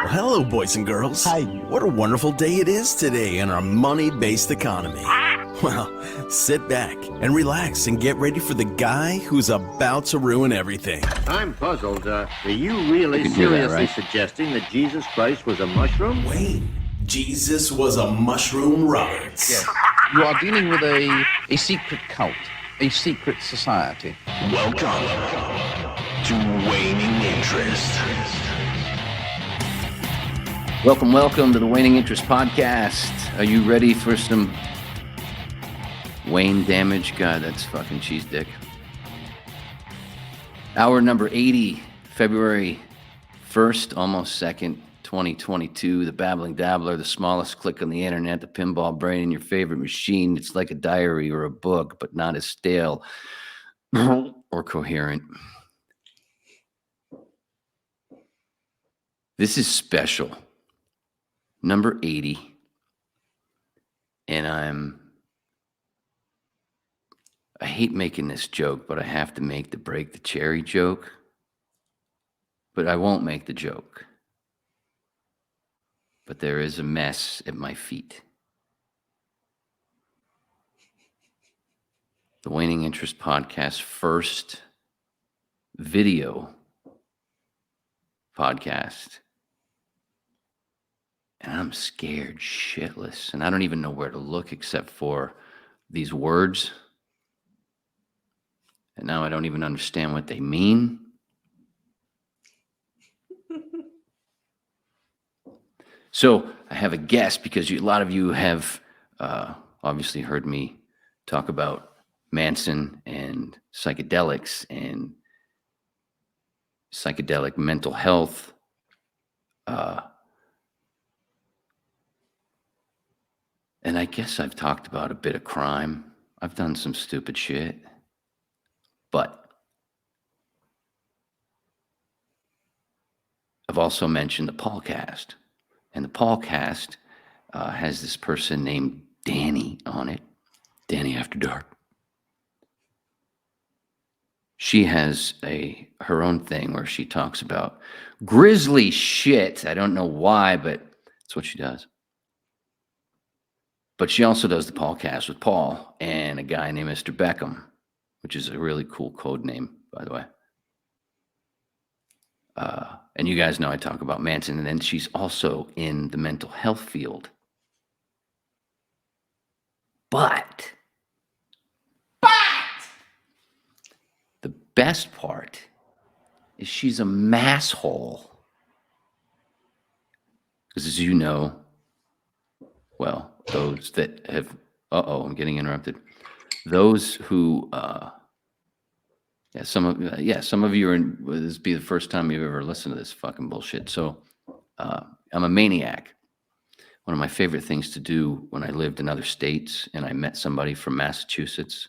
Well, hello, boys and girls. Hi. What a wonderful day it is today in our money-based economy. Well, sit back and relax and get ready for the guy who's about to ruin everything. I'm puzzled. Are you really You can hear that, seriously right? suggesting that Jesus Christ was a mushroom? Wayne, Jesus was a mushroom Roberts. Yes. You are dealing with a secret cult, a secret society. Welcome to Waning Interest. Welcome to the Waning Interest Podcast. Are you ready for some Wayne damage? God, that's fucking cheese dick. Hour number 80, February 1st, almost 2nd, 2022. The Babbling Dabbler, the smallest click on the internet, the pinball brain in your favorite machine. It's like a diary or a book, but not as stale or coherent. This is special. Number 80. And I hate making this joke, but I have to make the break the cherry joke. But I won't make the joke. But there is a mess at my feet. The Waning Interest Podcast first video podcast. And I'm scared shitless. And I don't even know where to look except for these words. And now I don't even understand what they mean. So I have a guest because a lot of you have obviously heard me talk about Manson and psychedelics and psychedelic mental health. And I guess I've talked about a bit of crime. I've done some stupid shit. But I've also mentioned the Paulcast. And the Paulcast has this person named Dani on it. Dani After Dark. She has her own thing where she talks about grisly shit. I don't know why, but that's what she does. But she also does the Paulcast with Paul and a guy named Mr. Beckham, which is a really cool code name, by the way. And you guys know I talk about Manson, and then she's also in the mental health field. But the best part is she's a masshole. Because as you know, well, those that have, I'm getting interrupted. Those who, some of you are this be the first time you've ever listened to this fucking bullshit. So I'm a maniac. One of my favorite things to do when I lived in other states and I met somebody from Massachusetts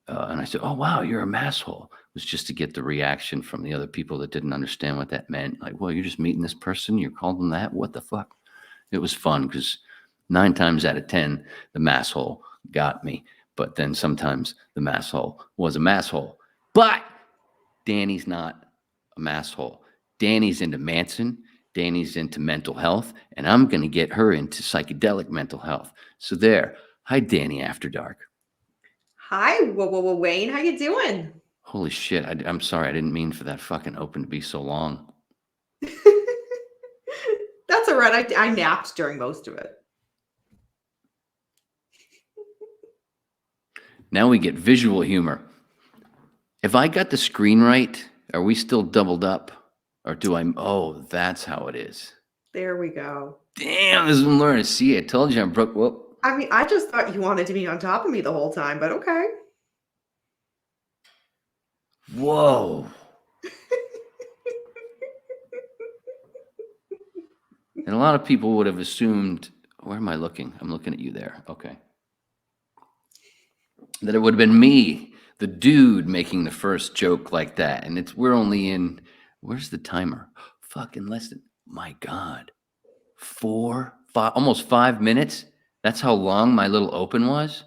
and I said, oh, wow, you're a masshole, was just to get the reaction from the other people that didn't understand what that meant. Like, well, you're just meeting this person, you're calling them that? What the fuck? It was fun because 9 times out of 10, the masshole got me. But then sometimes the masshole was a masshole. But Dani's not a masshole. Dani's into Manson. Dani's into mental health. And I'm going to get her into psychedelic mental health. So there. Hi, Dani After Dark. Hi, Wayne. How you doing? Holy shit. I'm sorry. I didn't mean for that fucking open to be so long. That's all right. I napped during most of it. Now we get visual humor. If I got the screen right, are we still doubled up? Or do I? Oh, that's how it is. There we go. Damn, this is learning. See, I told you I'm broke. Whoop. I mean, I just thought you wanted to be on top of me the whole time, but okay. Whoa. And a lot of people would have assumed, where am I looking? I'm looking at you there. Okay. That it would have been me, the dude, making the first joke like that. And we're only in, where's the timer? Fucking less than, my God. 4, 5, almost 5 minutes. That's how long my little open was.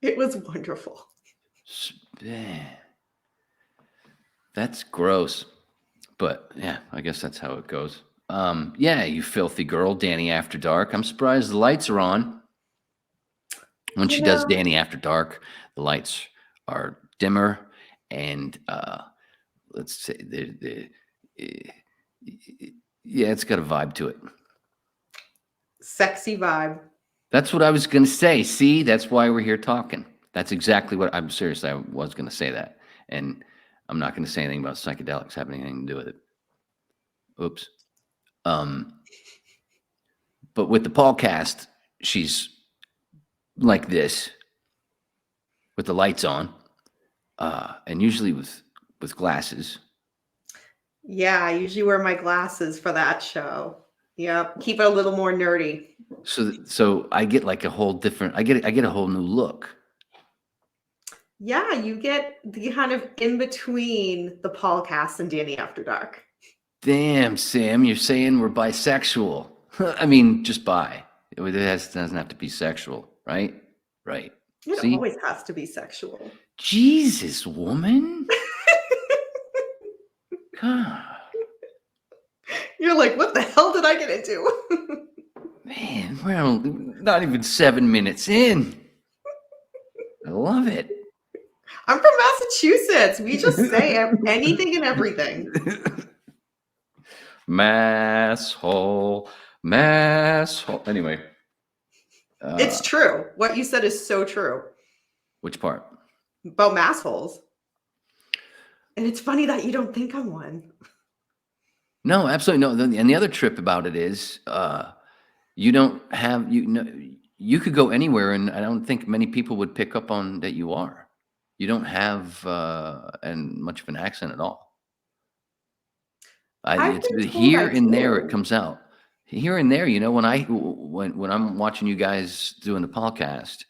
It was wonderful. Man. That's gross. But yeah, I guess that's how it goes. Yeah, you filthy girl, Dani After Dark. I'm surprised the lights are on. When You she does know, Dani After Dark, the lights are dimmer, and let's say yeah, it's got a vibe to it. sexy vibe. That's what I was going to say. See, that's why we're here talking. That's exactly what I'm seriously. I was going to say that, and I'm not going to say anything about psychedelics having anything to do with it. Oops. But with the Paulcast, she's like this, with the lights on, and usually with glasses. Yeah, I usually wear my glasses for that show. Yep, keep it a little more nerdy. So I get like a whole different. I get a whole new look. Yeah, you get the kind of in between the Paulcast and Dani After Dark. Damn, Sam, you're saying we're bisexual. I mean, just bi. It doesn't have to be sexual, right? Right. It See? always has to be sexual. Jesus, woman. God. You're like, what the hell did I get into? Man, we're not even 7 minutes in. I love it. I'm from Massachusetts. We just say anything and everything. Mass hole. Anyway. It's true. What you said is so true Which part? about mass holes. And it's funny that you don't think I'm one. No, absolutely no. And the other trip about it is, you don't have you could go anywhere, and I don't think many people would pick up on that you are. You don't have and much of an accent at all. I've It's been told here I and there it do. comes out. Here and there, when I'm watching you guys doing the podcast,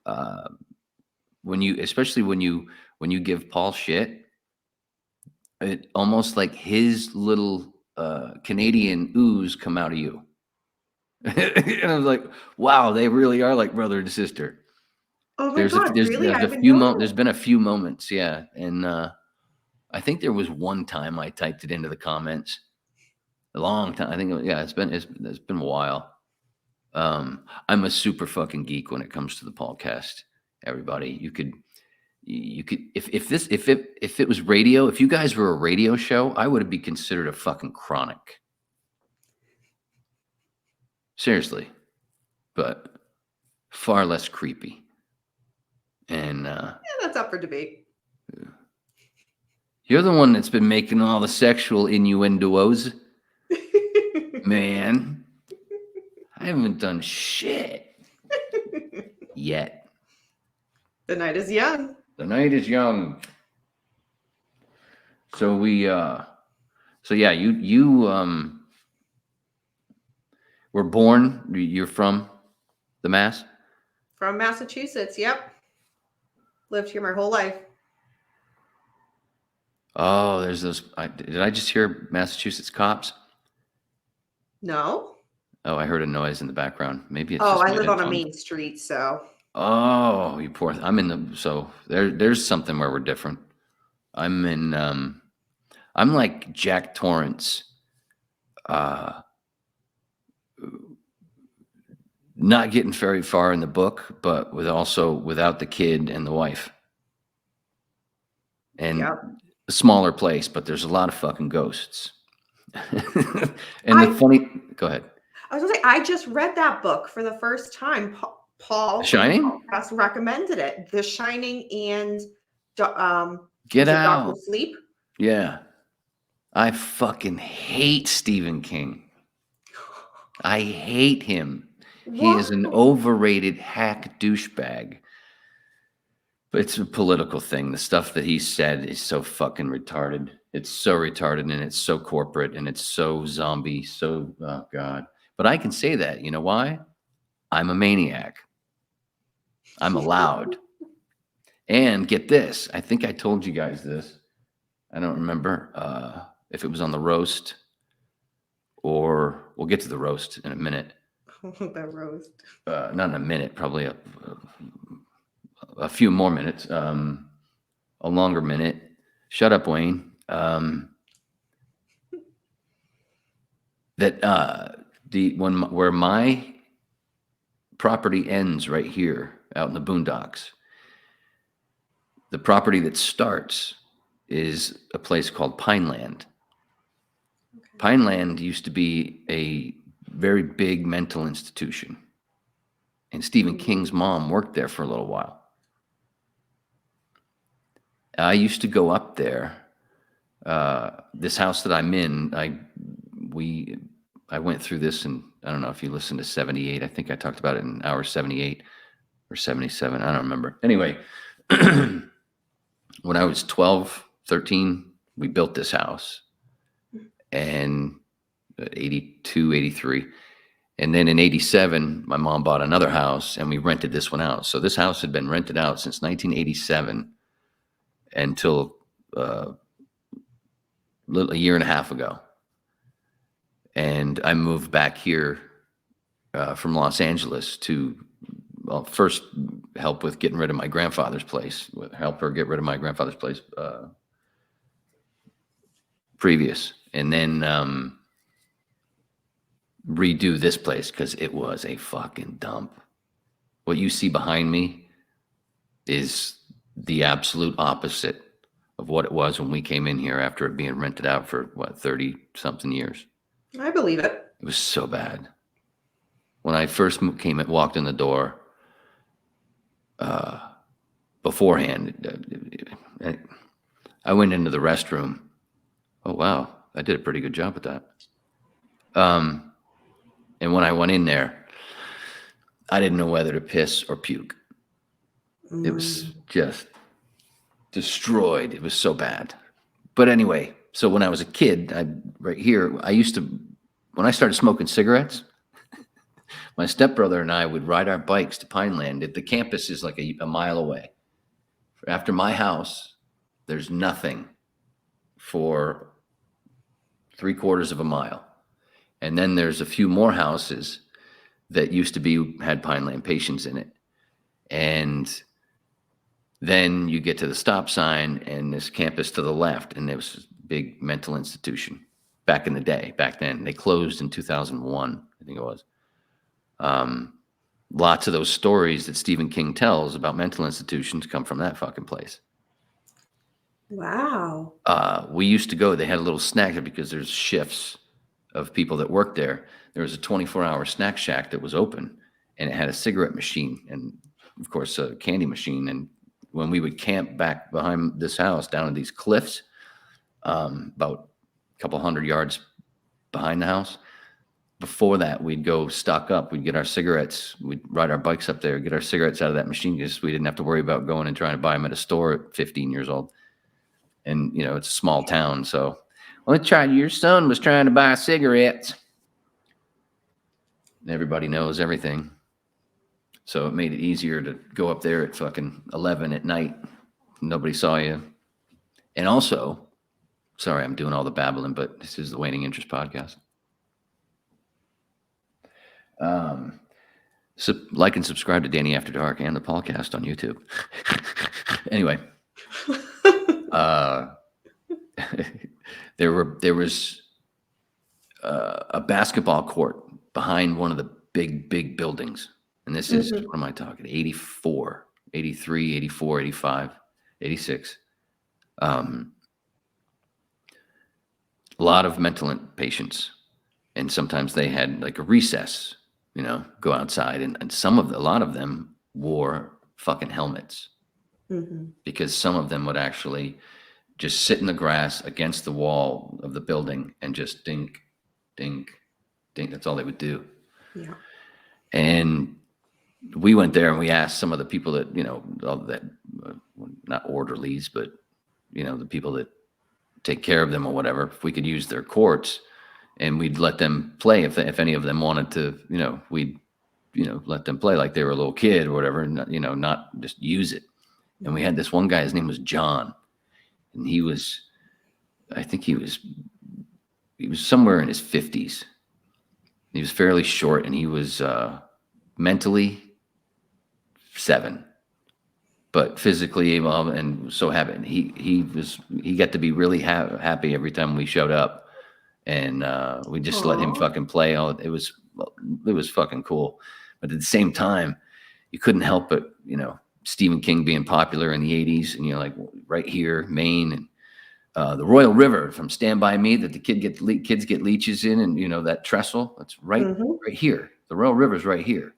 uh, especially when you give Paul shit, it almost like his little Canadian ooze come out of you. And I was like, wow, they really are like brother and sister. Oh my God, really? I There's a didn't few know. there's been a few moments, yeah. And I think there was one time I typed it into the comments. A long time. I think it's been a while. I'm a super fucking geek when it comes to the podcast. Everybody, you could if it was radio, if you guys were a radio show, I would be considered a fucking chronic. Seriously. But far less creepy. And Yeah, that's up for debate. you're the one that's been making all the sexual innuendos, man. I haven't done shit yet. The night is young. The night is young. So you were born. You're from the Mass. From Massachusetts, yep. Lived here my whole life. Oh, there's those. Did I just hear Massachusetts cops? No? Oh, I heard a noise in the background. Maybe it's Oh, just I my live on a headphones. main street, so. Oh, you poor. There's something where we're different. I'm like Jack Torrance. Not getting very far in the book, but without the kid and the wife. And Yep. a smaller place, but there's a lot of fucking ghosts. Go ahead. I was gonna say, I just read that book for the first time. Paul The Shining? Paulcast recommended it. The Shining and Get was it out. Dr. Sleep? Yeah. I fucking hate Stephen King. I hate him. He is an overrated hack douchebag. But it's a political thing. The stuff that he said is so fucking retarded. It's so retarded, and it's so corporate, and it's so zombie. So, oh God. But I can say that. You know why? I'm a maniac. I'm allowed. And get this. I think I told you guys this. I don't remember if it was on the roast, or we'll get to the roast in a minute. The roast. Not in a minute, probably a few more minutes, a longer minute. Shut up, Wayne. that where my property ends right here out in the boondocks, the property that starts is a place called Pineland. Pineland used to be a very big mental institution, and Stephen King's mom worked there for a little while. I used to go up there. This house that I'm in, I went through this, and I don't know if you listened to 78. I think I talked about it in hour 78 or 77. I don't remember. Anyway, when I was 12, 13, we built this house, and 82, 83. And then in 87, my mom bought another house, and we rented this one out. So this house had been rented out since 1987 until a year and a half ago. And I moved back here from Los Angeles to, well, first help with getting rid of my grandfather's place, help her get rid of my grandfather's place previous, and then redo this place because it was a fucking dump. What you see behind me is the absolute opposite of what it was when we came in here after it being rented out for 30 something years. I believe it. It was so bad. When I first walked in the door, beforehand, I went into the restroom. Oh, wow. I did a pretty good job at that. And when I went in there, I didn't know whether to piss or puke. It was just destroyed. It was so bad. But anyway, so when I was a kid, when I started smoking cigarettes, my stepbrother and I would ride our bikes to Pineland. The campus is like a mile away. After my house, there's nothing for 3/4 of a mile. And then there's a few more houses that had Pineland patients in it. And then you get to the stop sign and this campus to the left, and there was this big mental institution back in the day. Back then, they closed in 2001, I think it was. Lots of those stories that Stephen King tells about mental institutions come from that fucking place. Wow. We used to go, they had a little snack because there's shifts of people that worked there. There was a 24-hour snack shack that was open, and it had a cigarette machine and, of course, a candy machine. And when we would camp back behind this house down in these cliffs, about a couple 100 yards behind the house, before that, we'd go stock up. We'd get our cigarettes. We'd ride our bikes up there, get our cigarettes out of that machine because we didn't have to worry about going and trying to buy them at a store at 15 years old. And, it's a small town. So, your son was trying to buy cigarettes. Everybody knows everything. So it made it easier to go up there at fucking 11 at night. Nobody saw you. And also, sorry, I'm doing all the babbling, but this is the Waning Interest podcast. So like and subscribe to Dani After Dark and the Paulcast on YouTube. Anyway, there was a basketball court behind one of the big buildings. And this is, what am I talking? 84, 83, 84, 85, 86. A lot of mental patients. And sometimes they had like a recess, go outside. And a lot of them wore fucking helmets. Because some of them would actually just sit in the grass against the wall of the building and just dink, dink, dink. That's all they would do. Yeah. And we went there and we asked some of the people that, not orderlies, but, the people that take care of them or whatever, if we could use their courts, and we'd let them play. If any of them wanted to, we'd, let them play like they were a little kid or whatever, and, not just use it. And we had this one guy, his name was John, and I think he was somewhere in his 50s. He was fairly short, and he was mentally 7, but physically able and so happy. And he got to be really happy every time we showed up, and we just let him Aw. fucking play. It was fucking cool. But at the same time, you couldn't help but, Stephen King being popular in the 80s, and like right here, Maine, and the Royal River from Stand By Me that the kids get leeches in, and that trestle, that's right here. The Royal River's right here.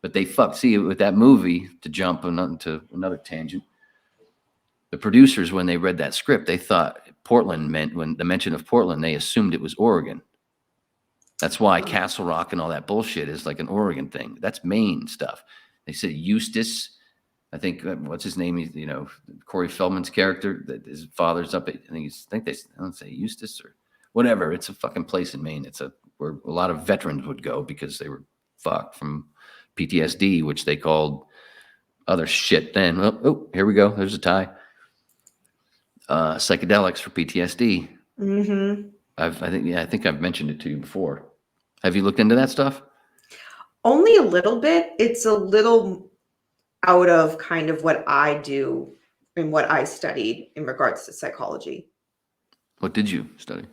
But they see with that movie, to jump into another tangent, the producers, when they read that script, they thought Portland meant, when the mention of Portland, they assumed it was Oregon. That's why Castle Rock and all that bullshit is like an Oregon thing. That's Maine stuff. They said Eustis. I think what's his name? He's Corey Feldman's character. That his father's up at. I don't say Eustis or whatever. It's a fucking place in Maine. It's where a lot of veterans would go because they were fucked from PTSD, which they called other shit. Then oh, here we go. There's a tie. Psychedelics for PTSD. Mm-hmm. I think I've mentioned it to you before. Have you looked into that stuff? Only a little bit. It's a little out of kind of what I do and what I studied in regards to psychology. What did you study?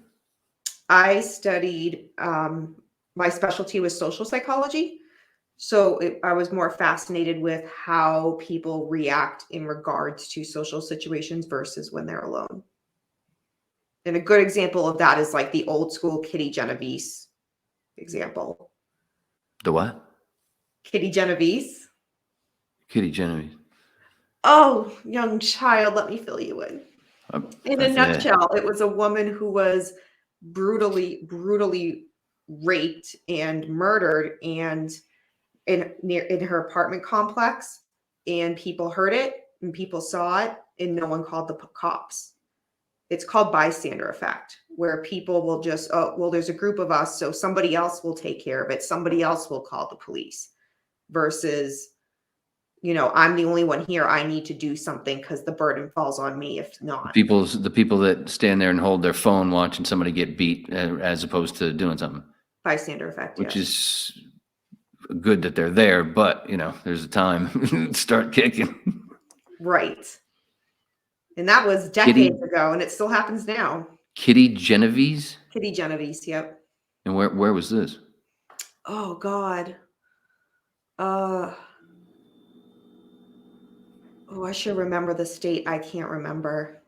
I studied, my specialty was social psychology. So I was more fascinated with how people react in regards to social situations versus when they're alone. And a good example of that is like the old school Kitty Genovese example. The what? Kitty Genovese. Kitty Genovese. Oh, young child, let me fill you in. In a nutshell, it was a woman who was brutally raped and murdered, and in her apartment complex, and people heard it and people saw it and no one called the cops. It's called bystander effect, where people will just, oh, well, there's a group of us, so somebody else will take care of it. Somebody else will call the police versus, I'm the only one here. I need to do something because the burden falls on me. If not, the people that stand there and hold their phone watching somebody get beat as opposed to doing something. Bystander effect, which is good that they're there, but there's a time start kicking. Right. And that was decades ago, and it still happens now. Kitty Genovese? Kitty Genovese, yep. And where was this? Oh God. I should remember the state. I can't remember.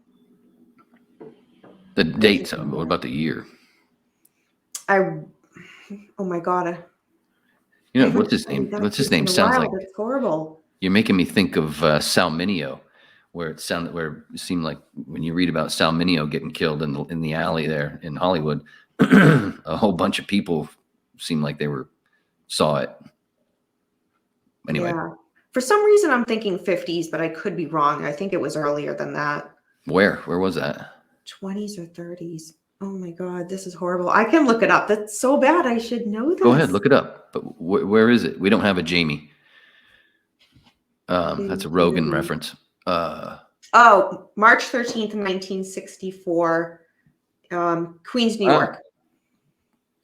The dates. What about the year? Oh my God. What's his name? What's his name? Sounds like it's horrible. You're making me think of Sal Mineo, where it seemed like when you read about Sal Mineo getting killed in the alley there in Hollywood, a whole bunch of people seemed like they saw it. Anyway. Yeah. For some reason, I'm thinking 50s, but I could be wrong. I think it was earlier than that. Where was that? 20s or 30s. Oh my God, this is horrible. I can look it up. That's so bad. I should know this. Go ahead, look it up. But where is it? We don't have a Jamie. That's a Rogan reference. March 13th, 1964, Queens, New York.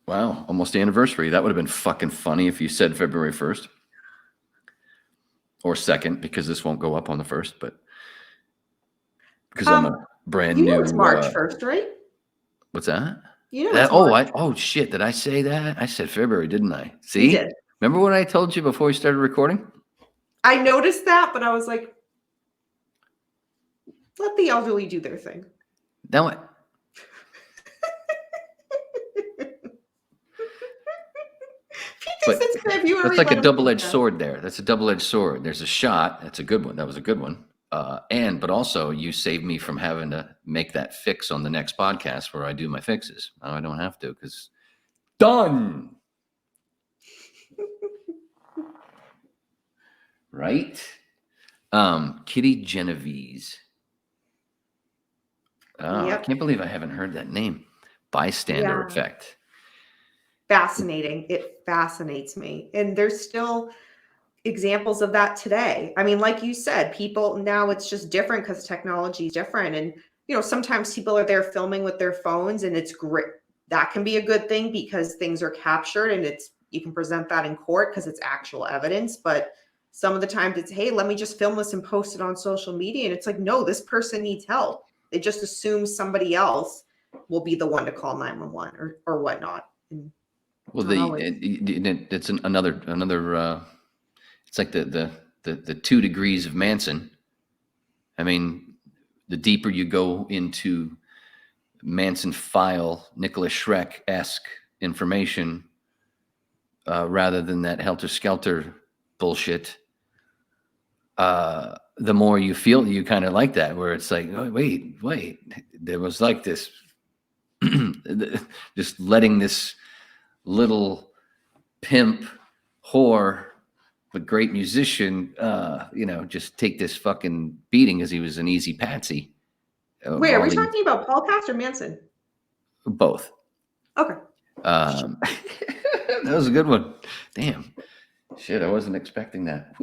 Wow, almost the anniversary. That would have been fucking funny if you said February 1st. Or 2nd, because this won't go up on the 1st, but because I'm a brand new. It's March 1st, right? What's that? Shit! Did I say that? I said February, didn't I? See? You did. Remember what I told you before we started recording? I noticed that, but I was like, let the elderly do their thing. Now what? That's like a double-edged sword there. That's a double-edged sword. There's a shot. That's a good one. That was a good one. But also you saved me from having to make that fix on the next podcast where I do my fixes. Now I don't have to because done. Right? Kitty Genovese. Oh, yep. I can't believe I haven't heard that name. Bystander effect. Fascinating. It fascinates me. And there's still examples of that today. I mean, like you said, people now it's just different because technology is different. And, sometimes people are there filming with their phones and it's great. That can be a good thing because things are captured and you can present that in court because it's actual evidence. But some of the times it's, hey, let me just film this and post it on social media. And it's like, no, this person needs help. They just assume somebody else will be the one to call 911 or whatnot. And Well, it's another. It's like the 2 degrees of Manson. I mean, the deeper you go into Manson file, Nicholas Schreck-esque information, rather than that helter-skelter bullshit, the more you feel you kind of like that, where it's like, oh, wait, there was like this, just letting this little pimp whore but great musician, just take this fucking beating as he was an easy patsy. Wait, are we talking about Paulcast or Manson? Both. Okay. That was a good one. Damn. Shit, I wasn't expecting that.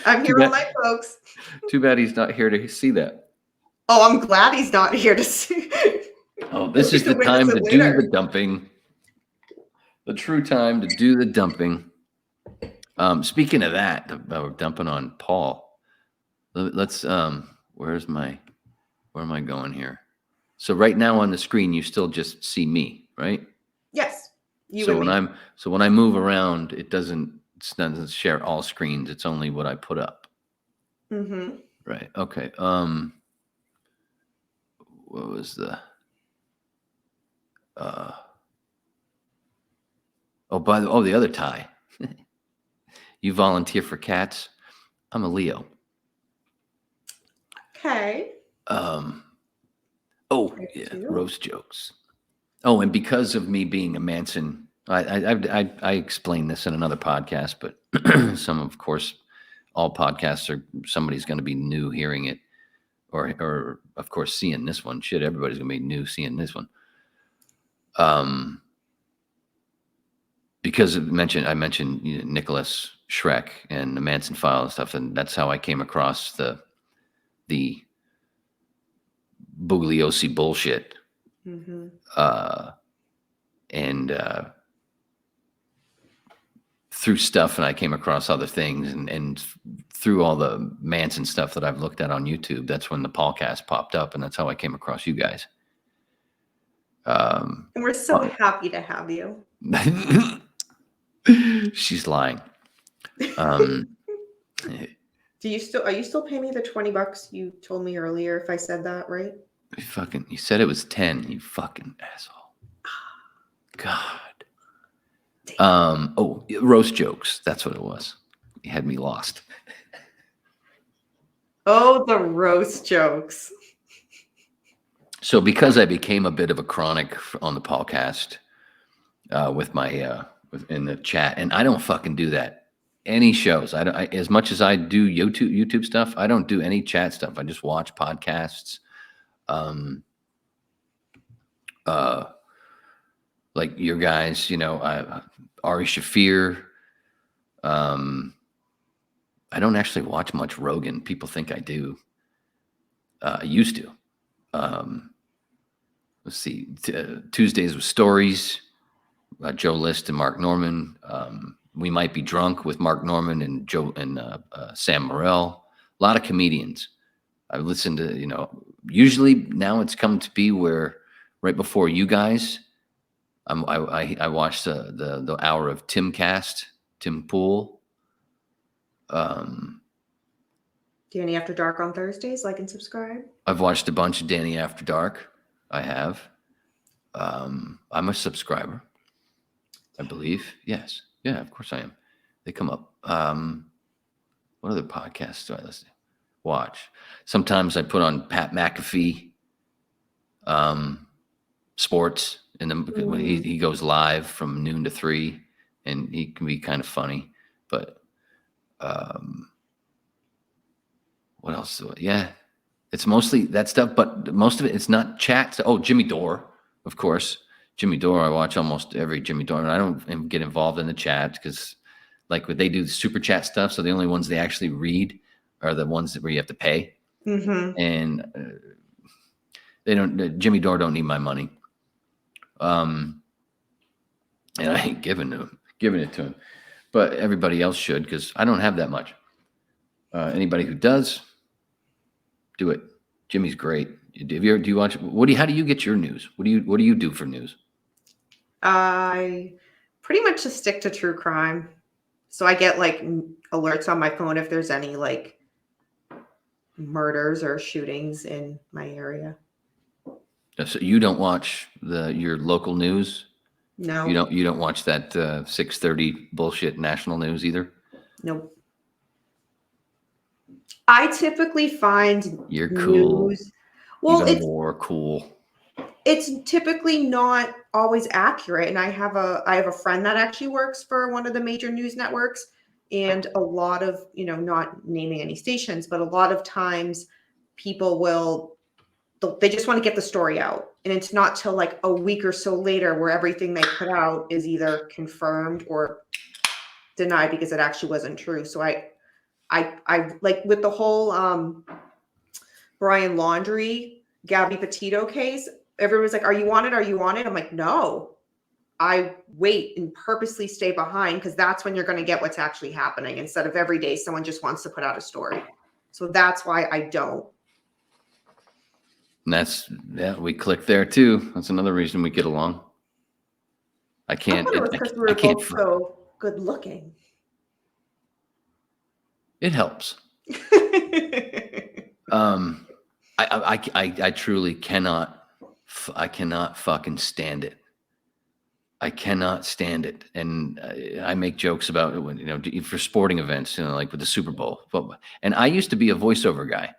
I'm here all night, folks. Too bad he's not here to see that. Oh, I'm glad he's not here to see. Oh, this is the time to do the dumping. The true time to do the dumping. Speaking of that, we're dumping on Paul. Let's where am I going here? So right now on the screen you still just see me, right? Yes. When I move around, it doesn't share all screens. It's only what I put up. Mm-hmm. Right. Okay. What was the the other tie. You volunteer for cats. I'm a Leo. Okay. Roast jokes. Oh, and because of me being a Manson, I explained this in another podcast, but of course, all podcasts are somebody's going to be new hearing it, or of course seeing this one. Shit, everybody's going to be new seeing this one. Because I mentioned Nicholas Schreck and the Manson file and stuff, and that's how I came across the Bugliosi bullshit. Mm-hmm. And through stuff, and I came across other things, and through all the Manson stuff that I've looked at on YouTube, that's when the Paulcast popped up, and that's how I came across you guys. And we're so happy to have you. She's lying. Are you still paying me the $20 you told me earlier if I said that right? You said it was 10, you fucking asshole. God. Roast jokes. That's what it was. You had me lost. Oh, the roast jokes. So because I became a bit of a chronic on the podcast with my in the chat, and I don't fucking do that any shows. As much as I do YouTube stuff, I don't do any chat stuff. I just watch podcasts. Like your guys, Ari Shaffir. I don't actually watch much Rogan. People think I do. I used to. Let's see. Tuesdays with Stories. Joe List and Mark Norman. We Might Be Drunk with Mark Norman and Sam Morrell. A lot of comedians. I've listened to, usually now it's come to be where right before you guys, I watched the hour of Tim Pool. Dani After Dark on Thursdays. Like and subscribe. I've watched a bunch of Dani After Dark. I have. I'm a subscriber, I believe. Yes. Yeah, of course I am. They come up. What other podcasts do I listen to? Watch. Sometimes I put on Pat McAfee, sports, and when he goes live from noon to 3, and he can be kind of funny. But what else? Yeah, it's mostly that stuff, but most of it, it's not chat. Oh, Jimmy Dore, of course. Jimmy Dore, I watch almost every Jimmy Dore, and I don't get involved in the chat because, like, what they do the super chat stuff. So the only ones they actually read are the ones where you have to pay, and they don't. Jimmy Dore don't need my money, and I ain't giving it to him, but everybody else should because I don't have that much. Anybody who does, do it. Jimmy's great. Do you watch? How do you get your news? What do you do for news? I pretty much just stick to true crime. So I get like alerts on my phone if there's any like murders or shootings in my area. So you don't watch your local news? No. You don't watch that 6:30 bullshit national news either? Nope. I typically find you're cool. News, well, even more cool. It's typically not always accurate, and I have a friend that actually works for one of the major news networks, and a lot of, not naming any stations, but a lot of times people they just want to get the story out, and it's not till like a week or so later where everything they put out is either confirmed or denied because it actually wasn't true. So I like with the whole Brian Laundrie, Gabby Petito case, everyone's like, are you on it? Are you on it? I'm like, no. I wait and purposely stay behind because that's when you're going to get what's actually happening instead of every day someone just wants to put out a story. So that's why I don't. And we click there too. That's another reason we get along. I can't. I thought it was because we were both so good looking. It helps. I truly cannot. I cannot fucking stand it. I cannot stand it. And I make jokes about it when, for sporting events, like with the Super Bowl. And I used to be a voiceover guy.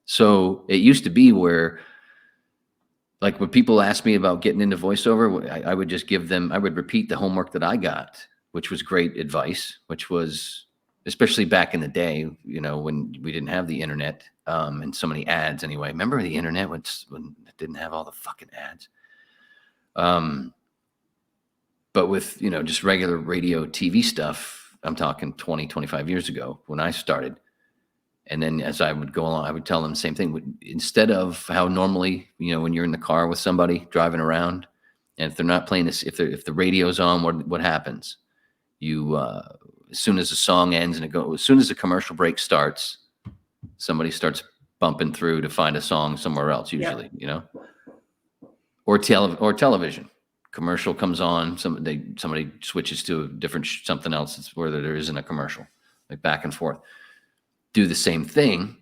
So it used to be where, like, when people ask me about getting into voiceover, I would just I would repeat the homework that I got, which was great advice, which was, especially back in the day, when we didn't have the internet and so many ads anyway. Remember the internet when it didn't have all the fucking ads? But with, just regular radio, TV stuff, I'm talking 20, 25 years ago when I started. And then as I would go along, I would tell them the same thing. Instead of how normally, when you're in the car with somebody driving around, and if they're not playing this, if the radio's on, what happens? You, as soon as the song ends and as soon as the commercial break starts, somebody starts bumping through to find a song somewhere else, usually, or television. Commercial comes on, somebody switches to a different something else. It's where there isn't a commercial, like back and forth. Do the same thing,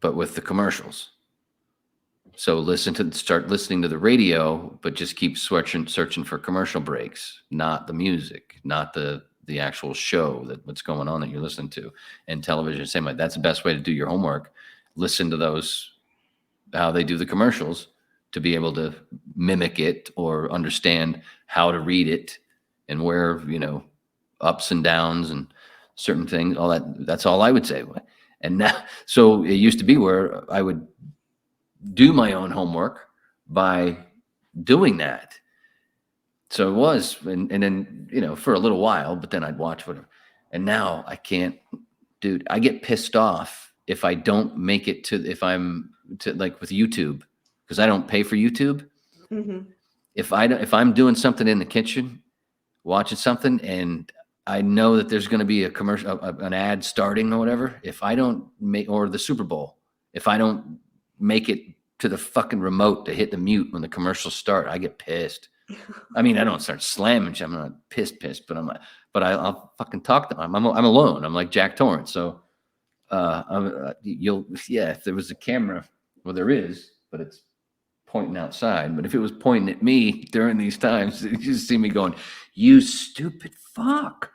but with the commercials. So start listening to the radio, but just keep searching for commercial breaks, not the music, not the actual show what's going on that you're listening to. And television, same way. That's the best way to do your homework. Listen to those, how they do the commercials, to be able to mimic it or understand how to read it and where, ups and downs and certain things, all that. That's all I would say. And now, so it used to be where I would do my own homework by doing that. So it was, and then, for a little while, but then I'd watch whatever. And now I can't, dude, I get pissed off if I don't make it if I'm like with YouTube, because I don't pay for YouTube. Mm-hmm. If I'm doing something in the kitchen, watching something, and I know that there's going to be a commercial, an ad starting or whatever. If I don't or the Super Bowl, if I don't make it to the fucking remote to hit the mute when the commercials start, I get pissed. I mean, I don't start slamming. I'm not pissed, but I'll fucking talk to them. I'm alone. I'm like Jack Torrance. So, if there was a camera, well, there is, but it's pointing outside. But if it was pointing at me during these times, you just see me going, "You stupid fuck."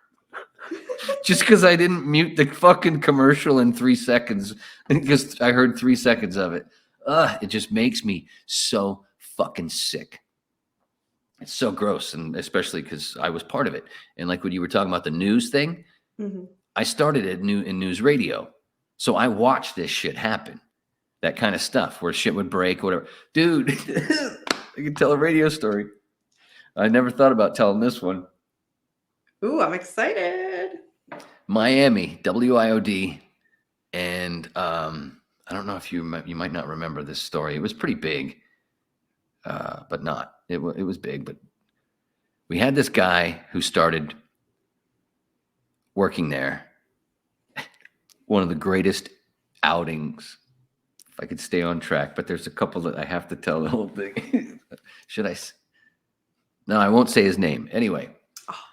Just because I didn't mute the fucking commercial in 3 seconds, because I heard 3 seconds of it. It just makes me so fucking sick. It's so gross, and especially because I was part of it. And like when you were talking about the news thing, Mm-hmm. I started in news radio. So I watched this shit happen. That kind of stuff where shit would break, whatever. Dude, I could tell a radio story. I never thought about telling this one. Ooh, I'm excited. Miami, WIOD. And I don't know if you might not remember this story. It was pretty big, but not. It was big, but we had this guy who started working there. One of the greatest outings. If I could stay on track, but there's a couple that I have to tell the whole thing. Should I? No, I won't say his name. Anyway,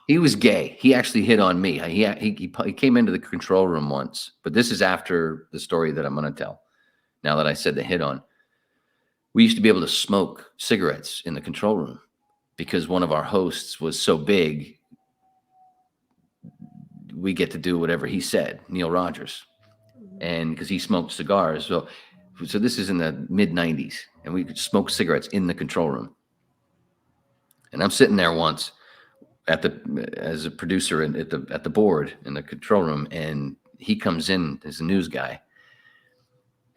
he was gay. He actually hit on me. He came into the control room once, but this is after the story that I'm going to tell. Now that I said the hit on, we used to be able to smoke cigarettes in the control room because one of our hosts was so big. We get to do whatever he said, Neil Rogers, and because he smoked cigars. So this is in the mid 90s, and we could smoke cigarettes in the control room. And I'm sitting there once as a producer at the board in the control room, and he comes in as a news guy,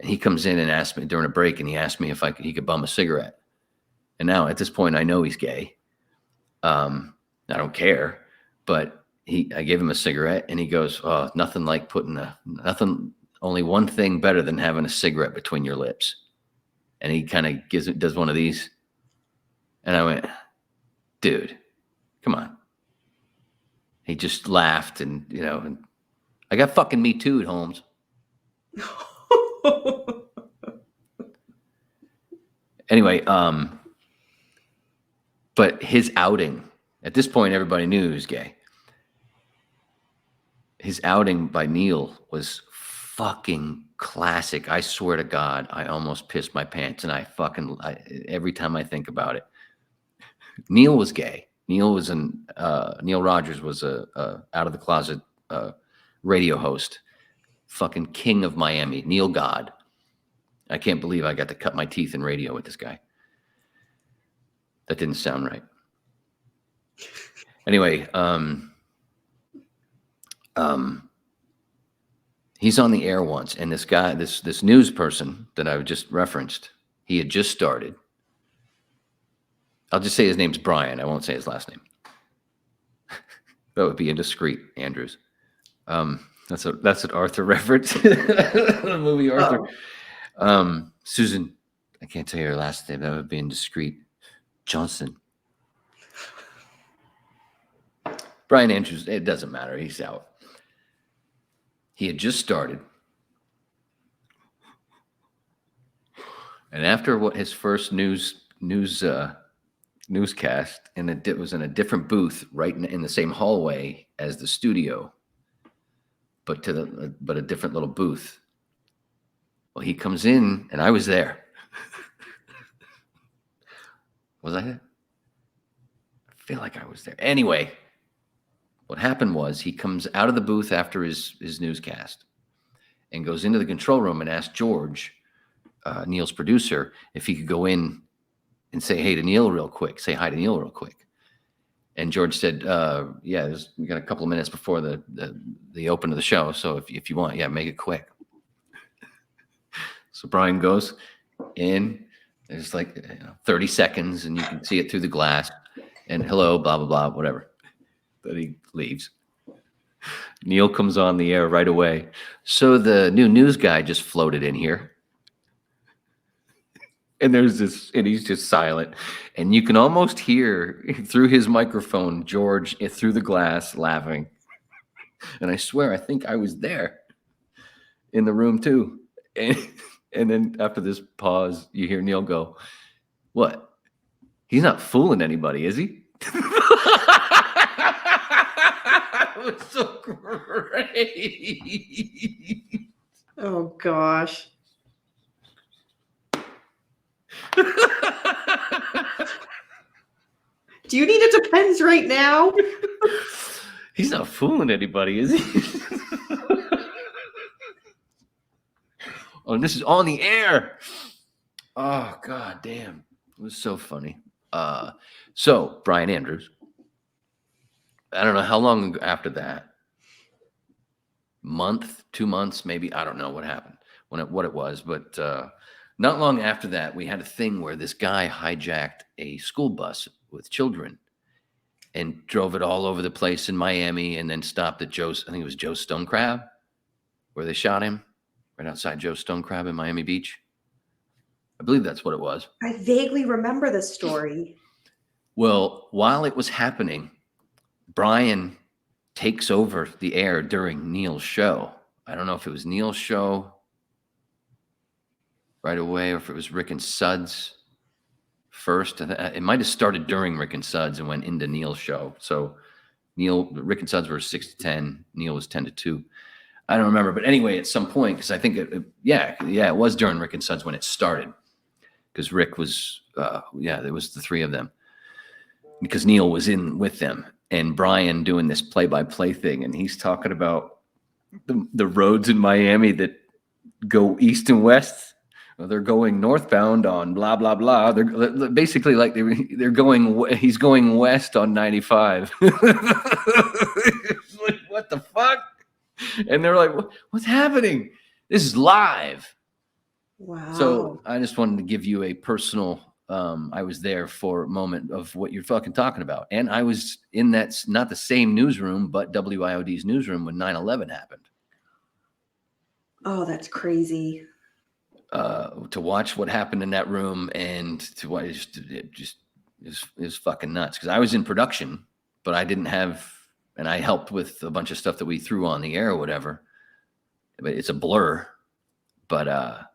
and he comes in and asked me during a break, and he asked me if he could bum a cigarette. And now at this point, I know he's gay. I don't care, but I gave him a cigarette, and he goes, "Oh, nothing like only one thing better than having a cigarette between your lips." And he kind of does one of these, and I went, "Dude, come on." He just laughed, and and I got fucking Me Too'd, Holmes. Anyway, but his outing, at this point, everybody knew he was gay. His outing by Neil was fucking classic. I swear to God, I almost pissed my pants, and every time I think about it. Neil was gay. Neil Rogers was a out of the closet radio host, fucking king of Miami, Neil God. I can't believe I got to cut my teeth in radio with this guy. That didn't sound right. Anyway, he's on the air once, and this guy, this news person that I just referenced, he had just started. I'll just say his name's Brian. I won't say his last name. That would be indiscreet, Andrews. That's an Arthur reference. The movie Arthur. Susan, I can't tell you her last name. That would be indiscreet. Johnson. Brian Andrews, it doesn't matter. He's out. He had just started. And after his first newscast, and it was in a different booth right in the same hallway as the studio, but a different little booth. Well, he comes in, and I was there. Was I there? I feel like I was there. Anyway, what happened was he comes out of the booth after his newscast and goes into the control room and asks George, Neil's producer, if he could go in and say hey to Neil real quick, say hi to Neil real quick. And George said, yeah, we got a couple of minutes before the open of the show. So if you want, yeah, make it quick. So Brian goes in, there's like 30 seconds and you can see it through the glass and hello, blah, blah, blah, whatever. Then he leaves. Neil comes on the air right away. So the new news guy just floated in here. And and he's just silent. And you can almost hear through his microphone, George through the glass laughing. And I swear, I think I was there in the room too. And then after this pause, you hear Neil go, "What? He's not fooling anybody, is he?" It was so great. Oh, gosh. Do you need a Depends right now? He's not fooling anybody, is he? Oh, and this is on the air. Oh, God damn. It was so funny. So, Brian Andrews, I don't know how long after that, month, 2 months, maybe. I don't know what happened, what it was. But not long after that, we had a thing where this guy hijacked a school bus with children and drove it all over the place in Miami and then stopped at Joe's, I think it was Joe's Stone Crab, where they shot him. Right outside Joe's Stone Crab in Miami Beach. I believe that's what it was. I vaguely remember this story. Well, while it was happening, Brian takes over the air during Neil's show. I don't know if it was Neil's show right away, or if it was Rick and Suds first. It might have started during Rick and Suds and went into Neil's show. So Rick and Suds were 6-10. Neil was 10-2. I don't remember, but anyway, at some point, because I think it was during Rick and Suds when it started, because Rick was, there was the three of them, because Neil was in with them, and Brian doing this play-by-play thing, and he's talking about the roads in Miami that go east and west. Well, they're going northbound on blah blah blah. They're basically like they're going. He's going west on 95. It's like, what the fuck? And they're like, what's happening? This is live. Wow. So I just wanted to give you a personal, I was there for a moment of what you're fucking talking about. And I was in that, not the same newsroom, but WIOD's newsroom when 9/11 happened. Oh, that's crazy. To watch what happened in that room and to what it was fucking nuts. Because I was in production, but I didn't have, and I helped with a bunch of stuff that we threw on the air or whatever. But it's a blur. But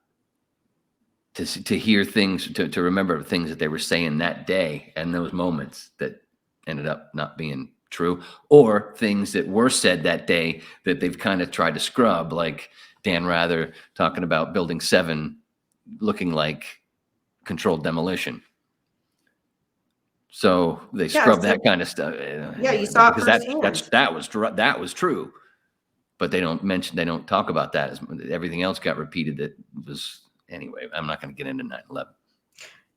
to hear things, to remember things that they were saying that day and those moments that ended up not being true, or things that were said that day that they've kind of tried to scrub, like Dan Rather talking about Building 7 looking like controlled demolition. So they scrubbed that kind of stuff. Yeah, you saw it because that was true, but they don't talk about that as everything else got repeated. That was anyway. I'm not going to get into 9/11.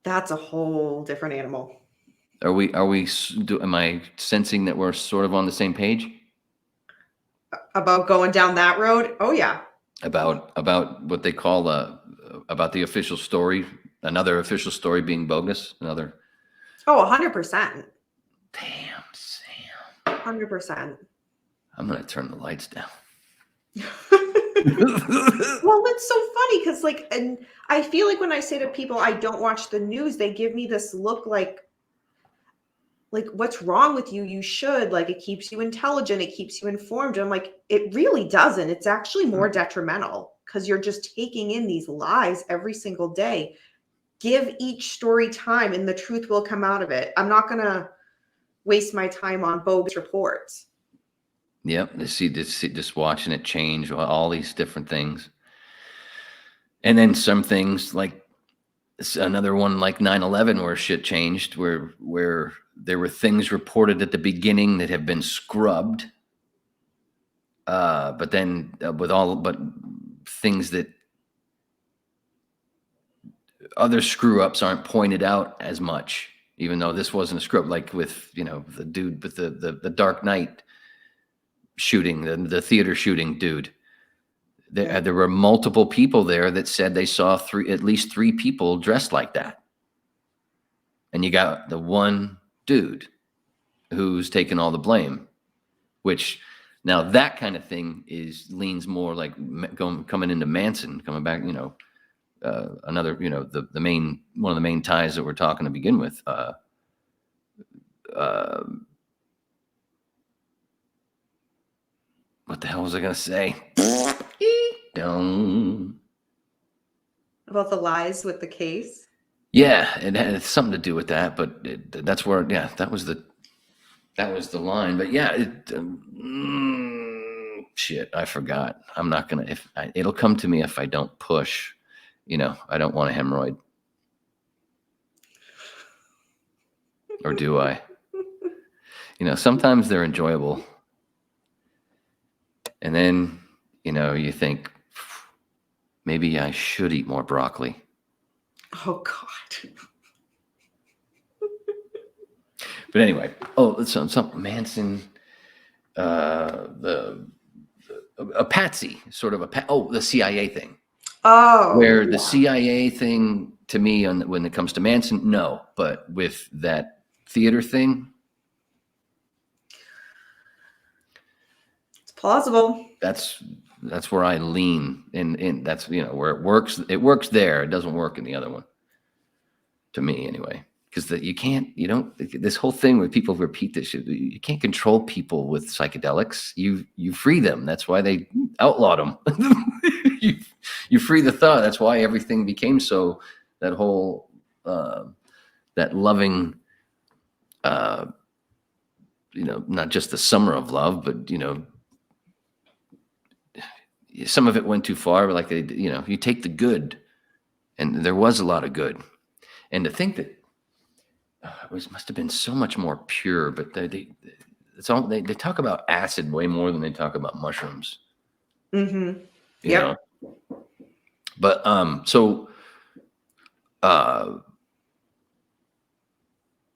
That's a whole different animal. Am I sensing that we're sort of on the same page about going down that road? Oh yeah. About what they call about the official story, another official story being bogus, another. Oh, 100%. Damn, Sam. 100%. I'm gonna turn the lights down. Well, it's so funny because, and I feel like when I say to people I don't watch the news, they give me this look like what's wrong with you? You should. Like, it keeps you intelligent, it keeps you informed. And I'm like, it really doesn't. It's actually more detrimental because you're just taking in these lies every single day. Give each story time and the truth will come out of it. I'm not gonna waste my time on bogus reports. Yep, just watching it change, all these different things. And then some things like another one like 9/11 where shit changed, where there were things reported at the beginning that have been scrubbed. But then but things that other screw ups aren't pointed out as much, even though this wasn't a screw up, like with, the dude with the Dark Knight shooting, the theater shooting dude. There were multiple people there that said they saw at least three people dressed like that. And you got the one dude who's taking all the blame, which now that kind of thing leans more like coming into Manson, coming back, another, the main, one of the main ties that we're talking to begin with. What the hell was I going to say? About the lies with the case? Yeah, it had something to do with that, but that's where, that was the line. But yeah, shit, I forgot. I'm not going to, it'll come to me if I don't push, I don't want a hemorrhoid. Or do I? Sometimes they're enjoyable. And then, you think, maybe I should eat more broccoli. Oh, God. But anyway, some Manson, a patsy, sort of the CIA thing. Oh. Where the CIA thing, to me, when it comes to Manson, no. But with that theater thing, plausible. That's where I lean in that's where it works there. It doesn't work in the other one, to me anyway, because this whole thing where people repeat this shit, you can't control people with psychedelics. You free them. That's why they outlawed them. You free the thought. That's why everything became so, that whole, that loving, not just the summer of love, but, some of it went too far, but like, you take the good, and there was a lot of good. And to think that it must have been so much more pure, but they talk about acid way more than they talk about mushrooms. Mm-hmm. You know? But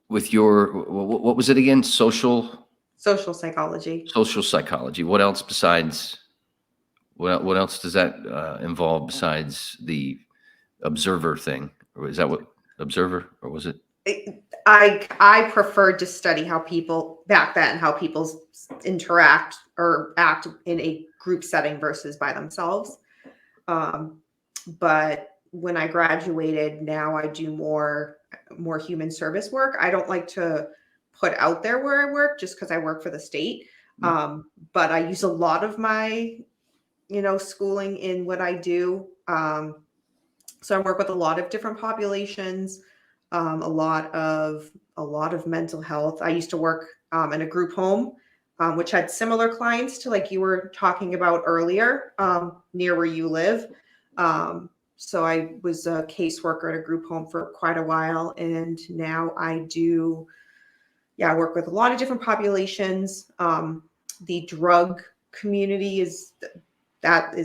with your, what was it again? Social psychology. Social psychology. What else besides? What else does that involve besides the observer thing? Or is that what observer, or was it? I preferred to study how people interact or act in a group setting versus by themselves. But when I graduated, now I do more human service work. I don't like to put out there where I work just because I work for the state. But I use a lot of my, schooling in what I do. So I work with a lot of different populations, a lot of mental health. I used to work in a group home, which had similar clients to like you were talking about earlier, near where you live. So I was a caseworker at a group home for quite a while, and now I work with a lot of different populations. The drug community is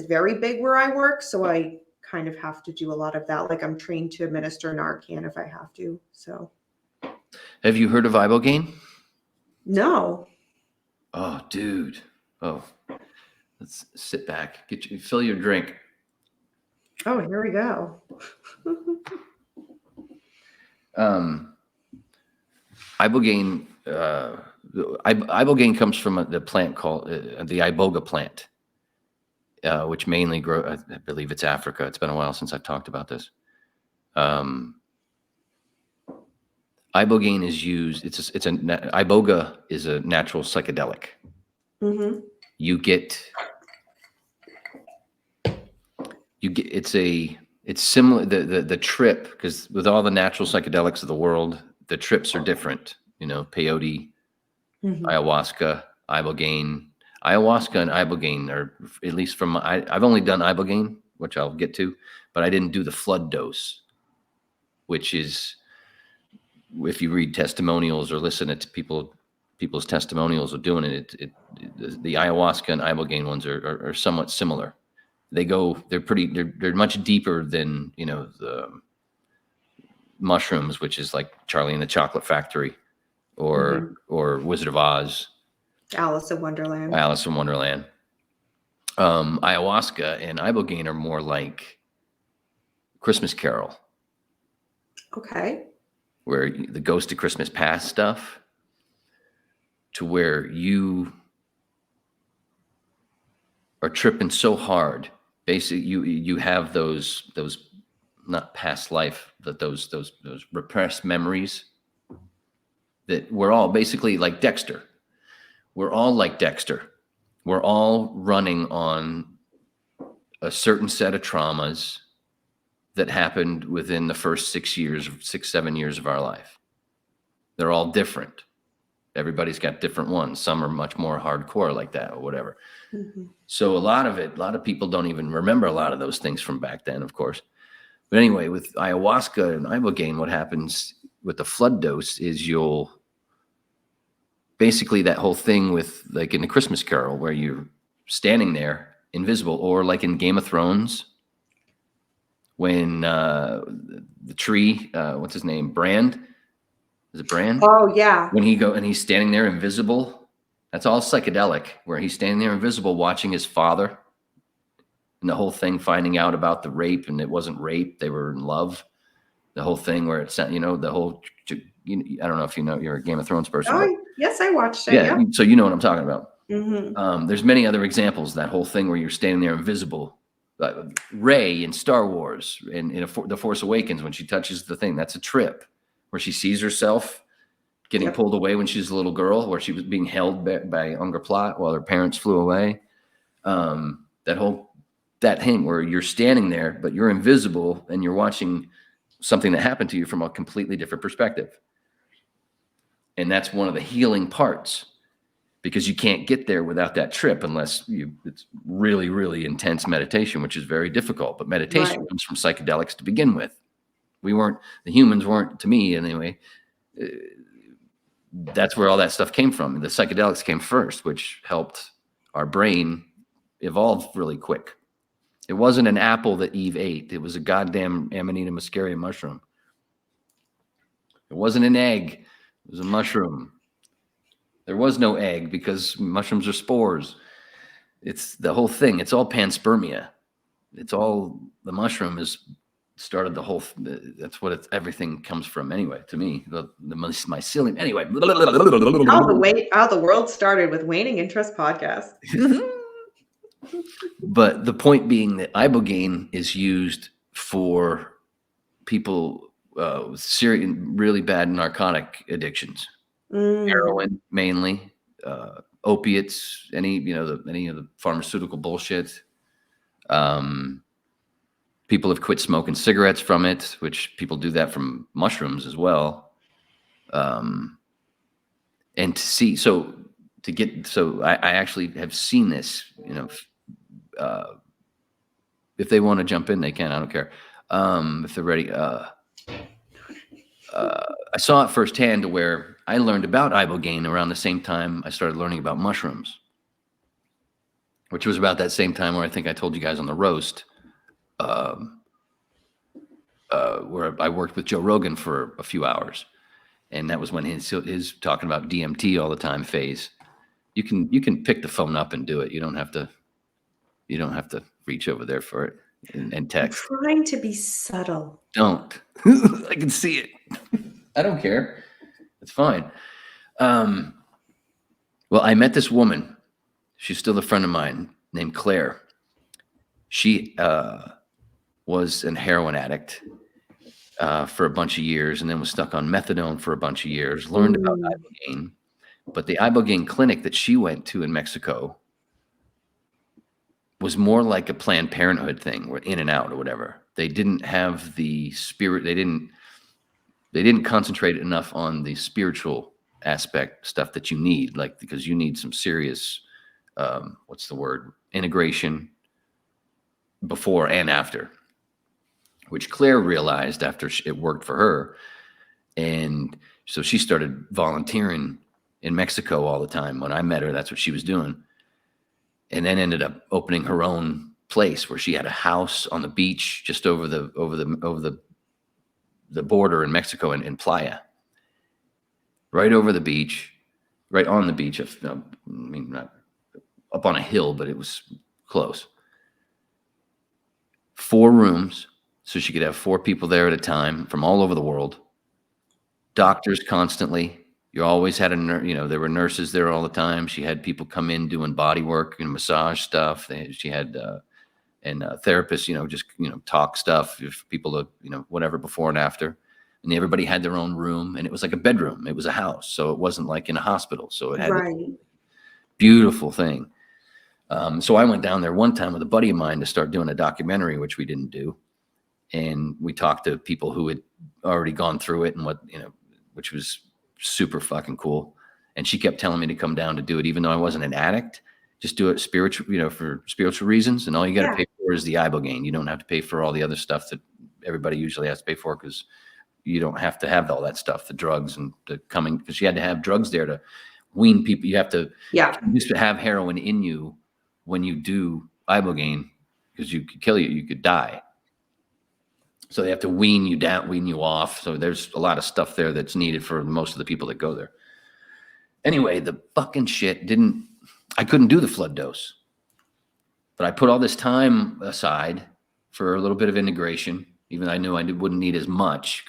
very big where I work, so I kind of have to do a lot of that. Like I'm trained to administer Narcan if I have to. So, have you heard of Ibogaine? No. Oh, dude. Oh, let's sit back. Fill your drink. Oh, here we go. Ibogaine. Ibogaine comes from the plant called the iboga plant. Which mainly grow, I believe it's Africa. It's been a while since I've talked about this. Ibogaine is used. Iboga is a natural psychedelic. Mm-hmm. It's similar. The trip, because with all the natural psychedelics of the world, the trips are different. Peyote, ayahuasca, ibogaine. Ayahuasca and ibogaine are, at least from I've only done ibogaine, which I'll get to, but I didn't do the flood dose, which is, if you read testimonials or listen to people's testimonials of doing it, the ayahuasca and ibogaine ones are somewhat similar. They're much deeper than the mushrooms, which is like Charlie and the Chocolate Factory, or Wizard of Oz. Alice in Wonderland. Ayahuasca and ibogaine are more like Christmas Carol. Okay. Where the Ghost of Christmas Past stuff, to where you are tripping so hard. Basically, you have those not past life, but those repressed memories that we're all basically like Dexter. We're all like Dexter. We're all running on a certain set of traumas that happened within the first 7 years of our life. They're all different. Everybody's got different ones. Some are much more hardcore like that or whatever. Mm-hmm. So a lot of people don't even remember a lot of those things from back then, of course. But anyway, with ayahuasca and ibogaine, what happens with the flood dose is basically that whole thing with, like in the Christmas Carol, where you're standing there invisible, or like in Game of Thrones, when the tree, what's his name? Brand? Is it Brand? Oh, yeah. When he's standing there invisible, that's all psychedelic, where he's standing there invisible watching his father, and the whole thing finding out about the rape, and it wasn't rape, they were in love. The whole thing where it's, the whole, I don't know if you're a Game of Thrones person. Oh, yes, I watched it. Yeah, so you know what I'm talking about. Mm-hmm. There's many other examples, that whole thing where you're standing there invisible. Rey in Star Wars, in The Force Awakens, when she touches the thing, that's a trip, where she sees herself getting pulled away when she's a little girl, where she was being held by Unger Plot while her parents flew away. That whole that thing where you're standing there, but you're invisible and you're watching something that happened to you from a completely different perspective. And that's one of the healing parts, because you can't get there without that trip unless it's really, really intense meditation, which is very difficult. But meditation comes from psychedelics to begin with. The humans weren't, to me anyway, that's where all that stuff came from. The psychedelics came first, which helped our brain evolve really quick. It wasn't an apple that Eve ate. It was a goddamn Amanita muscaria mushroom. It wasn't an egg. It was a mushroom. There was no egg because mushrooms are spores. It's the whole thing. It's all panspermia. It's all, the mushroom is started the whole, that's what everything comes from anyway, to me. The mycelium. Anyway. How the world started with Waning Interest podcast. But the point being that Ibogaine is used for people with serious, really bad narcotic addictions, heroin mainly, opiates, any of the pharmaceutical bullshit. People have quit smoking cigarettes from it, which people do that from mushrooms as well. And I actually have seen this, if they want to jump in, they can. I don't care. If they're ready. I saw it firsthand, to where I learned about Ibogaine around the same time I started learning about mushrooms, which was about that same time where I think I told you guys on the roast, where I worked with Joe Rogan for a few hours. And that was when his talking about DMT all the time phase. You can pick the phone up and do it. You don't have to reach over there for it and text. I'm trying to be subtle. Don't. I can see it. I don't care. It's fine. Well, I met this woman. She's still a friend of mine, named Claire. She was a heroin addict for a bunch of years, and then was stuck on methadone for a bunch of years. Learned about Ibogaine. But the Ibogaine clinic that she went to in Mexico was more like a Planned Parenthood thing, or in and out or whatever. They didn't have the spirit. They didn't concentrate enough on the spiritual aspect stuff that you need, because you need some serious, integration before and after, which Claire realized after it worked for her. And so she started volunteering in Mexico all the time. When I met her, that's what she was doing. And then ended up opening her own place, where she had a house on the beach just over the border in Mexico, in Playa, right over the beach, right on the beach. Not up on a hill, but it was close. 4 rooms, so she could have 4 people there at a time from all over the world. Doctors constantly. You always had there were nurses there all the time. She had people come in doing body work and massage stuff. She had therapists, just talk stuff, if people whatever before and after. And everybody had their own room, and it was like a bedroom. It was a house, so it wasn't like in a hospital. So it had a beautiful thing. So I went down there one time with a buddy of mine to start doing a documentary, which we didn't do. And we talked to people who had already gone through it, and which was super fucking cool. And she kept telling me to come down to do it, even though I wasn't an addict. Just do it spiritual, for spiritual reasons. And all you got to pay for is the Ibogaine. You don't have to pay for all the other stuff that everybody usually has to pay for, because you don't have to have all that stuff, the drugs and because you had to have drugs there to wean people. You have to used to have heroin in you when you do Ibogaine, because you could kill you, you could die. So they have to wean you down, wean you off. So there's a lot of stuff there that's needed for most of the people that go there. Anyway, the fucking shit I couldn't do the flood dose. But I put all this time aside for a little bit of integration, even though I knew I wouldn't need as much,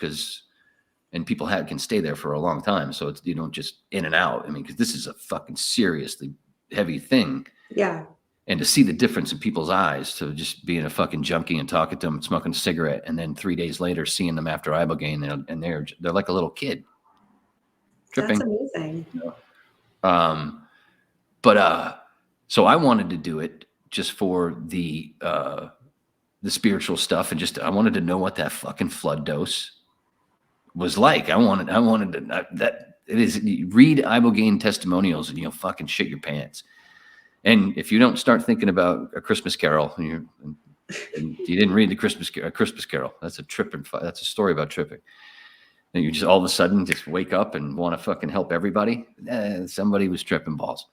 and people can stay there for a long time. So it's, just in and out. Because this is a fucking seriously heavy thing. Yeah. And to see the difference in people's eyes, to just being a fucking junkie and talking to them, smoking a cigarette, and then 3 days later seeing them after Ibogaine, and they're like a little kid. Tripping. That's amazing. So I wanted to do it, just for the spiritual stuff, and just I wanted to know what that fucking flood dose was like. I wanted to that it is. Read Ibogaine testimonials and you'll fucking shit your pants. And if you don't start thinking about A Christmas Carol, and you didn't read A Christmas Carol, that's a tripping. That's a story about tripping. And you just all of a sudden just wake up and want to fucking help everybody. Somebody was tripping balls.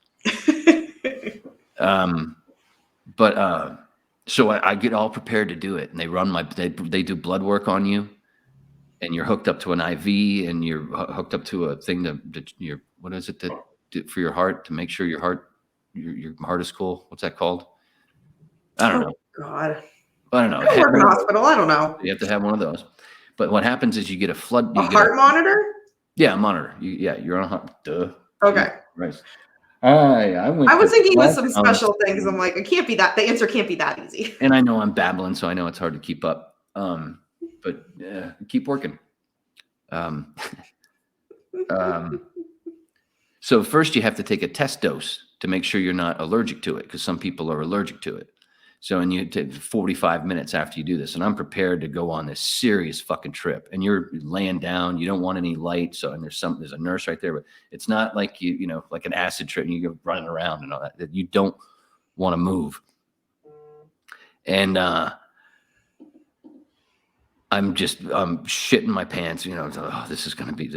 So I get all prepared to do it, and they do blood work on you, and you're hooked up to an IV, and you're hooked up to a thing what is it for your heart, to make sure your heart is cool. What's that called? I don't know. God. I don't know. I work in a hospital. I don't know. You have to have one of those. But what happens is you get a flood. A heart monitor? Yeah, a monitor. You're on a heart. Duh. Okay. Right. I was thinking with some special things. I'm like, it can't be that. The answer can't be that easy. And I know I'm babbling, so I know it's hard to keep up. But keep working. So first you have to take a test dose to make sure you're not allergic to it, because some people are allergic to it. So, and you take 45 minutes after you do this, and I'm prepared to go on this serious fucking trip, and you're laying down, you don't want any light. So, and there's a nurse right there, but it's not like you know, like an acid trip and you go running around and all that you don't want to move. And, I'm shitting my pants, you know. Oh, this is gonna be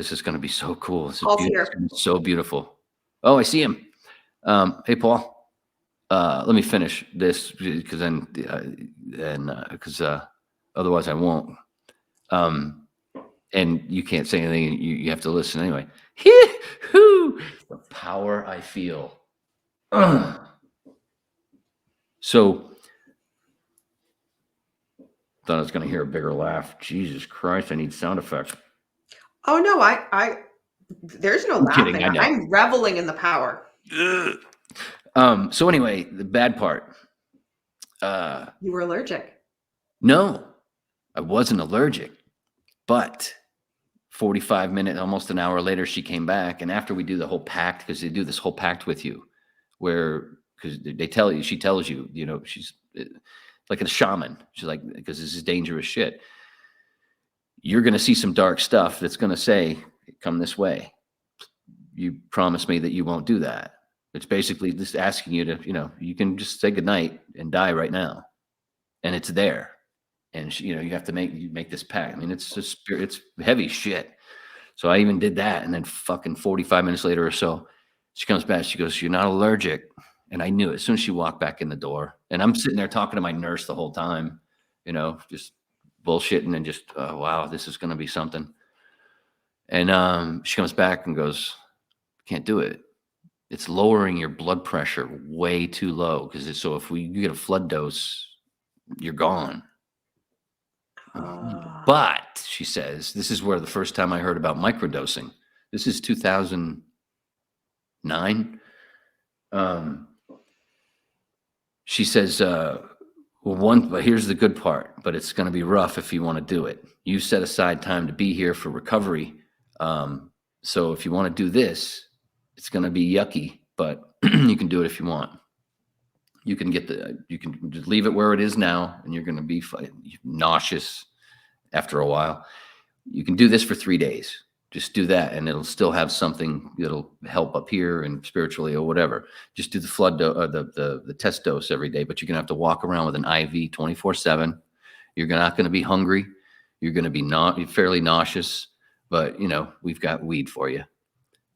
so cool. This is so beautiful. Oh, I see him. Hey, Paul. Let me finish this, because otherwise I won't. And you can't say anything. You have to listen anyway. The power I feel. So. Thought I was going to hear a bigger laugh. Jesus Christ, I need sound effects. Oh no, there's no laughing. Kidding, I'm reveling in the power. So anyway, the bad part. You were allergic. No, I wasn't allergic, but 45 minutes, almost an hour later, she came back. And after we do the whole pact, because they do this whole pact with you, because she tells you, you know, she's like a shaman. She's like, because this is dangerous shit. You're going to see some dark stuff that's going to say, come this way. You promise me that you won't do that. It's basically just asking you to, you know, you can just say goodnight and die right now. And it's there. And, you know, you have to make this pact. I mean, it's heavy shit. So I even did that. And then fucking 45 minutes later or so, she comes back. She goes, you're not allergic. And I knew it as soon as she walked back in the door. And I'm sitting there talking to my nurse the whole time, you know, just bullshitting and just, oh, wow, this is going to be something. And she comes back and goes, can't do it. It's lowering your blood pressure way too low. So if you get a flood dose, you're gone. But she says, this is where the first time I heard about microdosing. This is 2009. She says, but here's the good part, but it's going to be rough if you want to do it. You set aside time to be here for recovery. So if you want to do this, it's going to be yucky, but you can do it if you want. You can just leave it where it is now, and you're going to be nauseous after a while. You can do this for 3 days. Just do that, and it'll still have something that'll help up here and spiritually or whatever. Just do the the test dose every day, but you're gonna have to walk around with an IV 24/7. You're not going to be hungry. You're going to be fairly nauseous, but you know we've got weed for you.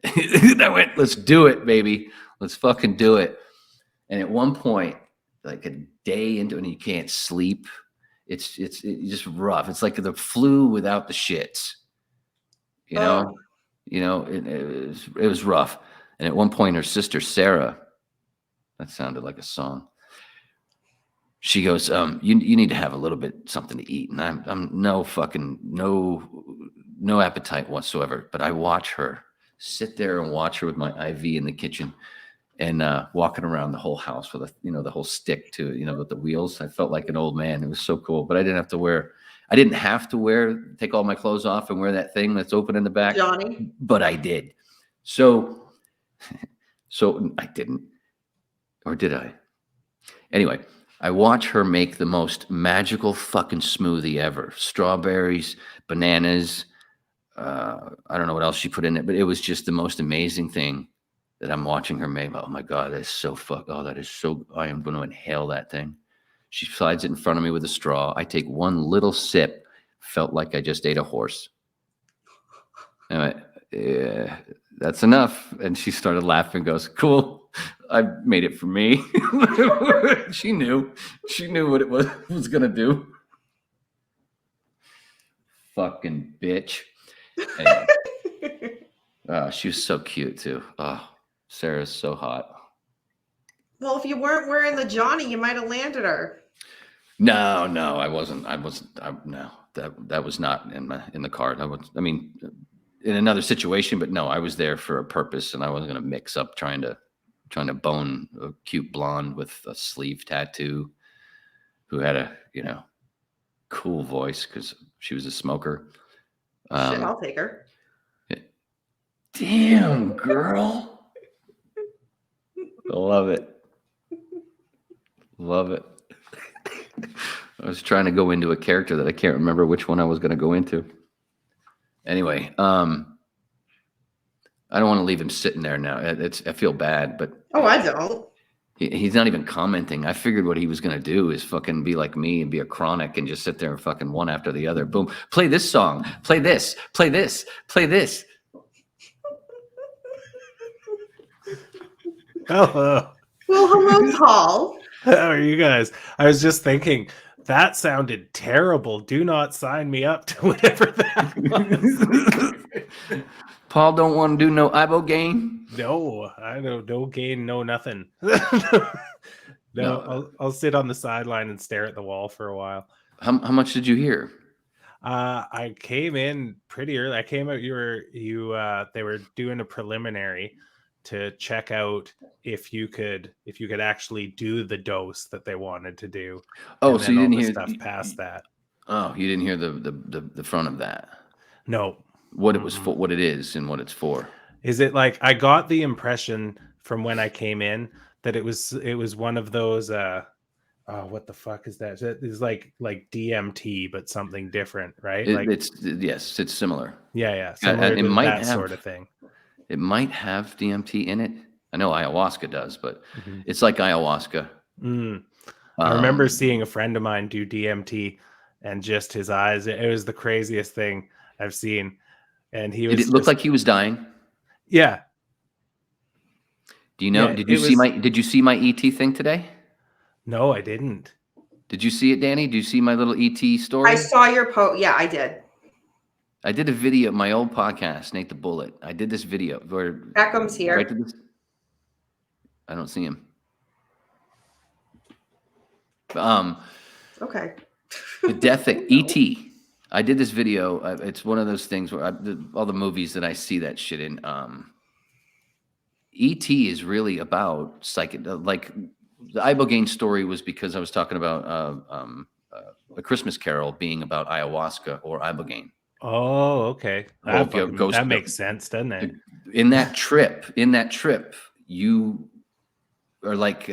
I went, let's do it, baby. Let's fucking do it. And at one point, like a day into it, and you can't sleep. It's just rough. It's like the flu without the shits. You know, it was rough. And at one point, her sister, Sarah, that sounded like a song. She goes, you need to have a little bit something to eat. And I'm no appetite whatsoever. But I watch her sit there and watch her with my IV in the kitchen and walking around the whole house with the whole stick to, with the wheels. I felt like an old man. It was so cool. But I didn't have to take all my clothes off and wear that thing that's open in the back. Johnny. But I did. So I didn't. Or did I? Anyway, I watch her make the most magical fucking smoothie ever. Strawberries, bananas. I don't know what else she put in it, but it was just the most amazing thing that I'm watching her make. Oh my God, that is so I am going to inhale that thing. She slides it in front of me with a straw. I take one little sip. Felt like I just ate a horse. And I went, yeah, that's enough. And she started laughing and goes, cool. I made it for me. She knew what it was going to do. Fucking bitch. Anyway. She was so cute too. Oh, Sarah's so hot. Well, if you weren't wearing the Johnny, you might have landed her. No, I wasn't. No, that was not in the card. I mean, in another situation, but no, I was there for a purpose, and I wasn't going to mix up trying to bone a cute blonde with a sleeve tattoo, who had a cool voice because she was a smoker. Shit, I'll take her. Damn, girl. I love it. Love it. I was trying to go into a character that I can't remember which one I was going to go into. Anyway, I don't want to leave him sitting there now. I feel bad, but I don't. He's not even commenting. I figured what he was going to do is fucking be like me and be a chronic and just sit there and fucking one after the other. Boom. Play this song. Play this. Play this. Play this. Hello. Well, hello, Paul. How are you guys? I was just thinking that sounded terrible. Do not sign me up to whatever that was. Paul don't want to do no Ibogaine. No, I don't. No gain, no nothing. No. I'll sit on the sideline and stare at the wall for a while. How much did you hear? I came in pretty early. I came out. They were doing a preliminary to check out if you could actually do the dose that they wanted to do. Oh, so you didn't hear stuff past that. Oh, you didn't hear the front of that. No. What it was for, what it is, and what it's for. Is it like, I got the impression from when I came in that it was one of those what the fuck is that? It's like DMT, but something different, right? It's similar. Yeah. Similar it to might that have, sort of thing. It might have DMT in it. I know ayahuasca does, but it's like ayahuasca. I remember seeing a friend of mine do DMT, and just his eyes, it was the craziest thing I've seen. And he was. Did it look like he was dying? Yeah. Do you know? Did you see my ET thing today? No, I didn't. Did you see it, Dani? Did you see my little ET story? I saw your post. Yeah, I did. I did a video, my old podcast, Nate the Bullet. I did this video where Beckham's here. Right to this, I don't see him. Okay. The death thing, ET. I did this video. It's one of those things where all the movies that I see that shit in. ET is really about like the Ibogaine story was because I was talking about A Christmas Carol being about ayahuasca or Ibogaine. Oh, okay. That makes sense, doesn't it? In that trip, you are like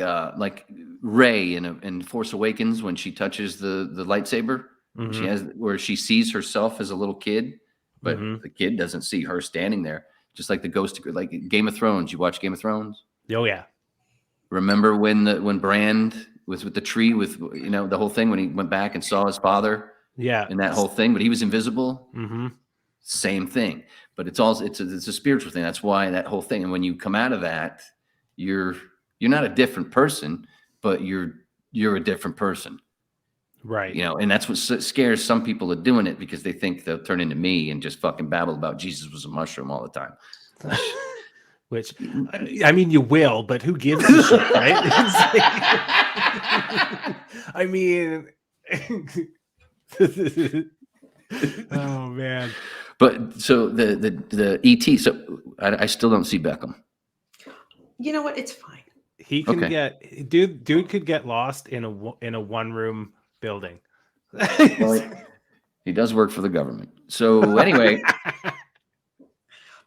Rey in Force Awakens when she touches the lightsaber. She has where she sees herself as a little kid, but the kid doesn't see her standing there. Just like the ghost, like Game of Thrones. You watch Game of Thrones? Oh yeah. Remember when Brand was with the tree with the whole thing when he went back and saw his father? Yeah. And that whole thing, but he was invisible. Same thing, but it's a spiritual thing. That's why that whole thing. And when you come out of that, you're not a different person, but you're a different person. Right. And that's what scares some people of doing it, because they think they'll turn into me and just fucking babble about Jesus was a mushroom all the time. Which, I mean, you will, but who gives a shit, right? I mean, oh man. But so the ET. So I still don't see Beckham. You know what? It's fine. He can get dude could get lost in a one room building. Well, he does work for the government. So anyway,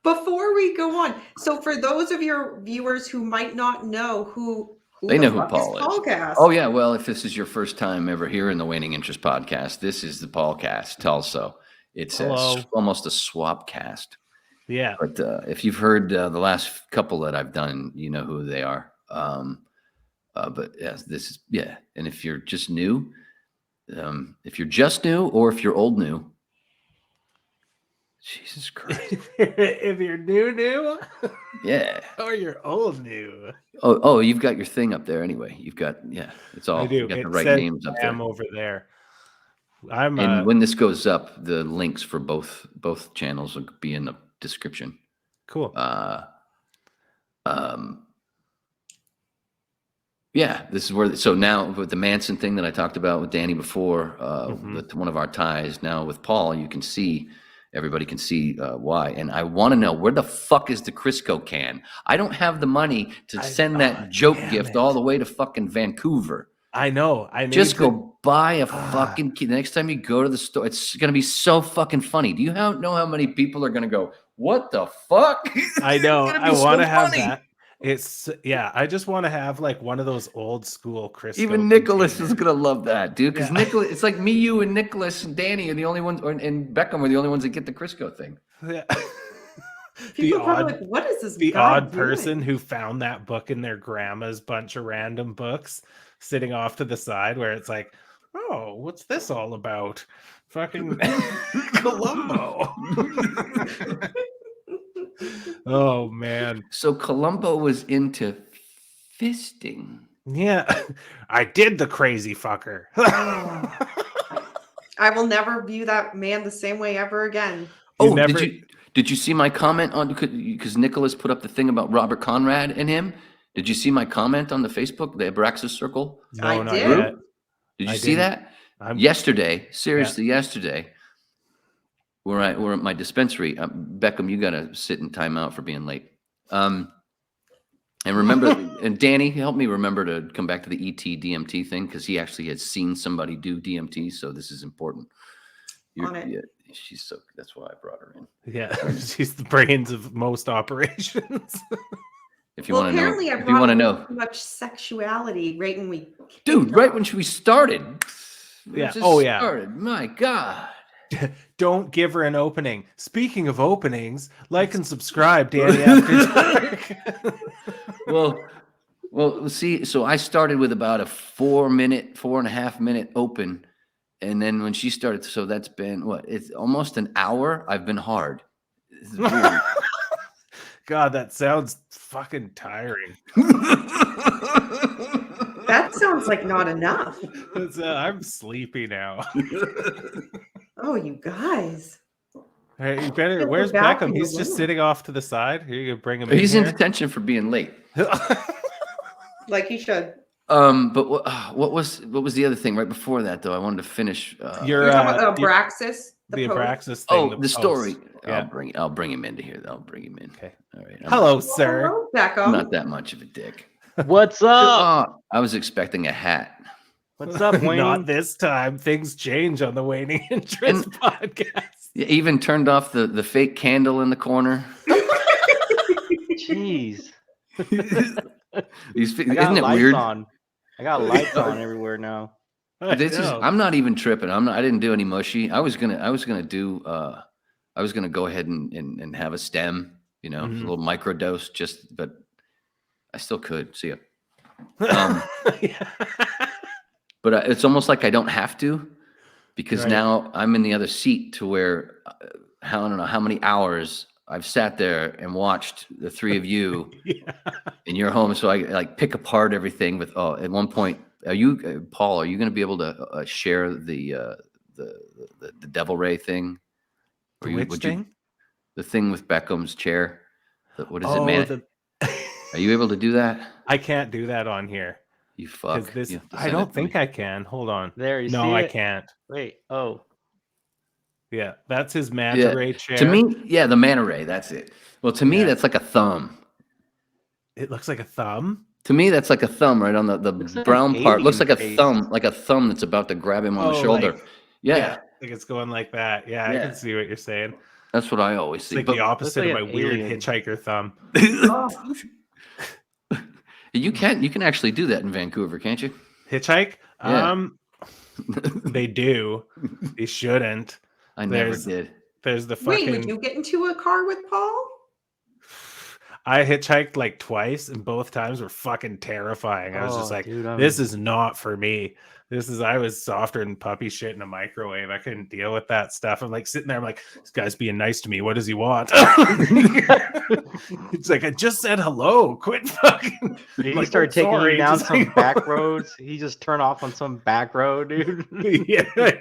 before we go on, so for those of your viewers who might not know who They know who Paul is. Paulcast? Oh yeah, well, if this is your first time ever hearing the Waning Interest podcast, this is the Paulcast. Also, it's almost a swap cast. Yeah. But if you've heard the last couple that I've done, you know who they are. But yes, this is And if you're just new, or if you're old new, Jesus Christ. If you're new, Yeah. or you're old new. Oh, you've got your thing up there anyway. You've got it's all. I do. You got the right says names up there. I'm over there. I'm. And when this goes up, the links for both channels will be in the description. Cool. Yeah, this is where. So now with the Manson thing that I talked about with Dani before, with one of our ties. Now with Paul, you can see. Everybody can see why. And I want to know, where the fuck is the Crisco can? I don't have the money to send that joke gift all the way to fucking Vancouver. I know. Just go buy a fucking key. The next time you go to the store, it's going to be so fucking funny. Do you know how many people are going to go, what the fuck? I know. I want to have that. I just want to have like one of those old school Crisco. Even Nicholas is gonna love that, dude. Because Nicholas, it's like me, you, and Nicholas and Dani are the only ones, and Beckham are the only ones that get the Crisco thing. Yeah. People are probably like, what is this? The odd person who found that book in their grandma's bunch of random books sitting off to the side, where it's like, oh, what's this all about? Fucking Columbo. Oh man. So Columbo was into fisting. Yeah. I did the crazy fucker. I will never view that man the same way ever again. Did you see my comment on, because Nicholas put up the thing about Robert Conrad and him? Did you see my comment on the Facebook, the Abraxas Circle? No, I not did. yet. Did you see that? Yesterday, yesterday, we're at my dispensary. Beckham, you got to sit in timeout for being late. And remember, and Dani, help me remember to come back to the ET DMT thing, because he actually has seen somebody do DMT, so this is important. She's so. That's why I brought her in. Yeah, she's the brains of most operations. If you want to know, apparently I brought too much sexuality right when we. Right when we started. Started. My God. Don't give her an opening. Speaking of openings, like and subscribe, Dani After Dark. Well, see, so I started with about a 4.5 minute open. And then when she started, so that's been it's almost an hour. I've been hard. God, that sounds fucking tiring. That sounds like not enough. I'm sleepy now. Oh, you guys. Hey, you better. Where's Beckham? He's just sitting off to the side. Here, you bring him. He's in detention for being late. Like he should. But what was the other thing right before that though? I wanted to finish. You're talking about Abraxas. The Abraxas thing. The story. Yeah. I'll bring him into here. I'll bring him in. Okay. All right. Hello, sir. Hello, Beckham. I'm not that much of a dick. What's up? I was expecting a hat. What's up, Wayne? Not this time. Things change on the Waning Interest podcast. You even turned off the fake candle in the corner. Jeez. Isn't it weird? I got lights on everywhere now. I'm not even tripping. I didn't do any mushy. I was gonna go ahead and have a stem, a little micro dose, but I still could. See ya. But it's almost like I don't have to, because now I'm in the other seat to where I don't know how many hours I've sat there and watched the three of you in your home. So I like pick apart everything with, at one point, Paul, are you going to be able to share the Devil Ray thing? Which thing? The thing with Beckham's chair. What is it, man? Are you able to do that? I can't do that on here. You fuck. I don't think I can. Hold on. There you see No, I it? can't. Wait. Oh. Yeah, that's his manta ray chair. To me, the manta ray. That's it. Well, to me, that's like a thumb. It looks like a thumb. To me, that's like a thumb right on the brown part. Looks like a thumb, that's about to grab him on the shoulder. Like it's going like that. Yeah, I can see what you're saying. That's what I always see. It's like the opposite of my weird hitchhiker thumb. You can actually do that in Vancouver, can't you? Hitchhike? Yeah. They do. They shouldn't. I never did. There's the Wait, fucking. would you get into a car with Paul? I hitchhiked like twice, and both times were fucking terrifying. I was just Oh, like, dude, this is not for me. I was softer than puppy shit in a microwave. I couldn't deal with that stuff. I'm like sitting there, I'm like, this guy's being nice to me. What does he want? It's like, I just said hello. Quit fucking. He like, started taking sorry. you down Just some like- back roads. He just turned off on some back road, dude.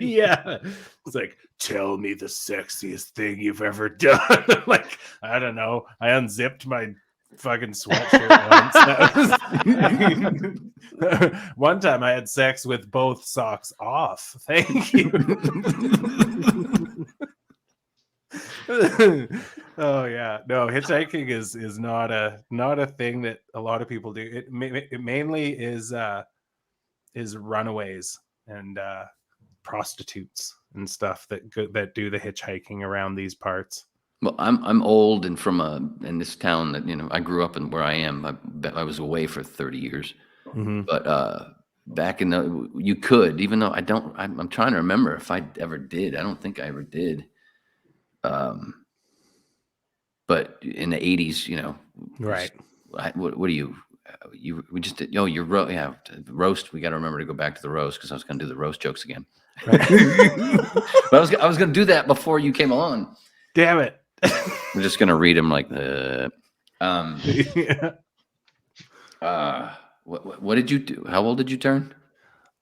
yeah. It's like, tell me the sexiest thing you've ever done. Like, I don't know. I unzipped my fucking sweatshirt once. One time I had sex with both socks off. Thank you. Oh yeah, no, hitchhiking is not a thing that a lot of people do. It mainly is runaways and prostitutes and stuff that do the hitchhiking around these parts. Well, I'm old and from in this town that I grew up in where I am. I was away for 30 years, but back in you could, even though I'm trying to remember if I ever did. I don't think I ever did. But in the 80s, Right. What do you we just did? Oh, roast. We got to remember to go back to the roast because I was going to do the roast jokes again. Right. But I was going to do that before you came along. Damn it. I'm just going to read them like what did you do? How old did you turn?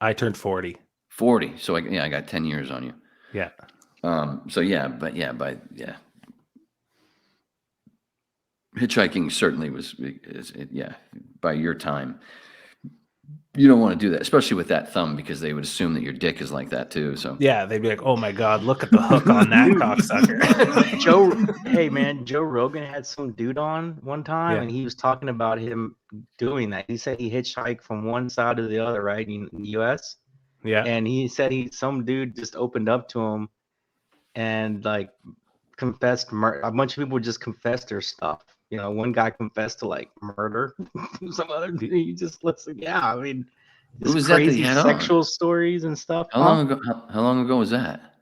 I turned 40. 40. So I got 10 years on you. Yeah. Hitchhiking certainly by your time. You don't want to do that, especially with that thumb, because they would assume that your dick is like that too. So yeah, they'd be like, "Oh my god, look at the hook on that cocksucker." Joe Rogan had some dude on one time, and he was talking about him doing that. He said he hitchhiked from one side to the other, right, in the U.S. Yeah, and he said some dude just opened up to him, and like confessed a bunch of people just confessed their stuff. One guy confessed to like murder. Some other dude, he just listen. Yeah, I mean, who was crazy that sexual stories and stuff. How long ago? How long ago was that?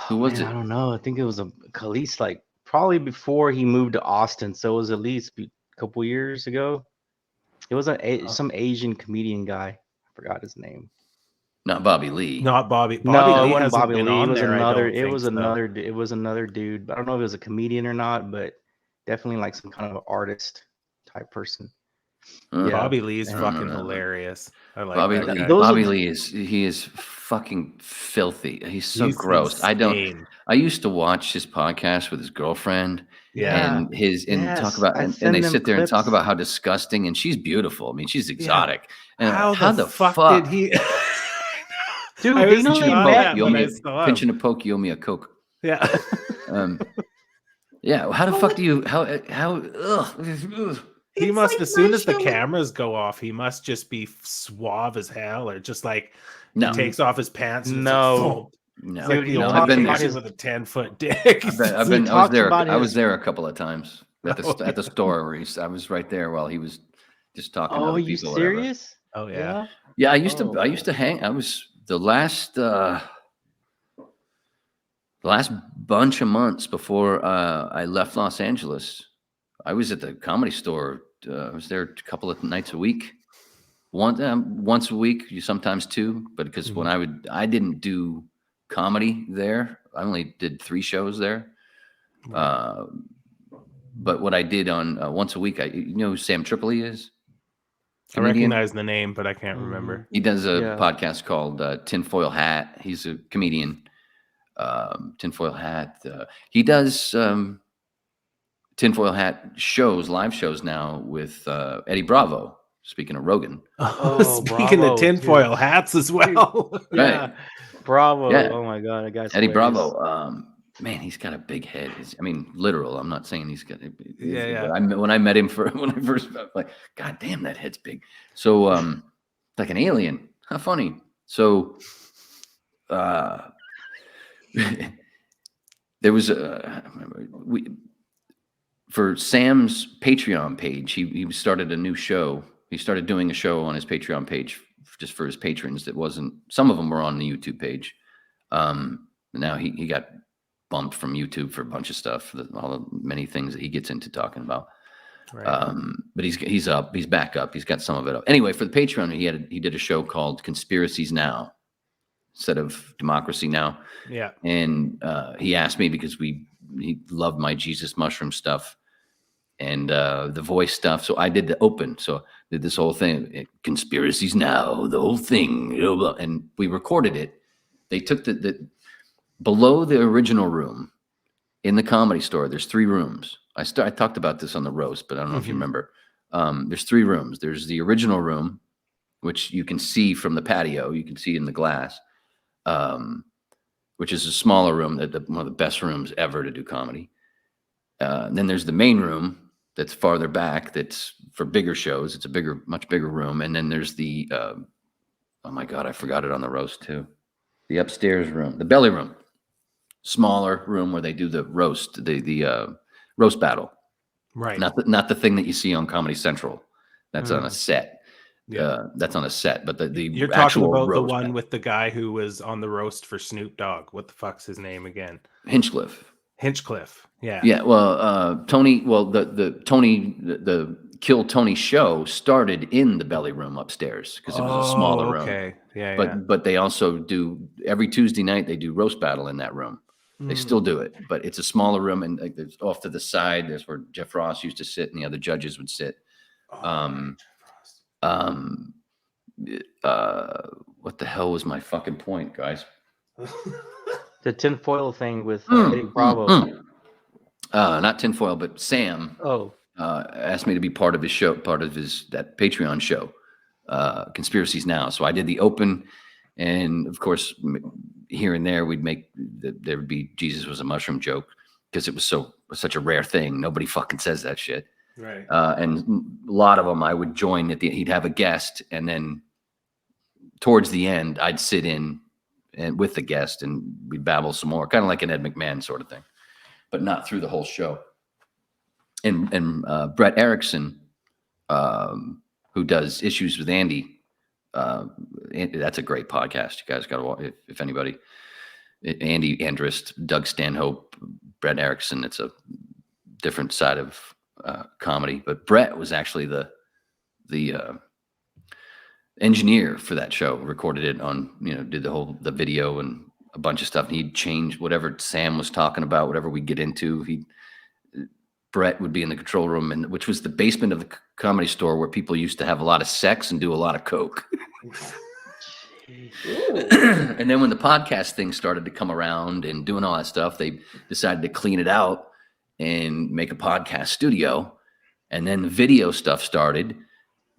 Who was it? I don't know. I think it was at least like probably before he moved to Austin. So it was at least a couple years ago. It was some Asian comedian guy. I forgot his name. Not Bobby Lee. Not Bobby. No, Lee it wasn't hasn't Bobby been Lee. on It was there, another. I don't think, It was another dude. I don't know if it was a comedian or not, but definitely like some kind of artist type person. Yeah. Bobby Lee's fucking hilarious. I like Bobby that Lee. guy. Bobby Lee is fucking filthy. He's so gross. Insane. I used to watch his podcast with his girlfriend. Yeah. And talk about and they sit there and talk about how disgusting, and she's beautiful. I mean, she's exotic. Yeah. And how the fuck did he? Dude, pinching a poke, you owe me a Coke. Yeah. Yeah. How the fuck do you? How? Ugh. He must, as soon as the cameras go off, he must just be suave as hell, or just like he takes off his pants. And No, I've been there with a 10-foot dick. I was there a couple of times at the store where I was right there while he was just talking. Oh, are you serious? Oh yeah. Yeah, I used to hang. I was the last bunch of months before I left Los Angeles. I was at the Comedy Store. I was there a couple of nights a week, once a week, sometimes two. But because when I didn't do comedy there, I only did 3 shows there. But what I did on once a week, you know who Sam Tripoli is? Comedian? I recognize the name, but I can't remember. He does a podcast called Tinfoil Hat. He's a comedian. Tinfoil Hat. He does Tinfoil Hat live shows now with Eddie Bravo. Speaking of Rogan. Speaking Bravo, of tinfoil hats as well. Yeah. Right. Bravo. Yeah. Oh my God. That guy's Eddie hilarious. Bravo. Man, he's got a big head. Literal. I'm not saying he's got. Yeah. When I met him when I first met, like, God damn, that head's big. So, like an alien. How funny. So, there was for Sam's Patreon page. He started a new show. He started doing a show on his Patreon page just for his patrons. That wasn't. Some of them were on the YouTube page. Now he got bumped from YouTube for a bunch of stuff, all the many things that he gets into talking about. Right. But he's up. He's back up. He's got some of it up. Anyway, for the Patreon, he did a show called Conspiracies Now instead of Democracy Now. Yeah. And he asked me because he loved my Jesus mushroom stuff and the voice stuff. So I did the open. So I did this whole thing, Conspiracies Now, the whole thing, and we recorded it. They took the below the original room in the Comedy Store. There's 3 rooms. I talked about this on the roast, but I don't know if you remember. There's 3 rooms. There's the original room, which you can see from the patio. You can see in the glass, which is a smaller room, one of the best rooms ever to do comedy. Then there's the main room that's farther back. That's for bigger shows. It's a much bigger room. And then there's the, oh my God, I forgot it on the roast too. The upstairs room, the belly room, smaller room where they do the roast, the roast battle. Right. Not the thing that you see on Comedy Central. That's on a set. Yeah. That's on a set. But the you're talking about the one battle with the guy who was on the roast for Snoop Dogg. What the fuck's his name again? Hinchcliffe. Yeah. Yeah. Well, Tony. Well, the Kill Tony show started in the belly room upstairs because it was a smaller room. Okay. Yeah. But they also do every Tuesday night. They do roast battle in that room. They still do it, but it's a smaller room, and like there's off to the side. There's where Jeff Ross used to sit, and the other judges would sit. What the hell was my fucking point, guys? The tinfoil thing with Eddie Bravo. Not tinfoil, but Sam. Asked me to be part of his show, that Patreon show, Conspiracies Now. So I did the open, and of course, here and there there would be Jesus was a mushroom joke because it was such a rare thing. Nobody fucking says that shit. Right. And a lot of them I would join he'd have a guest, and then towards the end I'd sit in and with the guest and we'd babble some more, kind of like an Ed McMahon sort of thing, but not through the whole show. And Brett Erickson, who does Issues with Andy, that's a great podcast. You guys got to watch if anybody. Andy Andrist, Doug Stanhope, Brett Erickson. It's a different side of comedy, but Brett was actually the engineer for that show. Recorded it on, did the video and a bunch of stuff. And he'd change whatever Sam was talking about, whatever we get into. Brett would be in the control room, which was the basement of the Comedy Store where people used to have a lot of sex and do a lot of coke. And then when the podcast thing started to come around and doing all that stuff, they decided to clean it out and make a podcast studio. And then the video stuff started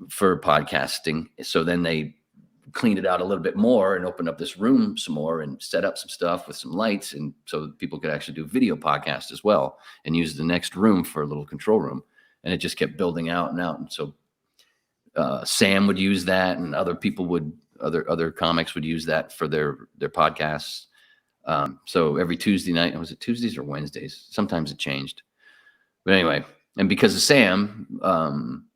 for podcasting. So then they cleaned it out a little bit more and opened up this room some more and set up some stuff with some lights, and so people could actually do video podcasts as well and use the next room for a little control room. And it just kept building out and out. And so Sam would use that, and other people other comics would use that for their podcasts. So every Tuesday night, was it Tuesdays or Wednesdays? Sometimes it changed. But anyway, and because of Sam,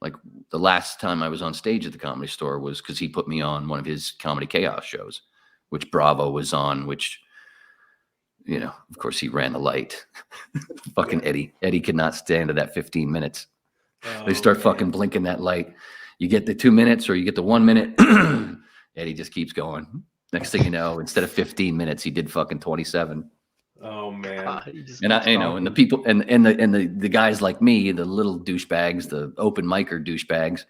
like the last time I was on stage at the Comedy Store was because he put me on one of his Comedy Chaos shows, which Bravo was on, which, of course he ran the light. Fucking Eddie. Eddie could not stand to that 15 minutes. They start fucking blinking that light. You get the 2 minutes or you get the 1 minute. Eddie just keeps going. Next thing you know, instead of 15 minutes, he did fucking 27. Oh man. And and the people and the guys like me, the little douchebags, the open micer douchebags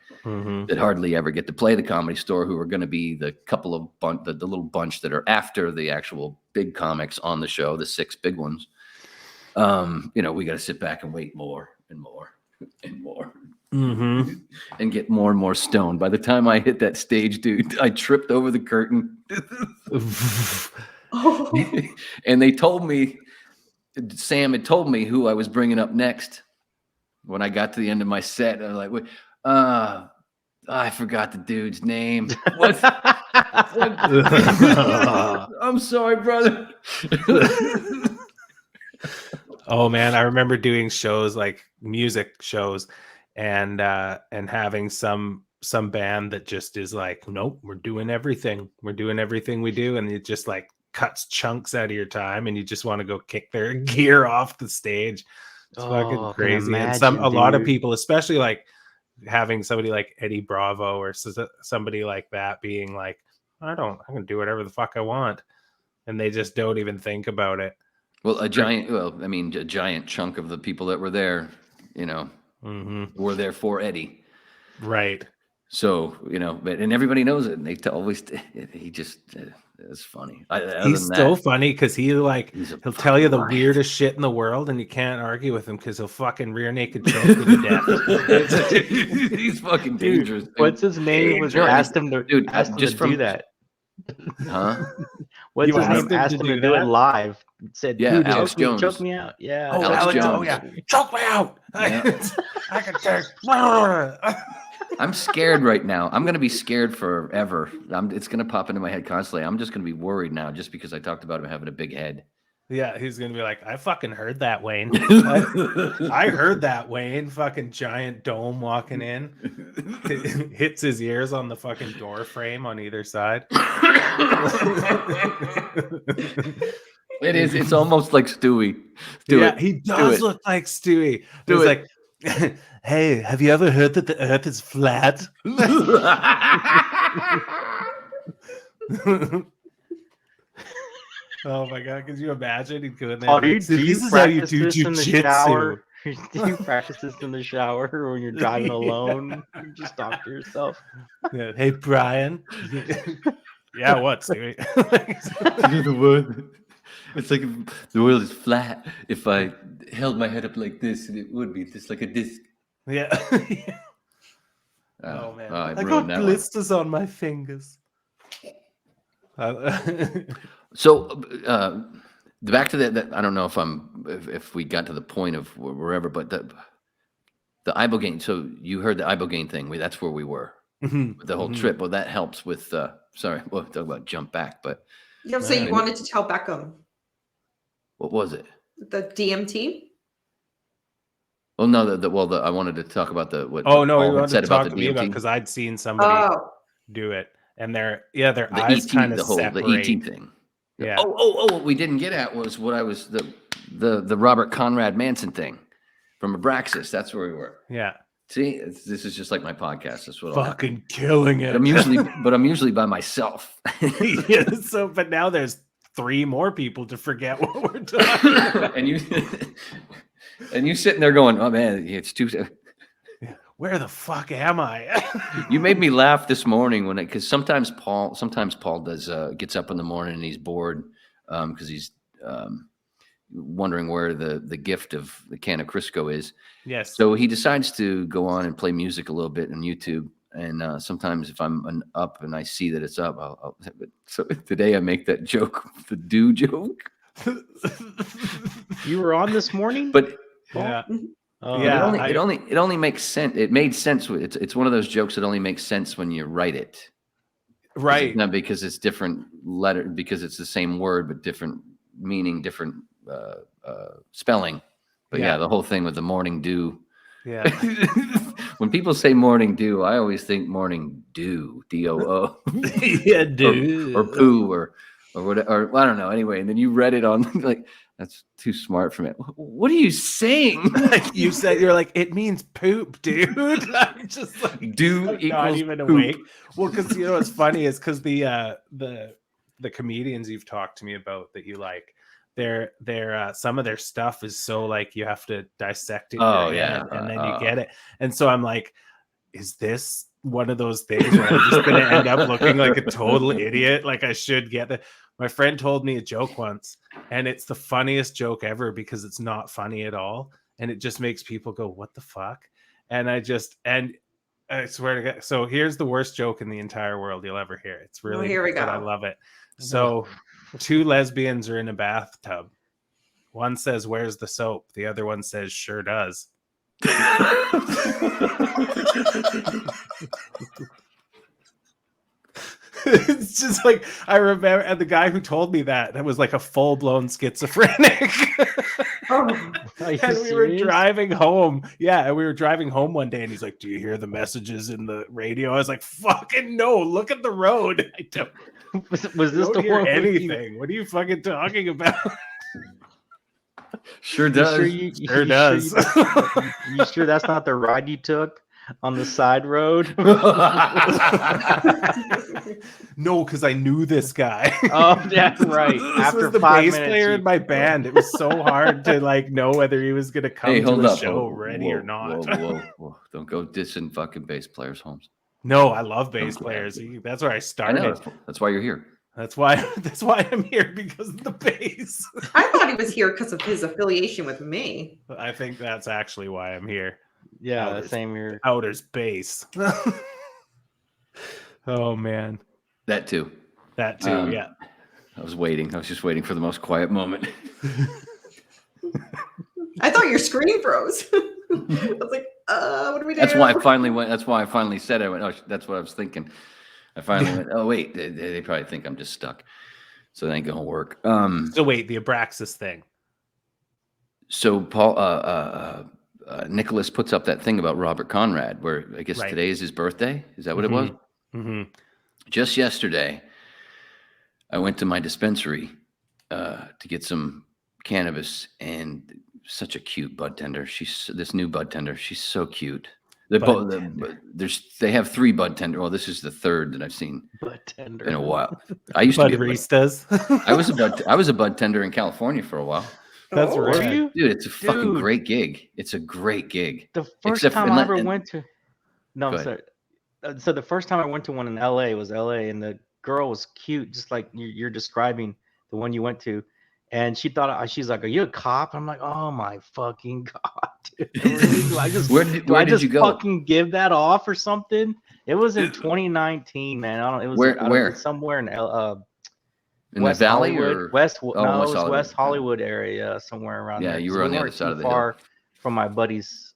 that hardly ever get to play the Comedy Store, who are going to be the couple of the little bunch that are after the actual big comics on the show, the 6 big ones. We got to sit back and wait more and more and more. And get more and more stoned. By the time I hit that stage, dude, I tripped over the curtain. And they told me, Sam had told me who I was bringing up next when I got to the end of my set. I was like, wait, I forgot the dude's name. What? I'm sorry, brother. Oh man, I remember doing shows like music shows, and having some band that just is like, nope, we're doing everything we do, and it just like cuts chunks out of your time, and you just want to go kick their gear off the stage. It's fucking crazy. And a lot of people, especially like having somebody like Eddie Bravo or somebody like that being like, I can do whatever the fuck I want, and they just don't even think about it. Well, a giant chunk of the people that were there, were there for Eddie. Right. So, and everybody knows it. And they he just, it's funny. He's so funny because he'll tell you the weirdest shit in the world, and you can't argue with him because he'll fucking rear naked choke you to death. He's fucking dangerous. What's his name? Was asked him to do that. Huh? What's his name? Asked him to do it live. Said, yeah, dude, Alex Jones. Choke me out. Yeah. Oh, Alex Jones. Oh, yeah. Choke me out. Yeah. I can take. I'm scared right now. I'm going to be scared forever. It's going to pop into my head constantly. I'm just going to be worried now just because I talked about him having a big head. Yeah, he's going to be like, I fucking heard that, Wayne. I heard that, Wayne. Fucking giant dome walking in. Hits his ears on the fucking door frame on either side. It's almost like Stewie. He does look like Stewie. It's like, hey, have you ever heard that the earth is flat? Oh my god, could you imagine? He'd go in there. This is how you do jujitsu. Do you practice this in the shower when you're driving alone? You just talk to yourself. Yeah. Hey, Brian. Yeah, what, Stewie? It's like the world is flat. If I held my head up like this, it would be just like a disc. Yeah. Oh man, I got blisters on my fingers. So back to that. I don't know if we got to the point of wherever, but the Ibogaine. So you heard the Ibogaine thing. That's where we were. The whole trip. Well, that helps with. Sorry, we'll talk about jump back, but. You so you wanted to tell Beckham. What was it? The DMT. Well, no. I wanted to talk about what. Oh no, you wanted said to talk about to the me DMT. about because I'd seen somebody do it, and their eyes kind of separate. The ET thing. Yeah. Oh! What we didn't get at was what I was the Robert Conrad Manson thing from Abraxas. That's where we were. Yeah. See, this is just like my podcast. That's what fucking killing it. But I'm usually by myself. Yeah. So, but now there's 3 more people to forget what we're talking about. and you sitting there going, "Oh man, it's too." Where the fuck am I? You made me laugh this morning because sometimes Paul does gets up in the morning and he's bored because he's wondering where the gift of the can of Crisco is. Yes. So he decides to go on and play music a little bit on YouTube. And sometimes if I'm up and I see that it's up, so today I make that joke, the do joke. You were on this morning, but yeah. It only makes sense. It made sense. It's one of those jokes that only makes sense when you write it, right? Not because it's different letter, because it's the same word but different meaning, different spelling. But yeah, the whole thing with the morning dew. Yeah. When people say morning dew, I always think morning dew, D-O-O. Yeah, dew. Or poo or whatever. Or I don't know. Anyway, and then you read it on like. That's too smart for me. What are you saying? You said you're like, it means poop, dude. I'm just like, do I'm equals not even poop. awake. Well, because you know what's funny is because the comedians you've talked to me about that you like, their some of their stuff is so like you have to dissect it. Oh yeah, and then you get it. And so I'm like, is this one of those things where I'm just gonna end up looking like a total idiot? Like I should get the. My friend told me a joke once, and it's the funniest joke ever because it's not funny at all, and it just makes people go, "What the fuck?" And I swear to God. So here's the worst joke in the entire world you'll ever hear. It's really here we go. I love it. So 2 lesbians are in a bathtub. One says, "Where's the soap?" The other one says, "Sure does." It's just like I remember, and the guy who told me that was like a full-blown schizophrenic. Oh, Are you And we were serious? driving home. Yeah, and we were driving home one day, and he's like, "Do you hear the messages in the radio?" I was like, "Fucking no! Look at the road. I don't, Was this don't the hear one where you- anything. What are you fucking talking about?" Sure You does. sure you Sure does. You sure that's not the ride you took on the side road? No, because I knew this guy. Oh, yeah, right. This After was the 5 bass minutes, player you- in my band. It was so hard to like know whether he was gonna come Hey, to hold a up. show Whoa, ready or whoa, not. Whoa. Don't go dissing fucking bass players' homes. No, I love bass Okay. players. That's where I I started. know. That's why you're here. That's why I'm here, because of the bass. I thought he was here because of his affiliation with me. I think that's actually why I'm here. Yeah, Outers. same here. Outer's bass. Oh man, That too. that too. Yeah. I was waiting. I was just waiting for the most quiet moment. I thought your screen froze. I was like, what do we do? That's why I finally went. That's why I finally said I went. Oh, that's what I was thinking. I finally went. Oh wait, they probably think I'm just stuck, so that ain't gonna work. So wait, the Abraxas thing. So Paul, Nicholas puts up that thing about Robert Conrad, where I guess Right. today is his birthday. Is that what it was? Mm-hmm. Just yesterday, I went to my dispensary to get some cannabis, and such a cute bud tender. She's this new bud tender. She's so cute. They have 3 bud tender. Well, this is the 3rd that I've seen But tender. in a while. I used to be a bud, Baristas. I was a bud tender in California for a while. That's Oh, right. Were you? Dude, it's a fucking Dude. great gig. It's a great gig. The first Except time and I let- ever and- went to, no, Go I'm ahead. sorry. So the first time I went to one in LA was LA, and the girl was cute, just like you're describing the one you went to. And she's like, "Are you a cop?" I'm like, "Oh my fucking god, dude. Really? Do I just Where do did you go? fucking give that off or something?" It was in 2019, man. I don't. It was Where? somewhere in In West the valley Hollywood, or West. Oh, No, West it was Hollywood. West Hollywood area, somewhere around Yeah, there. you 'cause were on we the other weren't side too of the hill. far from my buddy's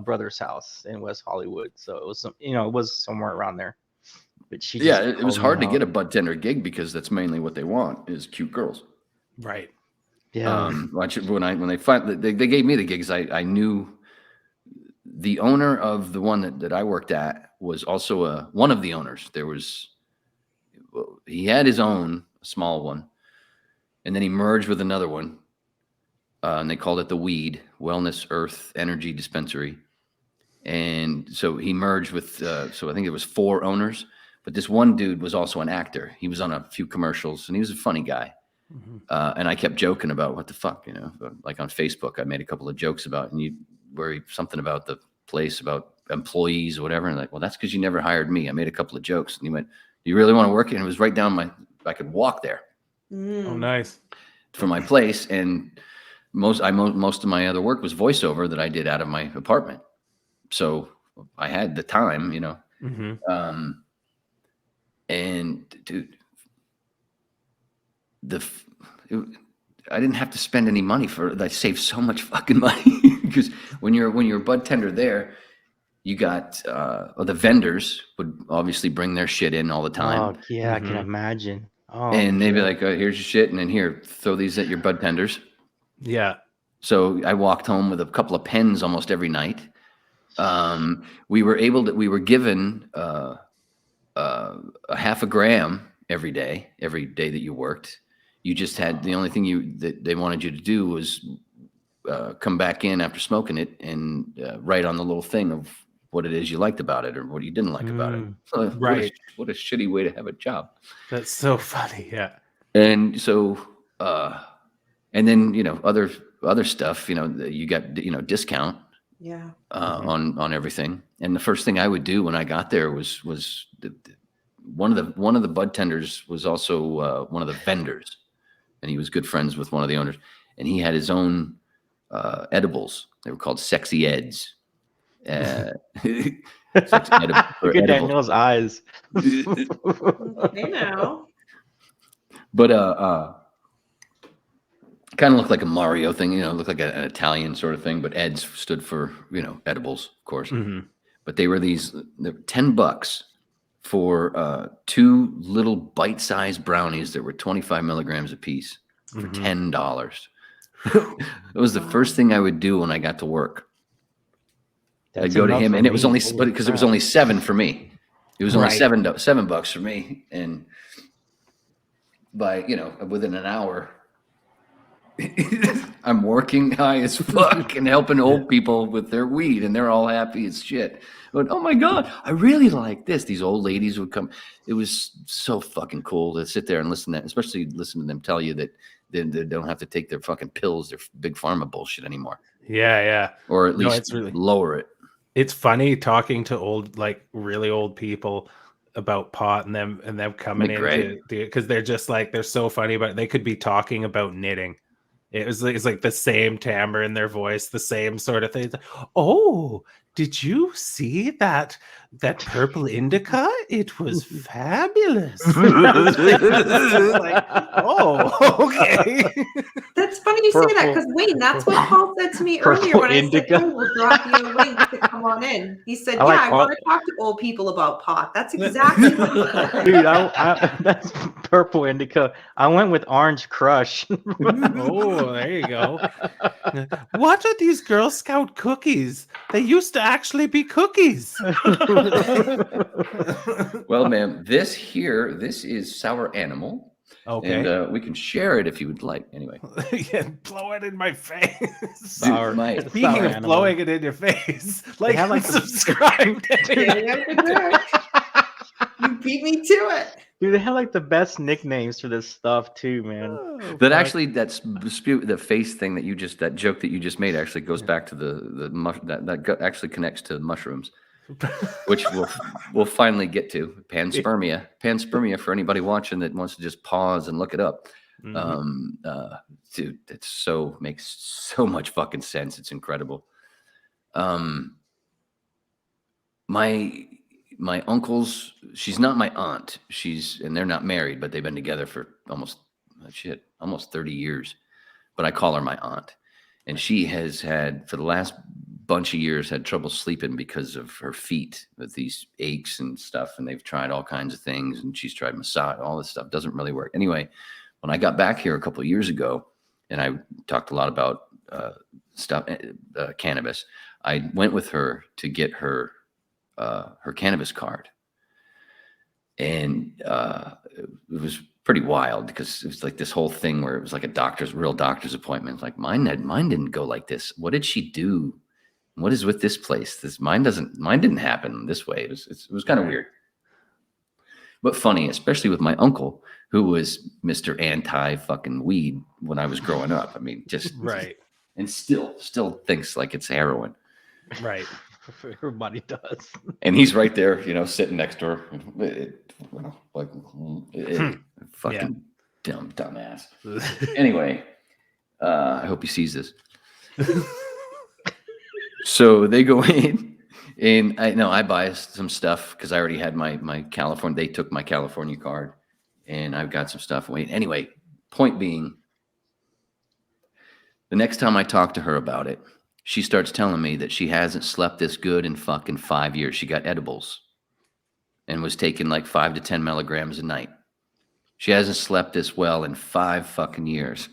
brother's house in West Hollywood, so it was some, it was somewhere around there. But she, Yeah, just it was called me hard to out. get a bud tender gig because that's mainly what they want is cute girls. Right. Yeah, When they finally they gave me the gigs, I knew the owner of the one that I worked at was also one of the owners. He had his own small one, and then he merged with another one, and they called it the Weed Wellness Earth Energy Dispensary. And so he merged with, so I think it was 4 owners, but this one dude was also an actor. He was on a few commercials, and he was a funny guy. And I kept joking about what the fuck, like on Facebook, I made a couple of jokes about, something about the place, about employees or whatever. And like, well, that's because you never hired me. I made a couple of jokes, and he went, "Do you really want to work here?" And it was right down I could walk there Oh, nice. from my place. And most of my other work was voiceover that I did out of my apartment. So I had the time, Mm-hmm. And dude, I didn't have to spend any money I saved so much fucking money because when you're a bud tender there, you got the vendors would obviously bring their shit in all the time. Oh yeah, I can Mhm. imagine. Oh, And they'd be yeah. like, "Oh, here's your shit, and then here, throw these at your bud tenders." Yeah. So I walked home with a couple of pens almost every night. We were given a half a gram every day that you worked. You just had, the only thing that they wanted you to do was come back in after smoking it and write on the little thing of what it is you liked about it or what you didn't like about it. So Right. What a shitty way to have a job. That's so funny. Yeah. And so, and then, other stuff, you got, discount Yeah. on everything. And the first thing I would do when I got there was one of the bud tenders was also one of the vendors, and he was good friends with one of the owners, and he had his own edibles. They were called Sexy Eds. Sexy Look at edibles. Daniel's eyes. Hey now. But kind of looked like a Mario thing, looked like an Italian sort of thing, but Eds stood for, edibles, of course. Mhm. But they were $10 for 2 little bite-sized brownies that were 25 milligrams a piece for $10. It was the first thing I would do when I got to work. I'd go to him, and it was only, but because it was only $7 for me. It was only $7 for me, and by within an hour, I'm working high as fuck and helping old people with their weed, and they're all happy as shit. But oh my god, I really like this. These old ladies would come. It was so fucking cool to sit there and listen to that, especially listen to them tell you that they don't have to take their fucking pills, their big pharma bullshit anymore. Yeah. Or at least lower it. It's funny talking to old, like really old people about pot and them coming in because they're just like, they're so funny about it. They could be talking about knitting. It's like the same timbre in their voice, the same sort of thing. Oh, did you see that purple indica? It was fabulous. Like, oh, okay. That's funny you say that, because Wayne, that's what Paul said to me earlier when I said, "Oh, we'll drop you a link to come on in." He said, I want to talk to old people about pot. That's exactly what he said. Dude, that's purple indica. I went with Orange Crush. Oh, there you go. What are these Girl Scout cookies? They used to actually be cookies. Well, ma'am, this is Sour Animal. Okay. And we can share it if you would like. Anyway. Yeah, blow it in my face. Speaking of blowing it in your face, like subscribe. You beat me to it. Dude, they have like the best nicknames for this stuff too, man. That's the face thing that joke that you just made actually goes back to that actually connects to mushrooms, which we'll finally get to. Panspermia for anybody watching that wants to just pause and look it up. Dude, it makes so much fucking sense. It's incredible. My uncles, she's not my aunt. And they're not married, but they've been together for almost 30 years. But I call her my aunt. And she has had, for the last bunch of years, had trouble sleeping because of her feet with these aches and stuff. And they've tried all kinds of things. And she's tried massage, all this stuff. Doesn't really work. Anyway, when I got back here a couple of years ago, and I talked a lot about cannabis, I went with her to get her cannabis card, and it was pretty wild because it was like this whole thing where it was like a real doctor's appointment. Like mine didn't go like this. What did she do? What is with this place? Mine didn't happen this way. It was kind of weird, but funny, especially with my uncle, who was Mr. Anti fucking weed when I was growing up. I mean, just right, and still thinks like it's heroin. Right. Everybody does. And he's right there, sitting next to her. Fucking dumbass. Anyway, I hope he sees this. So they go in, and I buy some stuff because I already had my California. They took my California card, and I've got some stuff. Anyway, point being, the next time I talk to her about it, she starts telling me that she hasn't slept this good in fucking 5 years. She got edibles and was taking like 5 to 10 milligrams a night. She hasn't slept this well in 5 fucking years.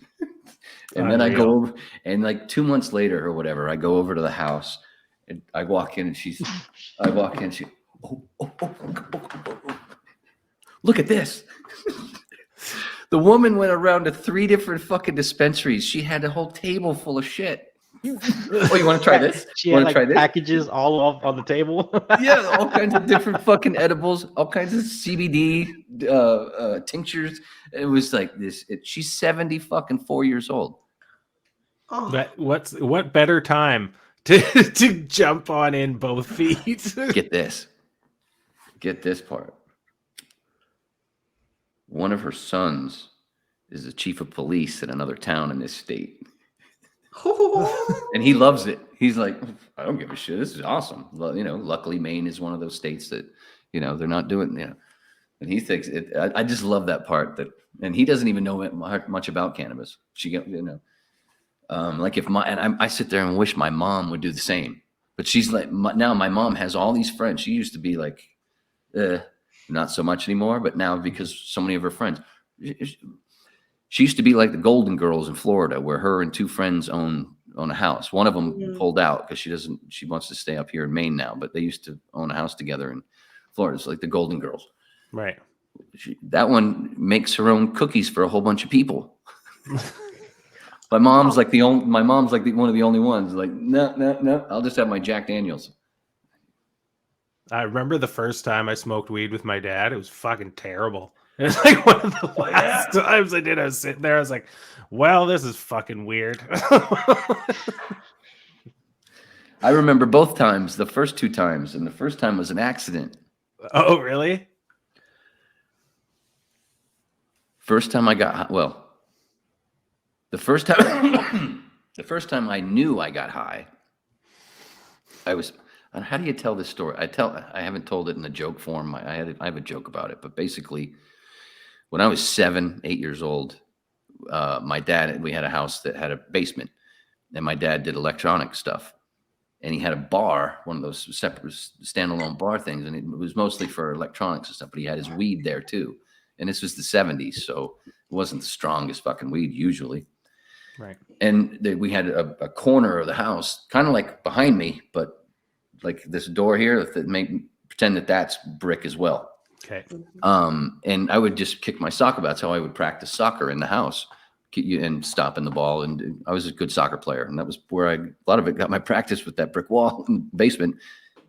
And then I go over, and like 2 months later or whatever, I go over to the house, and I walk in, and she, look at this. The woman went around to 3 different fucking dispensaries. She had a whole table full of shit. Oh, you want to try this? She had like packages all off on the table. Yeah, all kinds of different fucking edibles, all kinds of CBD tinctures. It was like this. She's 74 years old. Oh. But what better time to jump on in both feet? Get this part. One of her sons is the chief of police in another town in this state. And he loves it. He's like, I don't give a shit. This is awesome. Luckily Maine is one of those states that, they're not doing, and he thinks it. I just love that part and he doesn't even know much about cannabis. Like I sit there and wish my mom would do the same, but she's like, now my mom has all these friends. She used to be like, not so much anymore. But now, because so many of her friends, she used to be like the Golden Girls in Florida, where her and two friends own a house. One of them pulled out because she wants to stay up here in Maine now, but they used to own a house together in Florida. It's like the Golden Girls. Right. That one makes her own cookies for a whole bunch of people. My mom's like one of the only ones. Like, no, I'll just have my Jack Daniels. I remember the first time I smoked weed with my dad. It was fucking terrible. It was like one of the last times I did. I was sitting there. I was like, well, this is fucking weird. I remember both times, the first two times, and the first time was an accident. Oh, really? First time I got, well, the first time I knew I got high, I was, how do you tell this story? I haven't told it in a joke form. I have a joke about it, but basically when I was 7, 8 years old, my dad, we had a house that had a basement, and my dad did electronic stuff, and he had a bar, one of those separate standalone bar things. And it was mostly for electronics and stuff, but he had his weed there too. And this was the 70s. So it wasn't the strongest fucking weed usually. Right. And we had a corner of the house, kind of like behind me, but like this door here that pretend that that's brick as well. Okay. And I would just kick my soccer ball. That's how I would practice soccer in the house and stopping the ball. And I was a good soccer player. And that was where a lot of it got my practice, with that brick wall in the basement.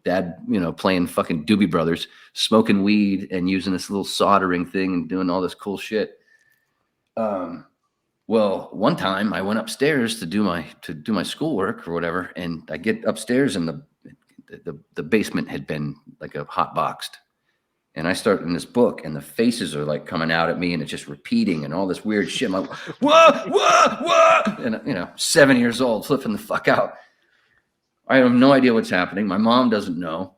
Dad, playing fucking Doobie Brothers, smoking weed and using this little soldering thing and doing all this cool shit. Well, one time I went upstairs to do my schoolwork or whatever, and I get upstairs and the basement had been like a hot boxed. And I start in this book, and the faces are like coming out at me, and it's just repeating and all this weird shit. I'm like, whoa, and 7 years old, flipping the fuck out. I have no idea what's happening. My mom doesn't know.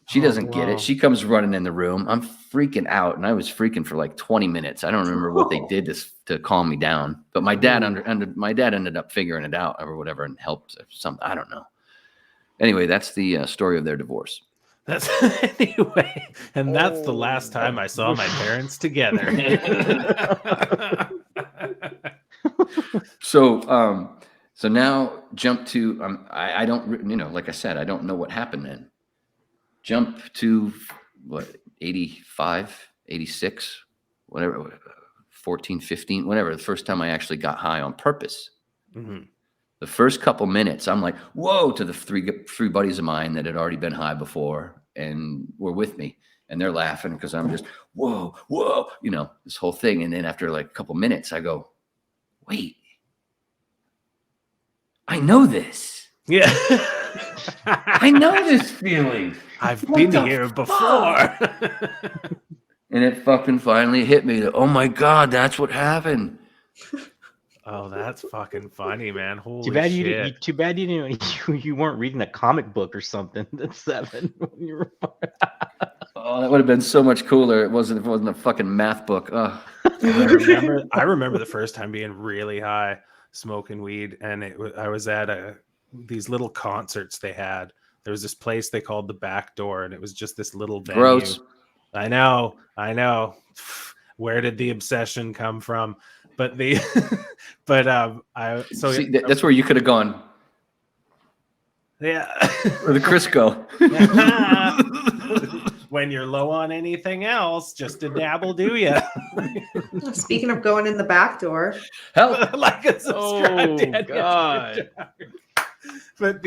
She doesn't get it. She comes running in the room. I'm freaking out, and I was freaking for like 20 minutes. I don't remember what they did to calm me down, but my dad ended up figuring it out or whatever and helped something. I don't know. Anyway, that's the story of their divorce. That's anyway, and that's the last time I saw my parents together. So now jump to I don't, like I said, I don't know what happened then. Jump to what, 85, 86, whatever, 14, 15, whatever. The first time I actually got high on purpose. Mm-hmm. The first couple minutes, I'm like, whoa, to the three buddies of mine that had already been high before and were with me. And they're laughing because I'm just, whoa, this whole thing. And then after like a couple minutes, I go, wait, I know this. Yeah. I know this feeling. I've been here before. And it fucking finally hit me that, oh my God, that's what happened. Oh, that's fucking funny, man. Holy shit. Too bad you weren't reading a comic book or something at 7 when you were. Oh, that would have been so much cooler. It wasn't a fucking math book. Oh. I remember the first time being really high, smoking weed, and I was at these little concerts they had. There was this place they called the Back Door, and it was just this little venue. Gross. I know. Where did the obsession come from? But that's where you could have gone. Yeah. Or the Crisco. When you're low on anything else, just a dabble, do you? Speaking of going in the back door. Help. Like a subscribe. Oh, God. But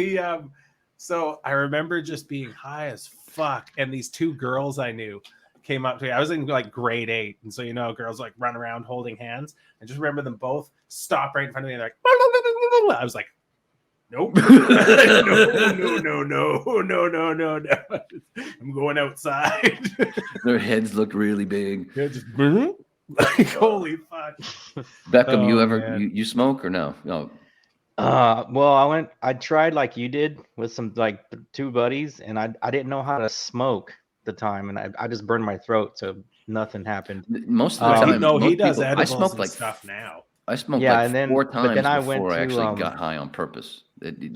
so I remember just being high as fuck. And these two girls I knew came up to me. I was in like grade 8. And so, girls like run around holding hands. I just remember them both stop right in front of me. And they're like, I was like, nope. No. I'm going outside. Their heads looked really big. Like, holy fuck. Beckham, you smoke or no? No. Well, I tried like you did with some like 2 buddies, and I didn't know how to smoke the time, and I just burned my throat, so nothing happened. Most of the time, he does edibles I smoke and like stuff now. I smoked and 4 times before I actually to, got high on purpose.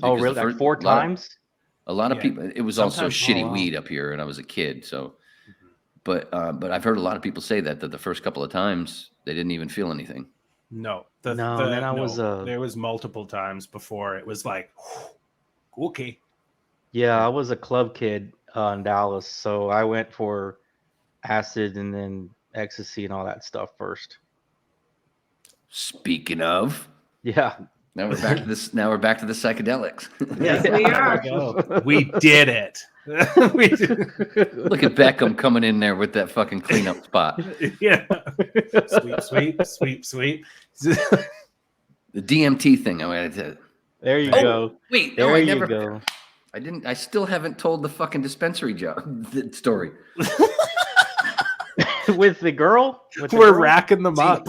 Oh, really? Like 4 times? A lot of people. It was also Sometimes shitty weed up here, and I was a kid, so But I've heard a lot of people say that the first couple of times they didn't even feel anything. No, Then I was there was multiple times before it was like, okay. I was a club kid in Dallas, so I went for acid and then ecstasy and all that stuff first. Speaking of, Yeah. now we're back to this. Now we're back to the psychedelics. Yes, we are. We did it. We did. Look at Beckham coming in there with that fucking cleanup spot. Yeah. Sweep. The DMT thing. There you go. Wait, There no, I you never. go. I didn't. I still haven't told the fucking dispensary story. With the girl? We're racking them up.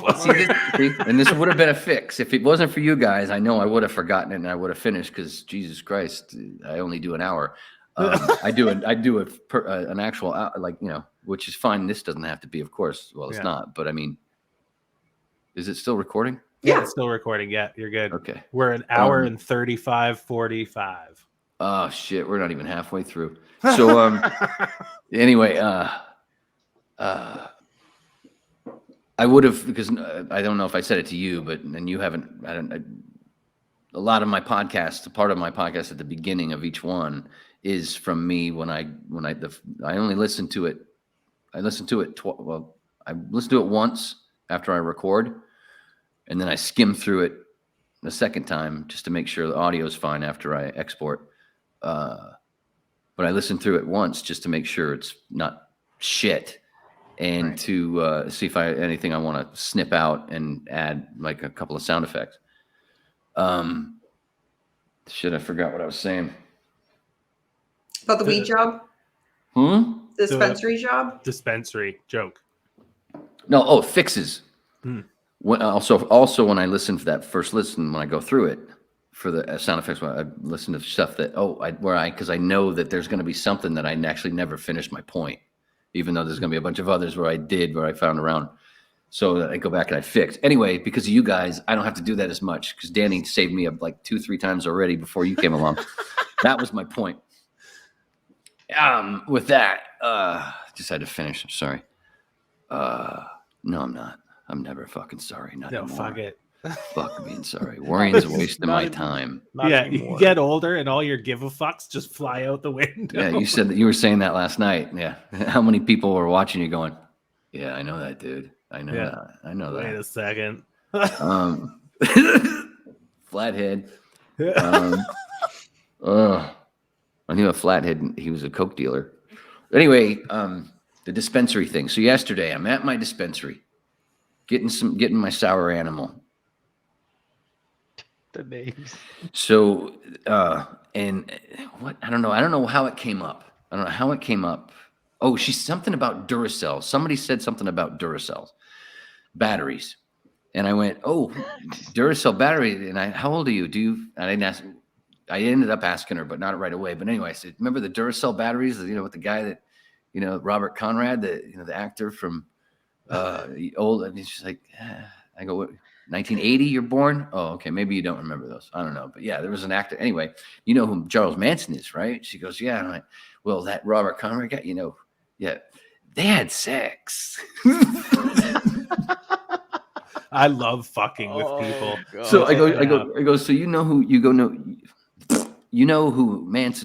And this would have been a fix if it wasn't for you guys. I know I would have forgotten it and I would have finished because Jesus Christ, I only do an hour. I do an actual which is fine. This doesn't have to be, of course. Well, it's not, but I mean, is it still recording? Yeah, it's still recording. Yeah, you're good. Okay, we're an hour and 45. Oh shit, we're not even halfway through. So anyway, I would have, because I don't know if I said it to you, but and you haven't. A lot of my podcasts, part of my podcast at the beginning of each one is from me when I only listen to it. I listen to it. I listen to it once after I record, and then I skim through it the second time just to make sure the audio is fine after I export. But I listen through it once just to make sure it's not shit. And to see if anything I want to snip out and add like a couple of sound effects. Shit, I forgot what I was saying. About the weed job? Dispensary job? Dispensary joke. No, fixes. When, also when I listen for that first listen, when I go through it for the sound effects, when I listen to stuff that because I know that there's going to be something that I actually never finished my point. Even though there's going to be a bunch of others where I found around. So that I go back and I fix. Anyway, because of you guys, I don't have to do that as much because Dani saved me up like 2-3 times already before you came along. That was my point. With that, just had to finish. I'm sorry. No, I'm not. I'm never fucking sorry. Not anymore. Fuck it. Fuck being sorry. Worrying's a waste of my time. You get older and all your give a fucks just fly out the window. Yeah, you said that you were saying that last night. Yeah. How many people were watching you going, yeah, I know that, dude. I know that. I know that. Wait a second. Flathead. I knew a flathead. He was a coke dealer. Anyway, the dispensary thing. So yesterday I'm at my dispensary getting my sour animal. The names. So, and what, I don't know how it came up. Oh, she's something about Duracell. Somebody said something about Duracell batteries. And I went, oh, Duracell battery. And how old are you? I didn't ask. I ended up asking her, but not right away. But anyway, I said, remember the Duracell batteries, with the guy that, Robert Conrad, the actor from old. And she's like, I go, what? 1980 you're born? Oh, okay. Maybe you don't remember those. I don't know. But yeah, there was an actor. Anyway, you know who Charles Manson is, right? She goes, yeah. And I'm like, well, that Robert Conrad guy, yeah, they had sex. I love fucking with people. God. So I go, so you know who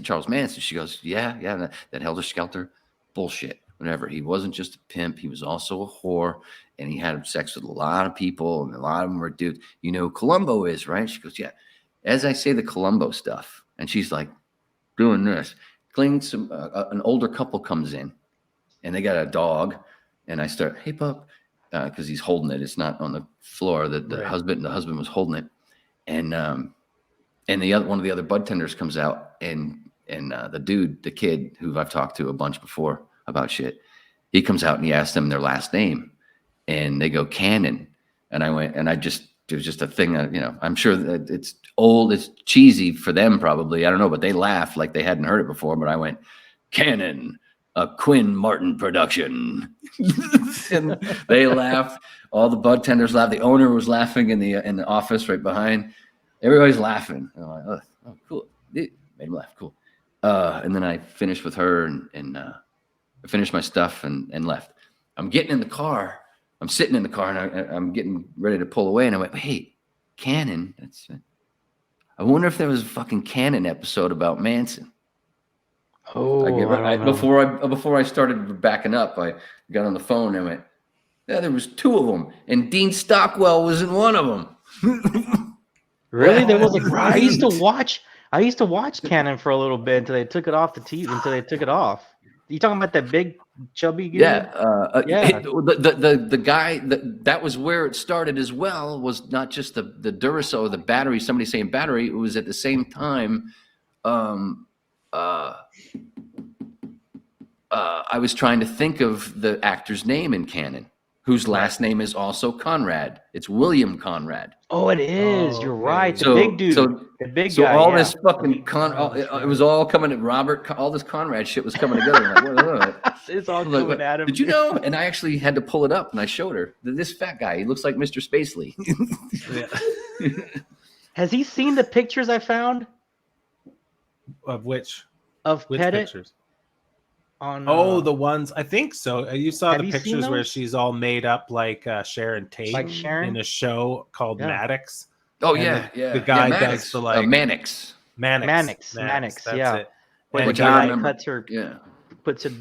Charles Manson? She goes, yeah, that Helter Skelter bullshit. Whatever. He wasn't just a pimp. He was also a whore. And he had sex with a lot of people. And a lot of them were dudes. You know who Columbo is, right? She goes, yeah. As I say the Columbo stuff. And she's like, doing this. An older couple comes in. And they got a dog. And I start, hey, pup. Because he's holding it. It's not on the floor. The husband was holding it. And one of the other bud tenders comes out. And the kid who I've talked to a bunch before about shit, he comes out and he asks them their last name, and they go Cannon. And I went, and it was just a thing that, I'm sure that it's old, it's cheesy for them probably, I don't know, but they laughed like they hadn't heard it before. But I went, Cannon, a Quinn Martin production. And they laughed. All the bud tenders laughed. The owner was laughing in the office right behind. Everybody's laughing. And I'm like, oh, cool. Made him laugh. Cool. And then I finished with her, and I finished my stuff and left. I'm getting in the car. I'm sitting in the car, and I'm getting ready to pull away. And I went, hey, Canon. I wonder if there was a fucking Canon episode about Manson. Oh, I don't know. Before I started backing up, I got on the phone and went, yeah, there was 2 of them, and Dean Stockwell was in one of them. Really? There was I used to watch Canon for a little bit until they took it off the TV. Until they took it off. You talking about that big chubby dude? Yeah, yeah. The guy that was where it started as well. Was not just the Duracell, the battery. Somebody saying battery. It was at the same time. I was trying to think of the actor's name in Canon, whose last name is also Conrad. It's William Conrad. Oh, it is. You're right. The So- big dude. so- the big So guy. all yeah. this fucking it was all coming at Robert. All this Conrad shit was coming together. I'm like, what? It's all Like, coming at him. did you know? And I actually had to pull it up, and I showed her this fat guy. He looks like Mr. Spacely. Has he seen the pictures I found Of which of Pettit pictures? on? The ones, I think so. You saw Have the you seen pictures where those? she's all made up like Sharon Tate, Like Sharon? in a show called Yeah. Maddox. Oh And yeah. the guy Mannix. does the like Mannix. Mannix. Mannix, That's yeah. it. Where And the Which I guy remember. cuts her, Yeah. puts it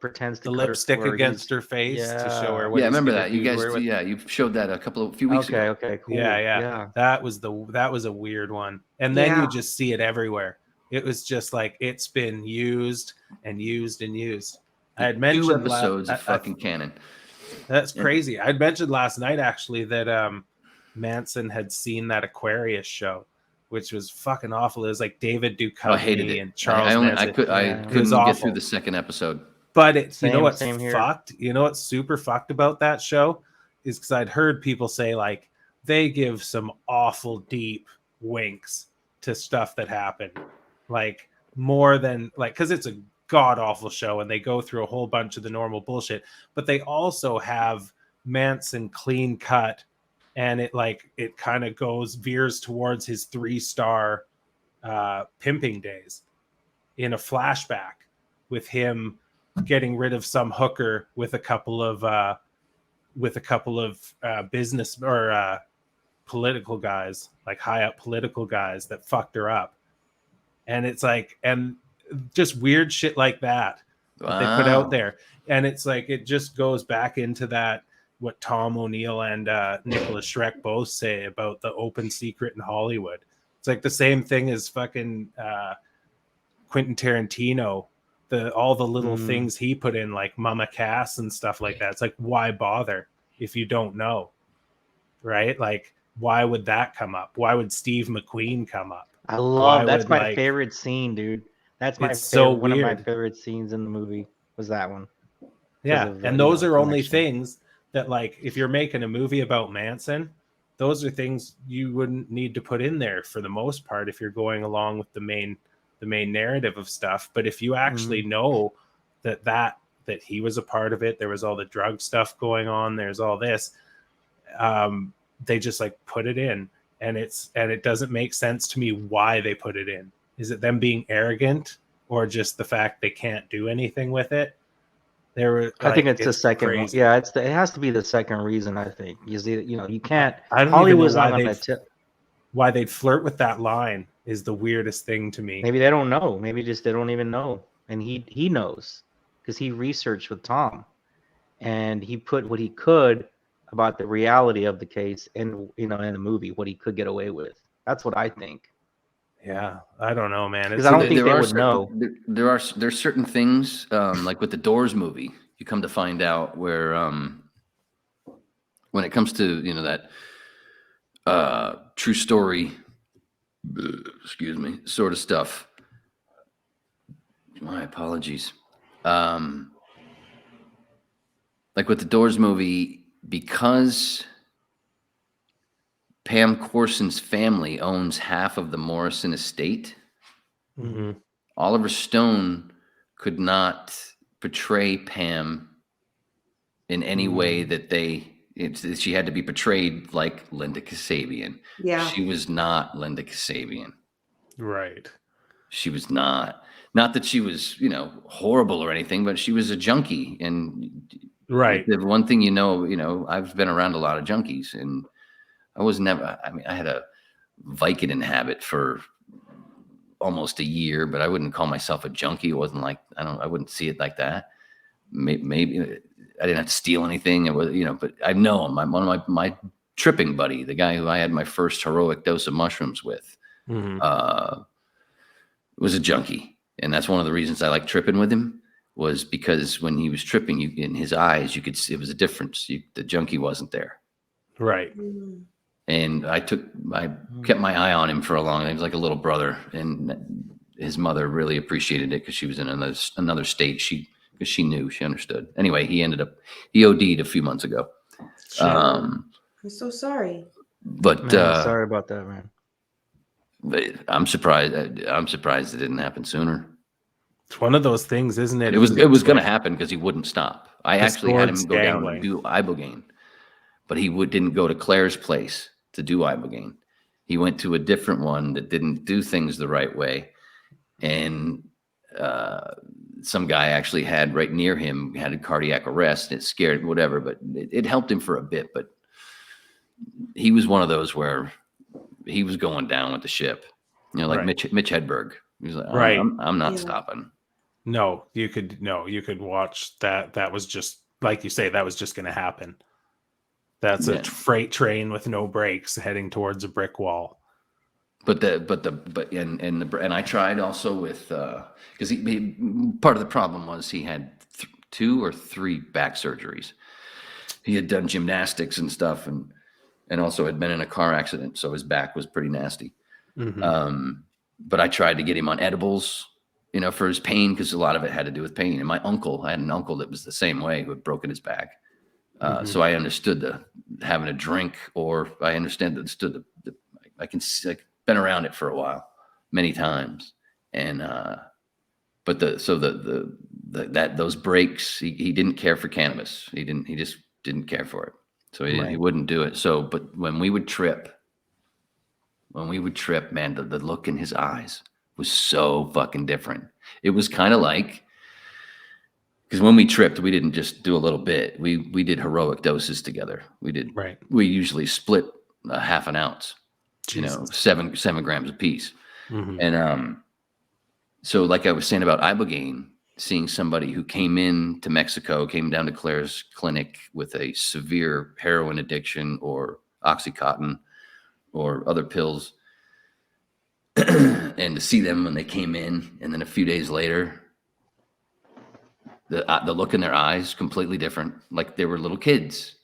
pretends to the cut her lipstick where against he's- her face to Yeah. show her what Yeah, I he's remember gonna that. You do guys, to her with- you showed that a few weeks ago. Okay, cool. Yeah. That was a weird one. And then Yeah. you just see it everywhere. It was just like it's been used and used and used. I had 2 mentioned episodes of fucking Canon. That's Yeah. crazy. I'd mentioned last night actually that Manson had seen that Aquarius show, which was fucking awful. It was like David Duchovny I hated it. and Charles I Manson. couldn't It was get awful. through the second episode. But it's you know Same- what's same here. fucked? You know what's super fucked about that show is because I'd heard people say like they give some awful deep winks to stuff that happened, like more than like because it's a god awful show and they go through a whole bunch of the normal bullshit, but they also have Manson clean cut, and it kind of veers towards his 3-star pimping days in a flashback with him getting rid of some hooker with a couple of business or political guys, like high up political guys that fucked her up. And it's like, and just weird shit like that they put Wow. out there. And it's like, it just goes back into that, what Tom O'Neill and Nicholas Schreck both say about the open secret in Hollywood. It's like the same thing as fucking Quentin Tarantino, all the little things he put in, like Mama Cass and stuff like that. It's like, why bother if you don't know, right? Like, why would that come up? Why would Steve McQueen come up? I love Why that's would, my like- favorite scene, dude. That's my It's so one of my weird. favorite scenes in the movie was that one. Yeah, of, and those are only connection. things that, like, if you're making a movie about Manson, those are things you wouldn't need to put in there for the most part if you're going along with the main narrative of stuff. But if you actually know that he was a part of it, there was all the drug stuff going on, there's all this, they just like put it in, and it doesn't make sense to me why they put it in. Is it them being arrogant or just the fact they can't do anything with it? I think it's the second one. crazy. Yeah, it has to be the second reason. I think you can't. I don't Hollywood's even know not why gonna they'd, why they'd flirt with that line is the weirdest thing to me. Maybe they don't know. Maybe just they don't even know, and he knows because he researched with Tom, and he put what he could about the reality of the case in in the movie, what he could get away with. That's what I think. Yeah, I don't know, man. Because I don't think they would certain, know. There's certain things like with the Doors movie, you come to find out where when it comes to that true story, excuse me, sort of stuff. My apologies. Like with the Doors movie, because Pam Corson's family owns half of the Morrison estate, Oliver Stone could not portray Pam in any way that she had to be portrayed like Linda Kasabian. Yeah. She was not Linda Kasabian. Right. she was not that she was, horrible or anything, but she was a junkie. And Right. the one thing, I've been around a lot of junkies, and I had a Vicodin habit for almost a year, but I wouldn't call myself a junkie. It wasn't like, I wouldn't see it like that. Maybe I didn't have to steal anything. It was, but I know him. One of my tripping buddy, the guy who I had my first heroic dose of mushrooms with, was a junkie. And that's one of the reasons I like tripping with him, was because when he was tripping, in his eyes, you could see it was a difference. The junkie wasn't there. Right. And I kept my eye on him for a long time. He was like a little brother, and his mother really appreciated it because she was in another state. Because she knew, she understood. Anyway, he OD'd a few months ago. I'm so sorry. But Man, sorry about that, man. But I'm surprised it didn't happen sooner. It's one of those things, isn't it? It was going to happen because he wouldn't stop. I actually had him go down and do Ibogaine, but he didn't go to Claire's place to do Ibogaine. He went to a different one that didn't do things the right way, and some guy actually had right near him had a cardiac arrest. It scared whatever, but it helped him for a bit. But he was one of those where he was going down with the ship, like right. Mitch Hedberg. He was like, right. I'm not stopping. No, you could watch that. That was just, like you say, that was just going to happen. That's a freight train with no brakes heading towards a brick wall. But I tried also with, because part of the problem was he had 2 or 3 back surgeries. He had done gymnastics and stuff, and also had been in a car accident, so his back was pretty nasty. But I tried to get him on edibles, for his pain, because a lot of it had to do with pain. And I had an uncle that was the same way, who had broken his back. So I understood having a drink, or I understood I can see, been around it for a while, many times. And but those breaks, he didn't care for cannabis. He just didn't care for it. So he wouldn't do it. So, but when we would trip, man, the look in his eyes was so fucking different. It was kind of like, because when we tripped, we didn't just do a little bit. We did heroic doses together. We usually split a half an ounce, Jesus. 7 grams a piece. And so like I was saying about Ibogaine, seeing somebody who came in to Mexico, came down to Claire's clinic with a severe heroin addiction or Oxycontin or other pills, and to see them when they came in, and then a few days later, the look in their eyes completely different, like they were little kids,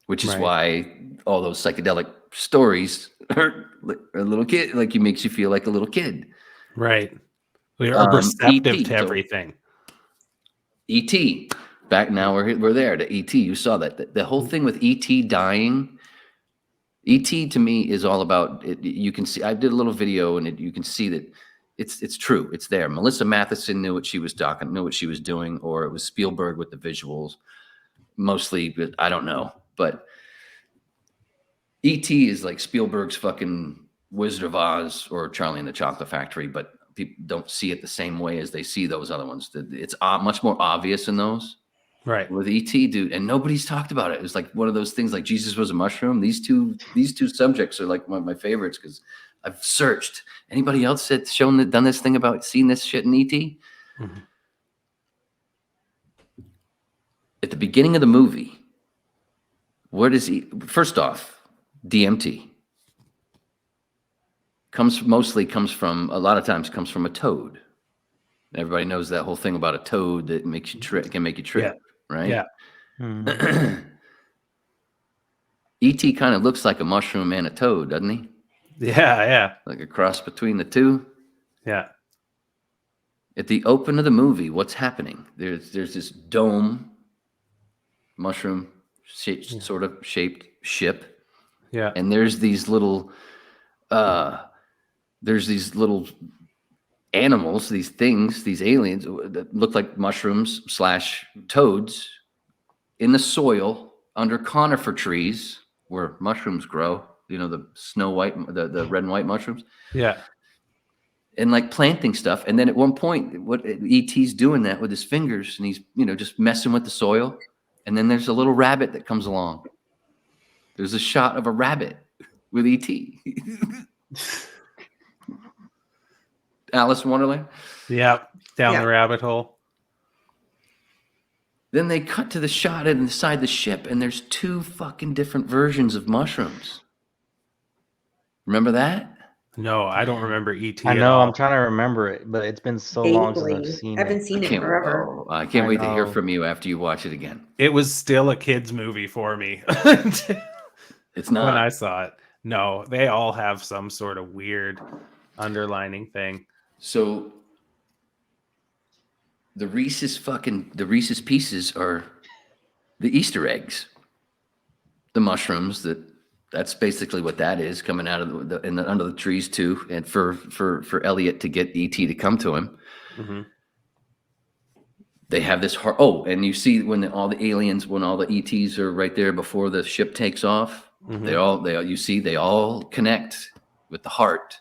which is why all those psychedelic stories are a little kid, like it makes you feel like a little kid. Right. We are receptive to everything. E.T. Back now we're there to E.T. You saw that the whole thing with E.T. dying. E.T. to me is all about it. You can see, I did a little video, and you can see that it's true. It's there. Melissa Matheson knew what she was knew what she was doing, or it was Spielberg with the visuals, mostly. But I don't know. But E.T. is like Spielberg's fucking Wizard of Oz or Charlie and the Chocolate Factory, but people don't see it the same way as they see those other ones. It's much more obvious in those. Right. With E.T., dude, and nobody's talked about it. It was like one of those things, like Jesus was a mushroom. These two subjects are like one of my favorites, because I've searched. Anybody else that's done this thing about seeing this shit in E.T.? At the beginning of the movie, where does first off, DMT comes from a lot of times from a toad. Everybody knows that whole thing about a toad that makes you can make you trip, right? Yeah. E.T. kind of looks like a mushroom and a toad, doesn't he? Yeah. Like a cross between the two. Yeah. At the open of the movie, what's happening? There's this dome, mushroom sort of shaped ship. Yeah. And there's these little animals, these things, these aliens that look like mushrooms / toads in the soil under conifer trees where mushrooms grow, the snow white, the red and white mushrooms. Yeah. and like planting stuff. And then at one point, what E.T.'s doing that with his fingers, and he's, you know, just messing with the soil. And then there's a little rabbit that comes along. There's a shot of a rabbit with E.T. Alice in Wonderland. Yep. Down Yeah. the rabbit hole. Then they cut to the shot inside the ship, and there's 2 fucking different versions of mushrooms. Remember that? No, I don't remember E.T. I at know. all. I'm trying to remember it, but it's been so long since I've Vaguely. seen I haven't it. seen it forever. I can't I wait to hear know. from you after you watch it again. It was still a kid's movie for me It's when I not. saw it. No, they all have some sort of weird underlining thing. So the Reese's Pieces are the Easter eggs, the mushrooms. That's basically what that is, coming out of under the trees too, and for Elliot to get E.T. to come to him. Mhm. They have this heart. Oh, and you see when all the aliens, when all the ETs are right there before the ship takes off, Mhm. they all connect with the heart.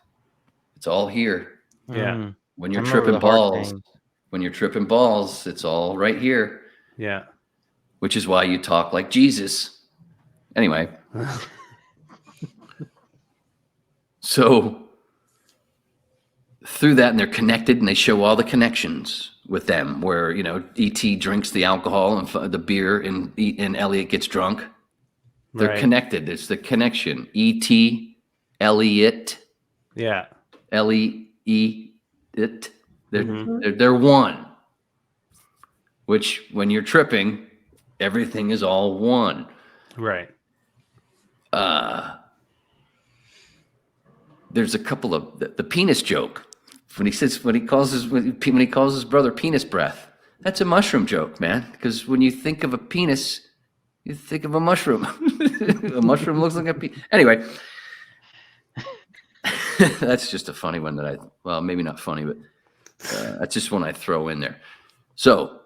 It's all here. Yeah. Mm. When you're I remember tripping the heart balls, thing. it's all right here, Yeah. which is why you talk like Jesus. Anyway, so through that, and they're connected, and they show all the connections with them, where, you know, E.T. drinks the alcohol and the beer, and Elliot gets drunk. They're Right. connected. It's the connection. E.T., Elliot, Yeah. L-E-E, it. Mhm. They're one. Which, when you're tripping, everything is all one. Right. There's a couple of the penis joke when he calls his brother penis breath. That's a mushroom joke, man. Because when you think of a penis, you think of a mushroom. A mushroom looks like a penis. Anyway, that's just a funny one well, maybe not funny, but that's just one I throw in there. So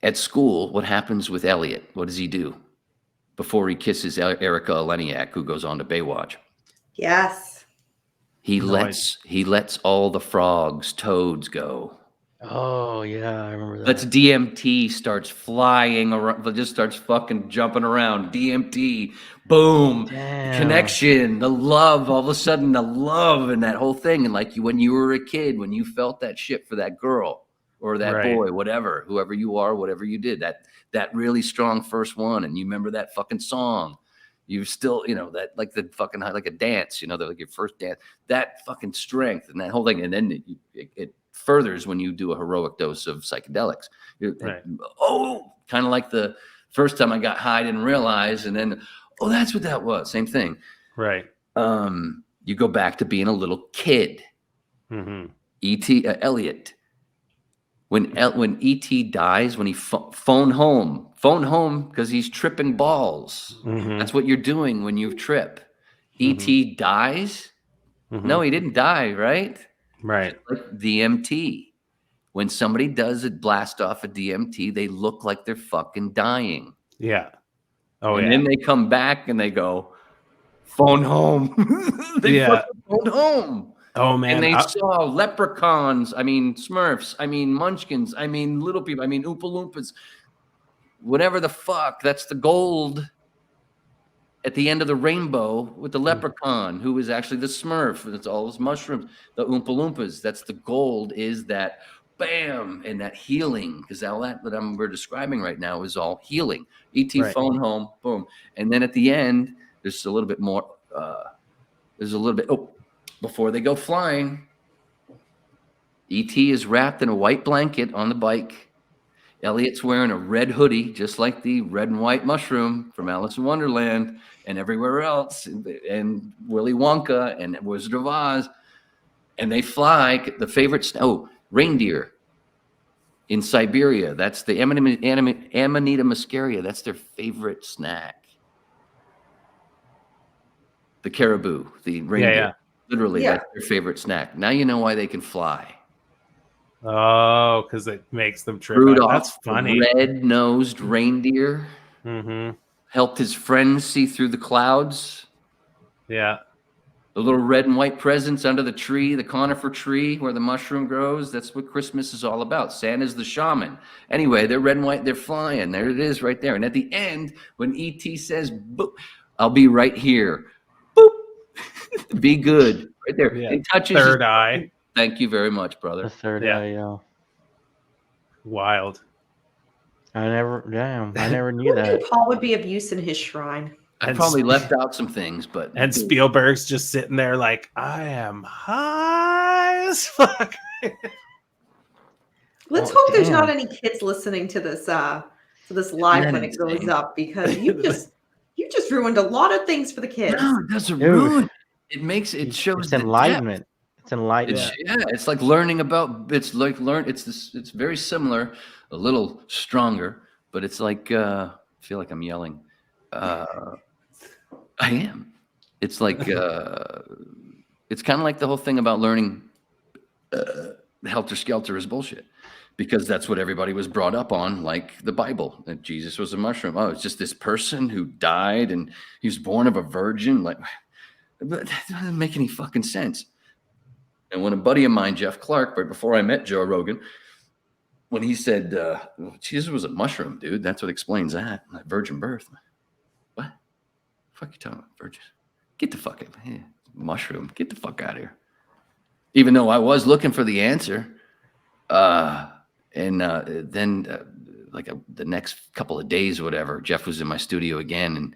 at school, what happens with Elliot? What does he do before he kisses Erica Eleniak, who goes on to Baywatch? Yes. He No, lets all the frogs, toads go. Oh yeah, I remember that. That's DMT starts flying around, just starts fucking jumping around. DMT, boom, Damn. connection, the love, all of a sudden the love and that whole thing. And like when you were a kid, when you felt that shit for that girl or that Right. boy, whatever, whoever you are, whatever you did, that really strong first one, and you remember that fucking song. You still, you know, that like the fucking, like a dance, you know, like your first dance, that fucking strength and that whole thing. And then it furthers when you do a heroic dose of psychedelics. Right. Oh, kind of like the first time I got high, I didn't realize. And then, oh, that's what that was. Same thing. Right. You go back to being a little kid. Mm-hmm. E.T. Elliot. When E.T. dies, when he phone home because he's tripping balls. Mm-hmm. That's what you're doing when you trip. Mhm. E.T. dies? Mm-hmm. No, he didn't die, right? Right. Like DMT. When somebody does a blast off of DMT, they look like they're fucking dying. Yeah. Oh, and yeah. then they come back and they go, phone home. They Yeah. fucking phoned home. Oh, man. And they saw leprechauns, I mean Smurfs, I mean Munchkins, I mean little people, I mean Oompa Loompas, whatever the fuck. That's the gold at the end of the rainbow with the leprechaun, who is actually the Smurf. It's all those mushrooms, the Oompa Loompas. That's the gold, is that bam, and that healing, because all that we're describing right now is all healing. E.T. Right. phone home, boom. And then at the end, there's a little bit more, before they go flying, E.T. is wrapped in a white blanket on the bike. Elliot's wearing a red hoodie, just like the red and white mushroom from Alice in Wonderland and everywhere else, and Willy Wonka and Wizard of Oz. And they fly. The favorite, reindeer in Siberia. That's the Amanita muscaria. That's their favorite snack. The caribou, the reindeer. Yeah. Literally, Yeah. that's their favorite snack. Now you know why they can fly. Oh, because it makes them trip. Rudolph, That's funny. the red-nosed reindeer, Mm-hmm. helped his friends see through the clouds. Yeah. The little red and white presents under the tree, the conifer tree where the mushroom grows. That's what Christmas is all about. Santa's the shaman. Anyway, they're red and white. They're flying. There it is right there. And at the end, when E.T. says, boop, I'll be right here. Boop. Be good. Right there. Yeah. It touches Third eye. Thank you very much, brother. The third Yeah. eye, yeah. Wild. I never knew that. Paul would be of use in his shrine. I And probably left out some things, but And Spielberg's just sitting there like, I am high as fuck. Let's Oh, hope there's not damn. any kids listening to this live when it goes insane. up, because you just ruined a lot of things for the kids. no, it doesn't Dude. ruin. It shows It's the depth. enlightenment. It's enlightenment. It's like learning about. It's very similar, a little stronger, but it's like I feel like I'm yelling. I am. It's like it's kind of like the whole thing about learning helter skelter is bullshit, because that's what everybody was brought up on, like the Bible, that Jesus was a mushroom. Oh, it's just this person who died and he was born of a virgin. Like, but that doesn't make any fucking sense. And when a buddy of mine, Jeff Clark, right before I met Joe Rogan, when he said Jesus was a mushroom, dude, that's what explains that virgin birth. What? Fuck you talking about virgin? Get the fuck out of here. Mushroom. Get the fuck out of here. Even though I was looking for the answer. Then the next couple of days or whatever, Jeff was in my studio again,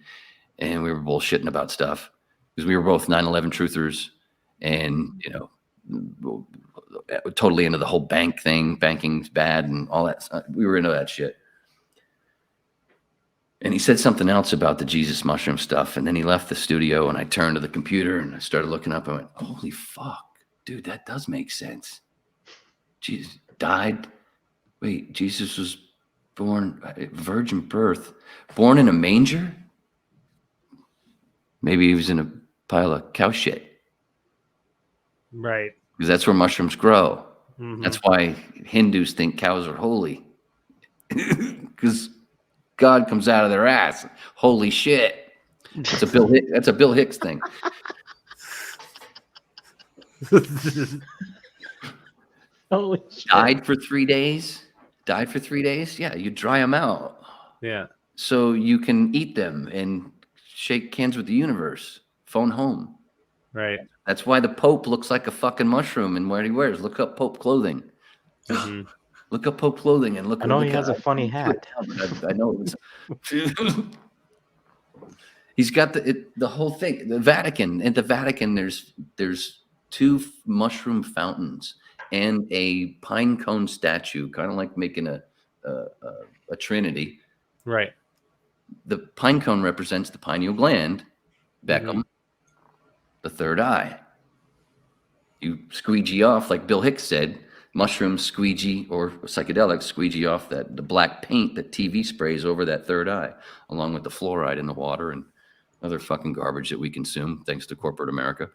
and we were bullshitting about stuff because we were both 9/11 truthers, and totally into the whole bank thing. Banking's bad and all that. We were into that shit. And he said something else about the Jesus mushroom stuff, and then he left the studio, and I turned to the computer and I started looking up. I went, "Holy fuck, dude, that does make sense." Jesus died. Wait, Jesus was born virgin birth, born in a manger. Maybe he was in a pile of cow shit, Right. because that's where mushrooms grow. Mhm. That's why Hindus think cows are holy, because God comes out of their ass. Holy shit! That's a Bill Hicks thing. Holy shit. Died for 3 days. Yeah, you dry them out Yeah. so you can eat them and shake hands with the universe. Phone home. Right. That's why the Pope looks like a fucking mushroom and what he wears. Look up Pope clothing. Mhm. Look up Pope clothing and look. I know look he has at- a funny hat. I know. He's got the whole thing. The Vatican. At the Vatican, there's 2 mushroom fountains and a pine cone statue, kind of like making a trinity. Right. The pine cone represents the pineal gland, Beckham, the third eye. You squeegee off, like Bill Hicks said, mushrooms squeegee, or psychedelics squeegee off the black paint that TV sprays over that third eye, along with the fluoride in the water and other fucking garbage that we consume, thanks to corporate America,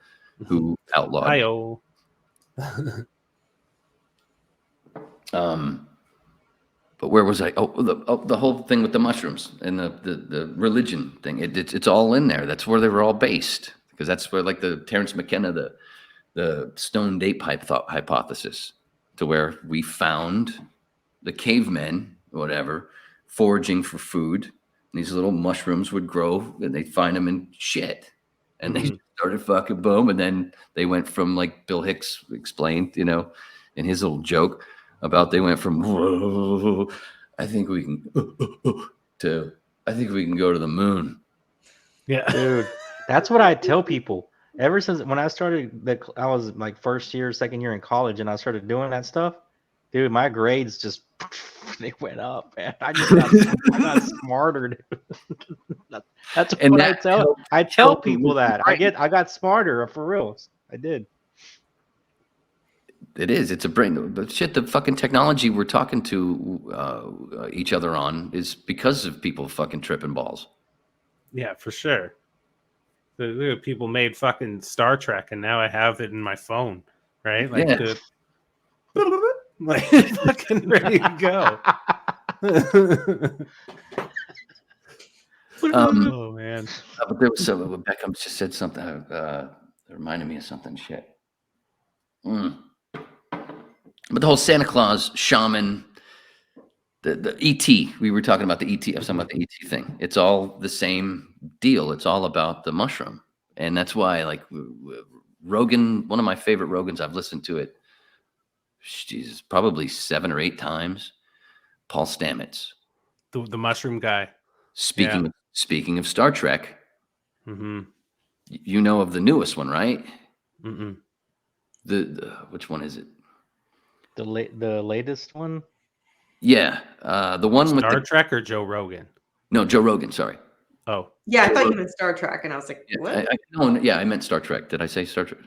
who outlawed. Hi-oh. But where was I? The whole thing with the mushrooms and the religion thing. It's all in there. That's where they were all based, because that's where, like, the Terence McKenna, the stone ape hypothesis, to where we found the cavemen, whatever, foraging for food. And these little mushrooms would grow, and they'd find them in shit, and they started fucking boom, and then they went from, like Bill Hicks explained, in his little joke about, they went from whoa, I think we can to I think we can go to the moon. Yeah. Dude, that's what I tell people. Ever since when I started, I was like first year, second year in college, and I started doing that stuff. Dude, my grades just they went up, man. I got smarter. Dude. That's And what that I tell helped me people with that. the brain. I got smarter for real. I did. It is. It's a brain. But shit, the fucking technology we're talking to each other on is because of people fucking tripping balls. Yeah, for sure. The people made fucking Star Trek, and now I have it in my phone, right? Like, Yeah. like fucking ready to go. Um, Oh man. But there was Beckham just said something. It reminded me of something. Shit. But the whole Santa Claus shaman, the ET. We were talking about the ET. I was talking about the ET thing. It's all the same deal. It's all about the mushroom, and that's why, like, Rogan. One of my favorite Rogans. I've listened to it. Jesus, probably 7 or 8 times. Paul Stamets, the mushroom guy. Speaking of Star Trek, Mm-hmm. you know of the newest one, right? Mm-mm. The which one is it? The latest one? Yeah, the one with Star Trek or Joe Rogan? No, Joe Rogan. Sorry. Oh, Yeah, I thought you meant Star Trek, and I was like, what? I meant Star Trek. Did I say Star Trek?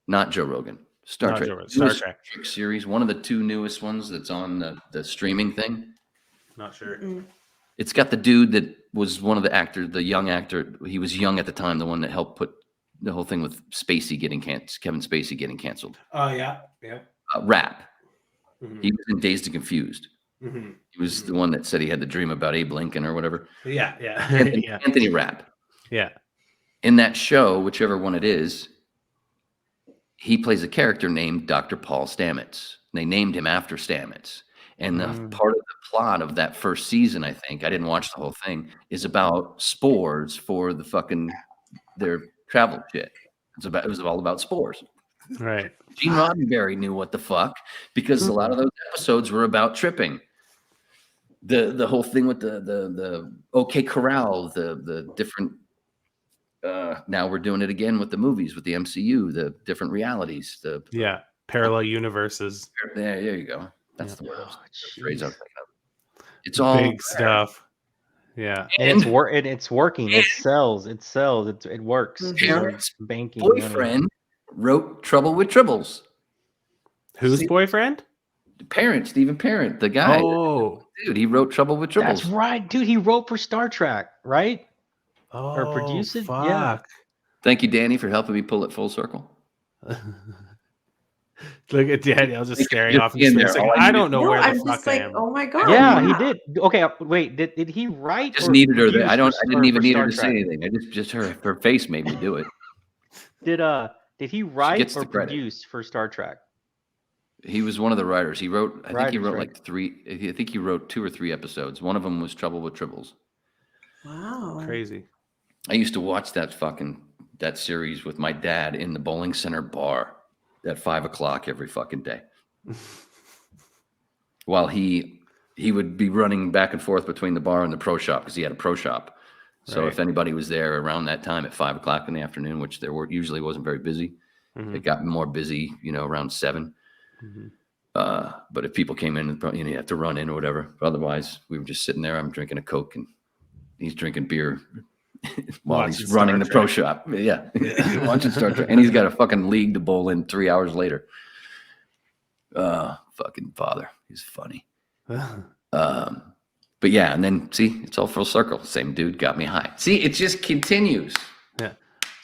Not Joe Rogan. Star Not Trek. Joe Rogan, Star Newest Trek. series. One of the 2 newest ones that's on the streaming thing. not sure. It's got the dude that was one of the actors, the young actor. He was young at the time. The one that helped put the whole thing with Kevin Spacey getting canceled. Oh yeah. Rap. Mm-hmm. He was in Dazed and Confused. Mm-hmm. He was the one that said he had the dream about Abe Lincoln or whatever. Yeah. Anthony Rapp. Yeah. In that show, whichever one it is, he plays a character named Dr. Paul Stamets. They named him after Stamets. And the part of the plot of that first season, I think, I didn't watch the whole thing, is about spores for their travel shit. It was all about spores. Right. Gene Roddenberry knew what the fuck, because a lot of those episodes were about tripping. The whole thing with the OK Corral, the different. Now we're doing it again with the movies, with the MCU, the different realities. Parallel universes. There you go. That's the phrase I was thinking of. It's all big stuff. Yeah, and it's working. It sells. It works. Parents' banking boyfriend wrote Trouble with Tribbles. Whose boyfriend? Stephen Parent, the guy. Oh, dude, he wrote Trouble with Tribbles. That's right, dude. He wrote for Star Trek, right? Or produced it. Fuck. Yeah. Thank you, Danny, for helping me pull it full circle. Look at Daniel just staring off in space. Like, I don't know where the fuck I am. Oh my god. Yeah, he did. Okay, wait. Did he write? I just needed her there. I produce didn't even need for her to Star say Trek? anything. I just her face made me do it. Did he write gets or the credit. produce for Star Trek? He was one of the writers. He wrote. I think he wrote right. like 3. I think he wrote 2 or 3 episodes. One of them was Trouble with Tribbles. Wow. Crazy. I used to watch that series with my dad in the bowling center bar at 5 o'clock every fucking day. While he would be running back and forth between the bar and the pro shop, because he had a pro shop. So if anybody was there around that time at 5 o'clock in the afternoon, which usually wasn't very busy, it got more busy, around 7. But if people came in, you have to run in or whatever. Otherwise, we were just sitting there. I'm drinking a Coke and he's drinking beer while he's running the pro shop. Yeah. Watching Star Trek. And he's got a fucking league to bowl in 3 hours later. Fucking father. He's funny. But yeah, and then see, it's all full circle. Same dude got me high. See, it just continues. Yeah.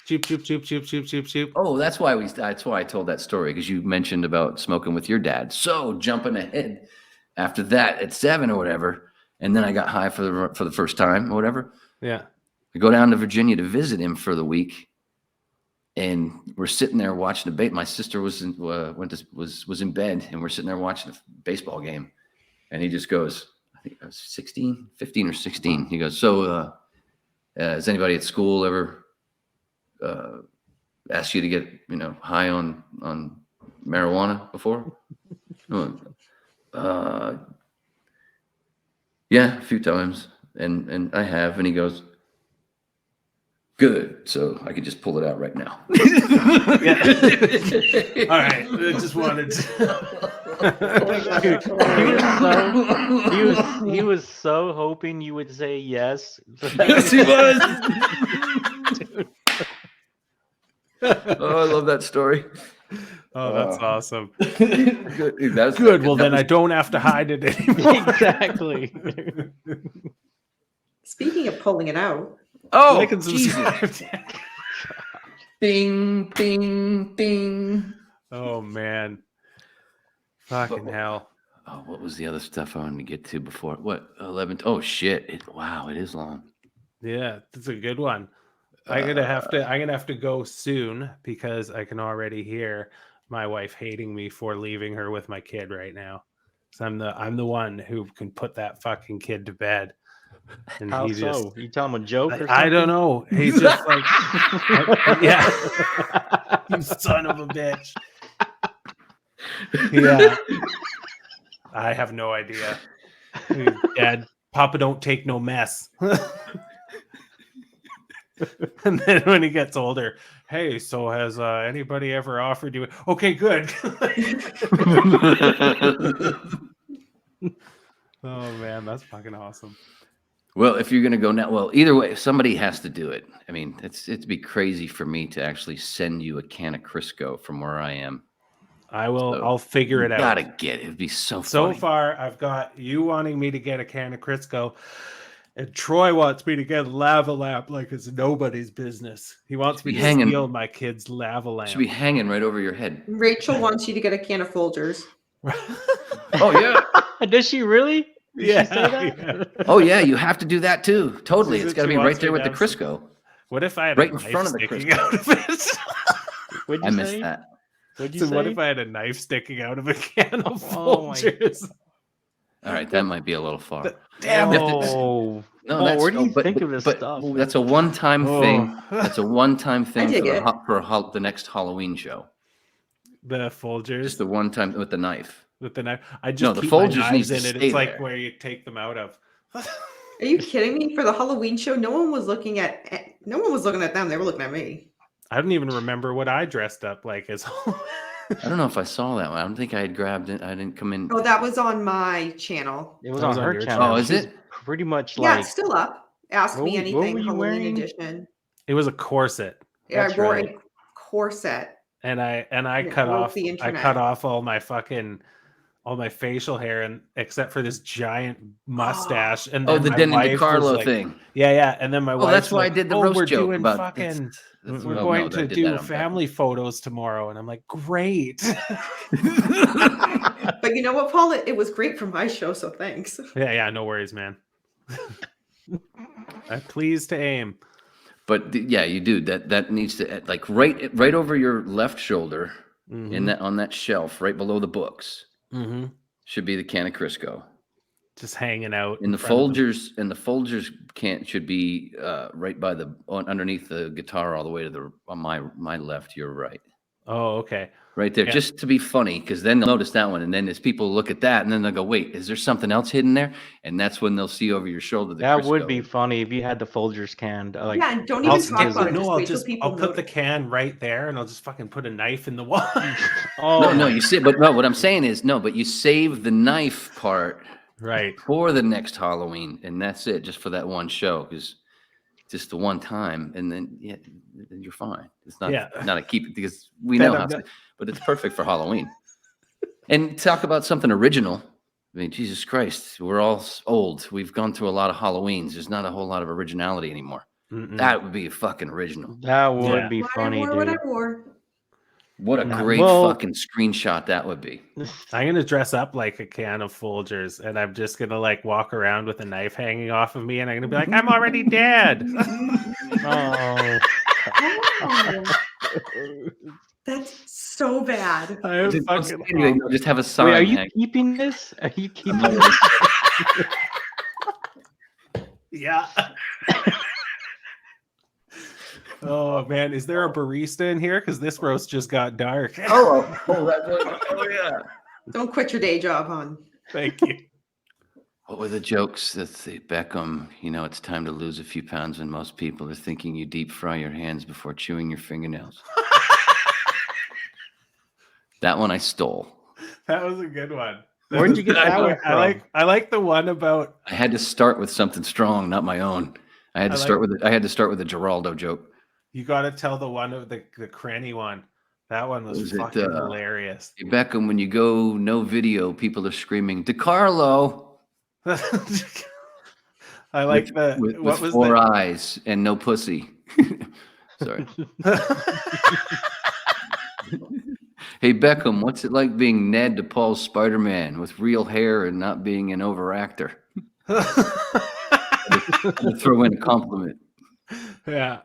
Choop, choop, choop, choop, choop, choop, choop. Oh, that's why I told that story, because you mentioned about smoking with your dad. So jumping ahead after that at 7 or whatever, and then I got high for the first time or whatever. Yeah. I go down to Virginia to visit him for the week, and we're sitting there watching the My sister was in bed, and we're sitting there watching a baseball game, and he just goes, I think I was 15 or 16. He goes, so has anybody at school ever asked you to get high on marijuana before? Yeah, a few times, and I have. And he goes, good, so I could just pull it out right now. All right, I just wanted Dude, he was so hoping you would say yes. Yes, he was. Oh, I love that story. Oh, that's awesome. Good. Dude, that's Good. Well, then I don't have to hide it anymore. Exactly. Speaking of pulling it out. Oh, like and subscribe. Ding, ding, ding. Oh man. Fucking hell. Oh, what was the other stuff I wanted to get to before? What? 11? Oh shit! Wow, it is long. Yeah, that's a good one. I'm gonna have to go soon because I can already hear my wife hating me for leaving her with my kid right now. So I'm the one who can put that fucking kid to bed. And How he so? just You tell him a joke or something? I don't know. He's just like yeah. You son of a bitch. Yeah. I have no idea. Dad, Papa don't take no mess. And then when he gets older, hey, so has anybody ever offered you? Okay, good. Oh man, that's fucking awesome. Well, if you're gonna go now, well, either way, somebody has to do it. I mean, it'd be crazy for me to actually send you a can of Crisco from where I am. I'll figure it out. Gotta get it. It'd be so So funny. far, I've got you wanting me to get a can of Crisco, and Troy wants me to get a lava lamp like it's nobody's business. He wants me to steal my kid's lava lamp. Should be hanging right over your head. Rachel wants you to get a can of Folgers. Oh yeah. Does she really? Did Yeah, she say that? yeah. Oh yeah, you have to do that too. Totally. It's got to She be wants right there me with the to have Crisco. What if I had Right a in knife front of the sticking Crisco. out of it? What'd I you missed say? that. What'd you So say? what if I had a knife sticking out of a can of Oh my- Folgers? All right, that might be a little far. Damn it. Oh, No, Paul, that's where do you but- think of this but stuff? That's a one-time thing. Oh. That's a one-time thing dig it. for the next Halloween show. The Folgers Just the one time with the knife. with the knife. I just No, the keep my Folgers knives needs to in it. stay It's like there. where you take them out of. Are you kidding me? For the Halloween show, no one was looking at them. They were looking at me. I don't even remember what I dressed up like as. I don't know if I saw that one. I don't think I had grabbed it. I didn't come in. Oh, that was on my channel. It was That was on on her your channel. channel. Oh, is She's it? pretty much Yeah, like it's still up. Ask What me were anything. you Halloween wearing? edition. It was a corset, Yeah, That's I wore right. a corset. and I it cut broke off. the I internet. cut off all my facial hair, and except for this giant mustache. And Oh, then the my Denny wife was DiCarlo like, thing. Yeah. And then my wife. that's why I did the roast we're joke doing about fucking. We're We're going to do family photos tomorrow, and I'm like, great. But you know what, Paul? It was great for my show, so thanks. Yeah, no worries, man. I'm pleased to aim. But yeah, you do that needs to like right over your left shoulder in that on that shelf right below the books should be the can of Crisco. Just hanging out. And the front of Folgers can should be right by underneath the guitar all the way to on my left, your right. Oh, okay. Right there, Yeah. just to be funny, because then they'll notice that one, and then as people look at that, and then they'll go, "Wait, is there something else hidden there?" And that's when they'll see over your shoulder. that would Crisco. be funny if you had the Folgers canned. Like, Yeah, and don't I'll even talk about it. No, Just wait till people I'll put the notice. can right there, and I'll just fucking put a knife in the wall. oh No, you see, but no, what I'm saying is no, but you save the knife part Right. for the next Halloween, and that's it, just for that one show, because just the one time, and then you're fine. It's not not a keep it because we Then know I'm how, not- but it's perfect for Halloween. And talk about something original. I mean, Jesus Christ, we're all old. We've gone through a lot of Halloweens. There's not a whole lot of originality anymore. Mm-mm. That would be fucking original. that would Yeah. be What funny, I wore, dude. what I wore. What a Yeah. great Well- fucking screenshot that would be. I'm gonna dress up like a can of Folgers, and I'm just gonna like walk around with a knife hanging off of me, and I'm gonna be like, "I'm already dead." Oh, Oh, that's so bad. I'm Just, fucking anyway, no, just have a sign. wait, are you hanging. keeping this? Are you keeping this? yeah. Oh man, is there a barista in here? Because this roast just got dark. Oh yeah. Don't quit your day job, hon. Thank you. What were the jokes? Let's see, Beckham, it's time to lose a few pounds when most people are thinking you deep fry your hands before chewing your fingernails. That one I stole. That was a good one. Where'd you get that one from? I like the one about. I had to start with something strong, not my own. I had to start with a Geraldo joke. You got to tell the one of the cranny one. That one was Was it, fucking hilarious. Hey, Beckham, when you go no video, people are screaming, DiCarlo! I like with what was four the eyes and no pussy. Sorry. Hey, Beckham, what's it like being Ned to Paul's Spider-Man with real hair and not being an overactor? I'll throw in a compliment. Yeah.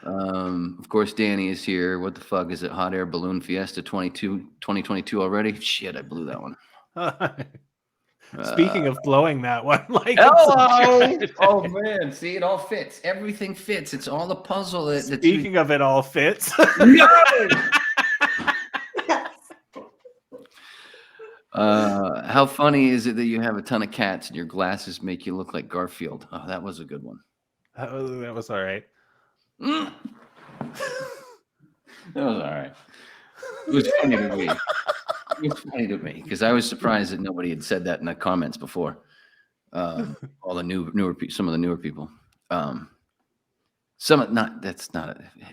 Of course, Danny is here. What the fuck is it? Hot Air Balloon Fiesta 2022 already? Shit, I blew that one. Speaking of blowing that one, like hello. Oh man, see, it all fits. Everything fits. It's all a puzzle. Speaking of it all fits. How funny is it that you have a ton of cats and your glasses make you look like Garfield? Oh, that was a good one. That was all right. That was all right. It was funny to me. It was funny to me because I was surprised that nobody had said that in the comments before. All the newer some of the newer people.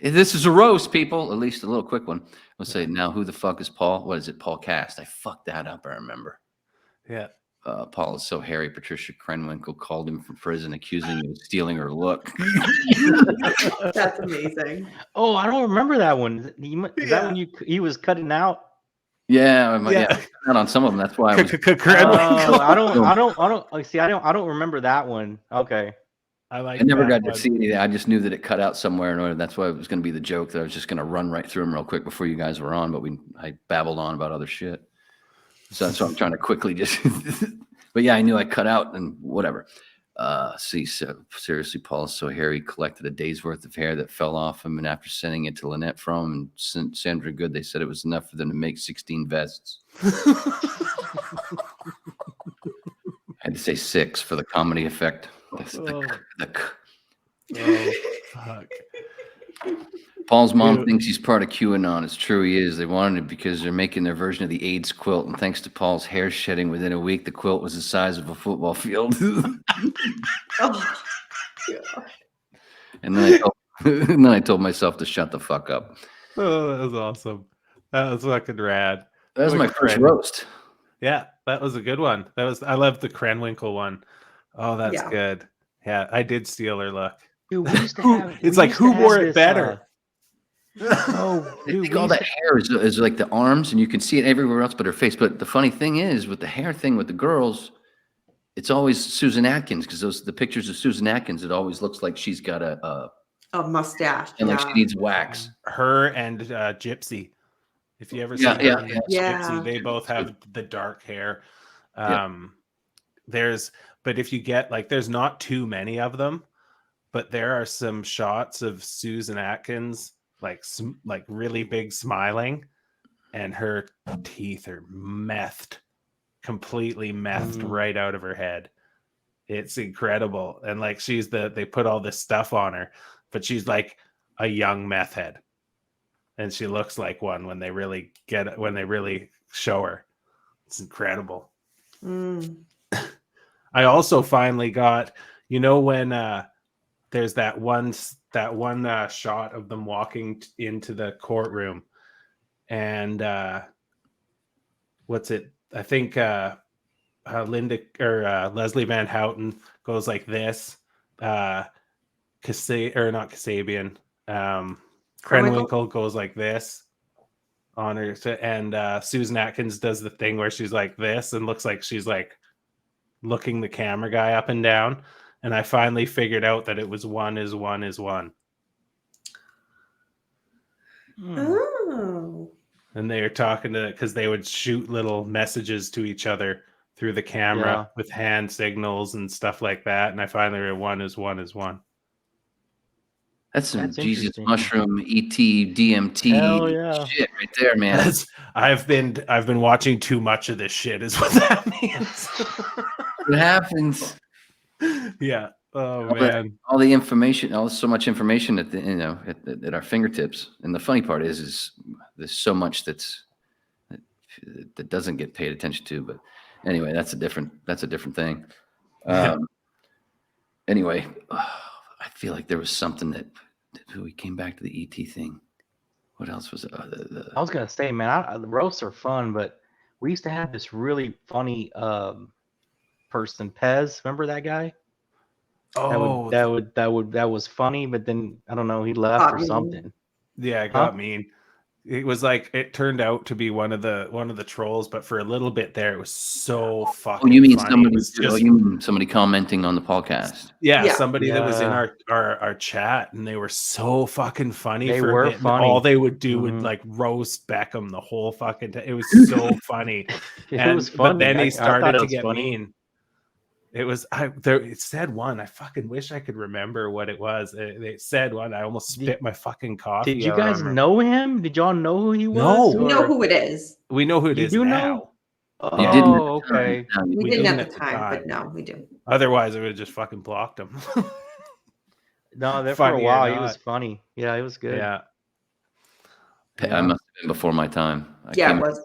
This is a roast, people. At least a little quick one. We'll say now. Who the fuck is Paul? What is it? Paulcast. I fucked that up. I remember. Yeah. Paul is so hairy. Patricia Krenwinkel called him from prison, accusing him of stealing her look. That's amazing. Oh, I don't remember that one. Is that when he was cutting out? Yeah, not on some of them. That's why I was. I don't. See, I don't remember that one. Okay. I never got to see it. I just knew that it cut out somewhere in order. That's why it was going to be the joke that I was just going to run right through them real quick before you guys were on. But I babbled on about other shit. So that's why I'm trying to quickly just. But yeah, I knew I cut out and whatever. Seriously, Paul is so hairy. He collected a day's worth of hair that fell off him, and after sending it to Lynette from and Sandra Good, they said it was enough for them to make 16 vests. I had to say 6 for the comedy effect. Fuck. Paul's mom thinks he's part of QAnon. It's true, he is. They wanted it because they're making their version of the AIDS quilt, and thanks to Paul's hair shedding within a week, the quilt was the size of a football field. Oh, and then I told myself to shut the fuck up. Oh, that was awesome. That was fucking rad. That was my first roast. Yeah, that was a good one. I love the Krenwinkel one. Oh, that's good. Yeah, I did steal her look. Dude, we used to have, it's like who wore it better? All that hair is like the arms, and you can see it everywhere else but her face. But the funny thing is, with the hair thing with the girls, it's always Susan Atkins, because the pictures of Susan Atkins, it always looks like she's got a mustache and like she needs wax. Her and Gypsy. If you ever see Gypsy, they both have the dark hair. But if you get there's not too many of them, but there are some shots of Susan Atkins like really big smiling, and her teeth are completely methed right out of her head. It's incredible. And they put all this stuff on her, but she's like a young meth head. And she looks like one when they really show her. It's incredible. I also finally got, when there's that one shot of them walking into the courtroom, and what's it? I think Linda or Leslie Van Houten goes like this. Not Kasabian. Krenwinkel goes like this on her, and Susan Atkins does the thing where she's like this and looks like she's like looking the camera guy up and down. And I finally figured out that it was 1 is 1 is 1. Oh. And they were talking because they would shoot little messages to each other through the camera with hand signals and stuff like that. And I finally read 1 is 1 is 1. That's some Jesus mushroom ET DMT shit right there, man. I've been watching too much of this shit is what that means. What happens? Yeah. Oh man. All the information, so much information at our fingertips. And the funny part is there's so much that doesn't get paid attention to. But anyway, that's a different thing. Anyway, I feel like there was something that we came back to the ET thing. What else was it? I was gonna say, man, the roasts are fun, but we used to have this really funny person, Pez. Remember that guy? Oh, that was funny, but then I don't know, he left or something. Yeah, it got mean. It was like it turned out to be one of the trolls, but for a little bit there, it was so fucking. Oh, you mean funny. somebody? Just, you mean somebody commenting on the podcast? yeah, Yeah. somebody that was in our chat, and they were so fucking funny. They for a were bit, and funny. all they would do would Mhm. like roast Beckham the whole fucking time. It was so funny. It was funny. But then I he thought started it to was get funny. mean. It was it said one. I fucking wish I could remember what it was. It said one. I almost spit my fucking coffee. Did you guys know him? Did y'all know who he was? No. We know or- who it is. We know who it You is do now. know? You didn't. Oh, okay. We We didn't didn't at at the the time, time. but no, we do. Otherwise, I would have just fucking blocked him. No, there for a Funny or while he not. was funny. Yeah, it was good. Yeah. I must have been before my time. Yeah, it was.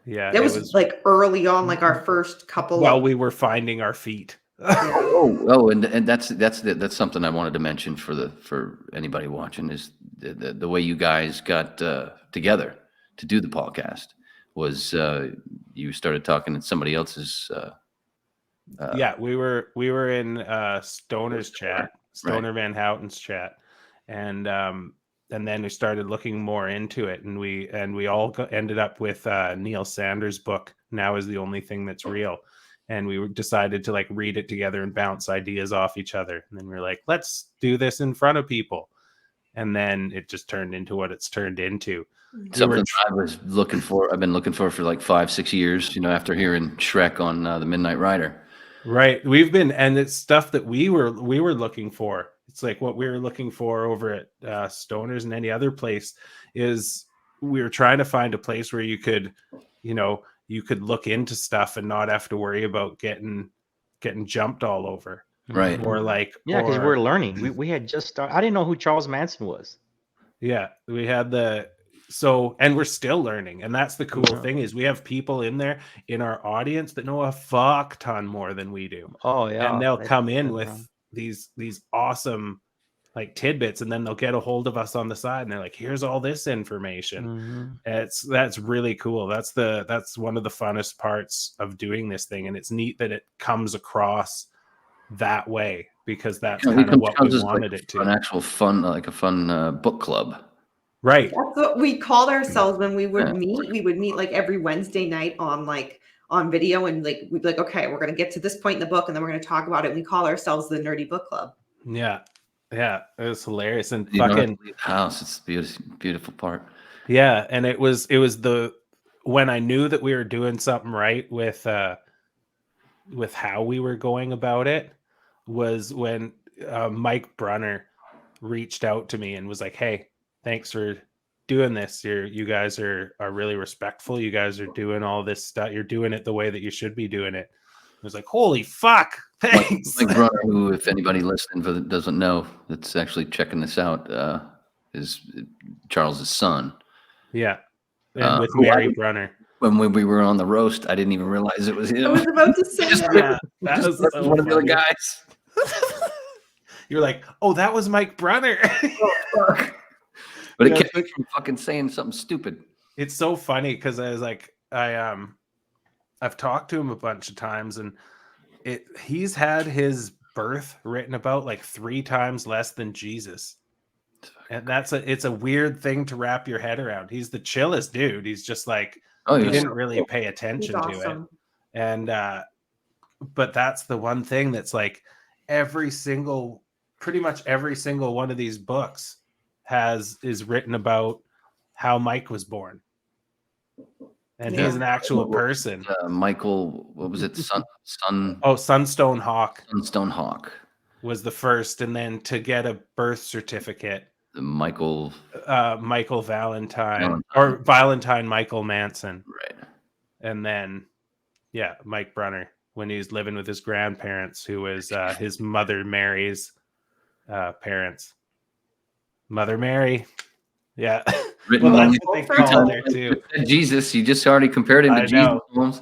Yeah. That was like early on, like our first couple. while of, we were finding our feet. And that's something I wanted to mention for anybody watching is the way you guys got together to do the podcast was you started talking at somebody else's. Yeah, we were in Stoner's chat, Stoner Van Houten's chat, and then we started looking more into it, and we all ended up with Neil Sanders' book. Now is the only thing that's real. And we decided to like read it together and bounce ideas off each other. And then we were like, let's do this in front of people. And then it just turned into what it's turned into. Something I was looking for. I've been looking for like 5-6 years. After hearing Shrek on the Midnight Rider. Right. And it's stuff that we were looking for. It's like what we were looking for over at Stoners and any other place is we were trying to find a place where you could, you could look into stuff and not have to worry about getting jumped all over. Right. Or like, Yeah, because we're learning. We had just started. I didn't know who Charles Manson was. Yeah, we had and we're still learning. And that's the cool thing is we have people in there in our audience that know a fuck ton more than we do. Oh yeah. And they'll come in with these awesome like tidbits, and then they'll get a hold of us on the side and they're like, here's all this information. That's really cool. That's one of the funnest parts of doing this thing. And it's neat that it comes across that way because that's kind of what we wanted it to. An actual fun, like a fun book club. Right. That's what we called ourselves when we would meet. We would meet like every Wednesday night on video, and like we'd be like, okay, we're gonna get to this point in the book, and then we're gonna talk about it. And we call ourselves the Nerdy Book Club. Yeah, it was hilarious and You fucking don't have to leave the house. It's the beautiful part. Yeah, and it was when I knew that we were doing something right with how we were going about it was when Mike Brunner reached out to me and was like, hey, thanks for doing this. You guys are really respectful. You guys are doing all this stuff. You're doing it the way that you should be doing it. I was like, holy fuck, thanks. Mike Brunner, who, if anybody listening that doesn't know, that's actually checking this out, is Charles's son. Yeah, and with Mary Brunner. When we were on the roast, I didn't even realize it was him. I was about to say that. That was so one of the other guys. You're like, oh, that was Mike Brunner. But it kept me from fucking saying something stupid. It's so funny because I was like, I've talked to him a bunch of times, and he's had his birth written about like 3 times less than Jesus. And it's a weird thing to wrap your head around. He's the chillest dude. He's just like, he didn't really pay attention to it. And, but that's the one thing that's like pretty much every single one of these books is written about how Mike was born. And he's an actual person. Michael, what was it? Sunstone Hawk. Sunstone Hawk was the first, and then to get a birth certificate, Michael Valentine or Valentine Michael Manson, right? And then, Mike Brunner when he's living with his grandparents, who was his mother Mary's parents. Mother Mary, yeah. Written well, that's what they call her too. Jesus, you just already compared him to Jesus. Holmes.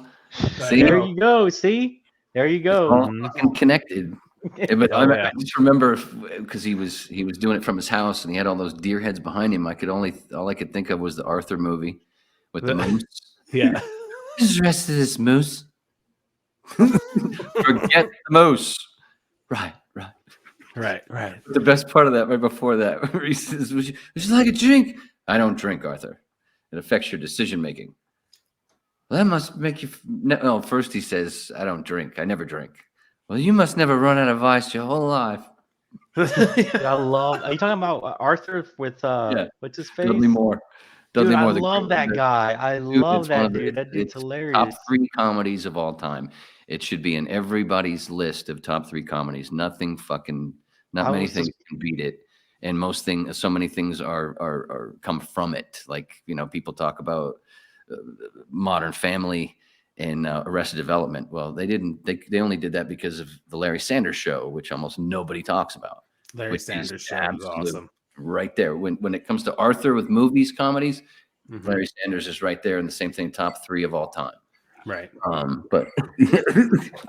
See, there you go. See, there you go. All fucking connected. But I just remember because he was doing it from his house and he had all those deer heads behind him. All I could think of was the Arthur movie with the moose. Yeah, just rest of this moose. Forget the moose. Right. The best part of that, right before that, where he says, "Would you like a drink?" I don't drink, Arthur. It affects your decision making. Well, that must make you. No, first he says, I don't drink. I never drink. Well, you must never run out of ice your whole life. I love. Are you talking about Arthur with what's his face? Dudley Moore. Dude, I the love that guy. I love it's one that of the- dude. That dude's it's hilarious. Top 3 comedies of all time. It should be in everybody's list of top 3 comedies. Not many things can beat it. And so many things are come from it. Like, people talk about Modern Family and Arrested Development. Well, they didn't. They only did that because of the Larry Sanders Show, which almost nobody talks about. Larry Sanders Show is awesome. Right there. When it comes to Arthur with movies, comedies, Mhm. Larry Sanders is right there, and the same thing, top 3 of all time. Right. But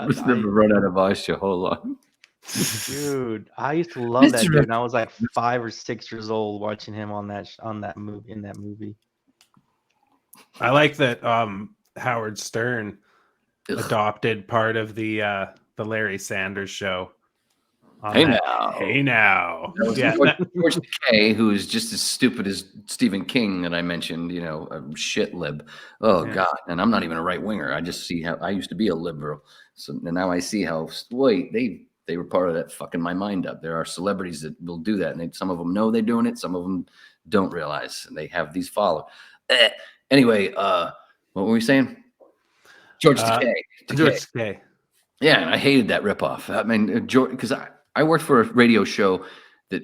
just never run out of ice your whole life. Dude, I used to love that dude. And I was like 5 or 6 years old watching him in that movie. I like that Howard Stern adopted part of the Larry Sanders Show. Hey now. Yeah. George Takei, who is just as stupid as Stephen King that I mentioned, a shit lib. Oh God. And I'm not even a right winger. I just see how I used to be a liberal. So now I see how they were part of that fucking my mind up. There are celebrities that will do that. And some of them know they're doing it. Some of them don't realize, and they have these followers. Anyway, what were we saying? George Takei. George Takei. Yeah, and I hated that ripoff. I mean, because I worked for a radio show that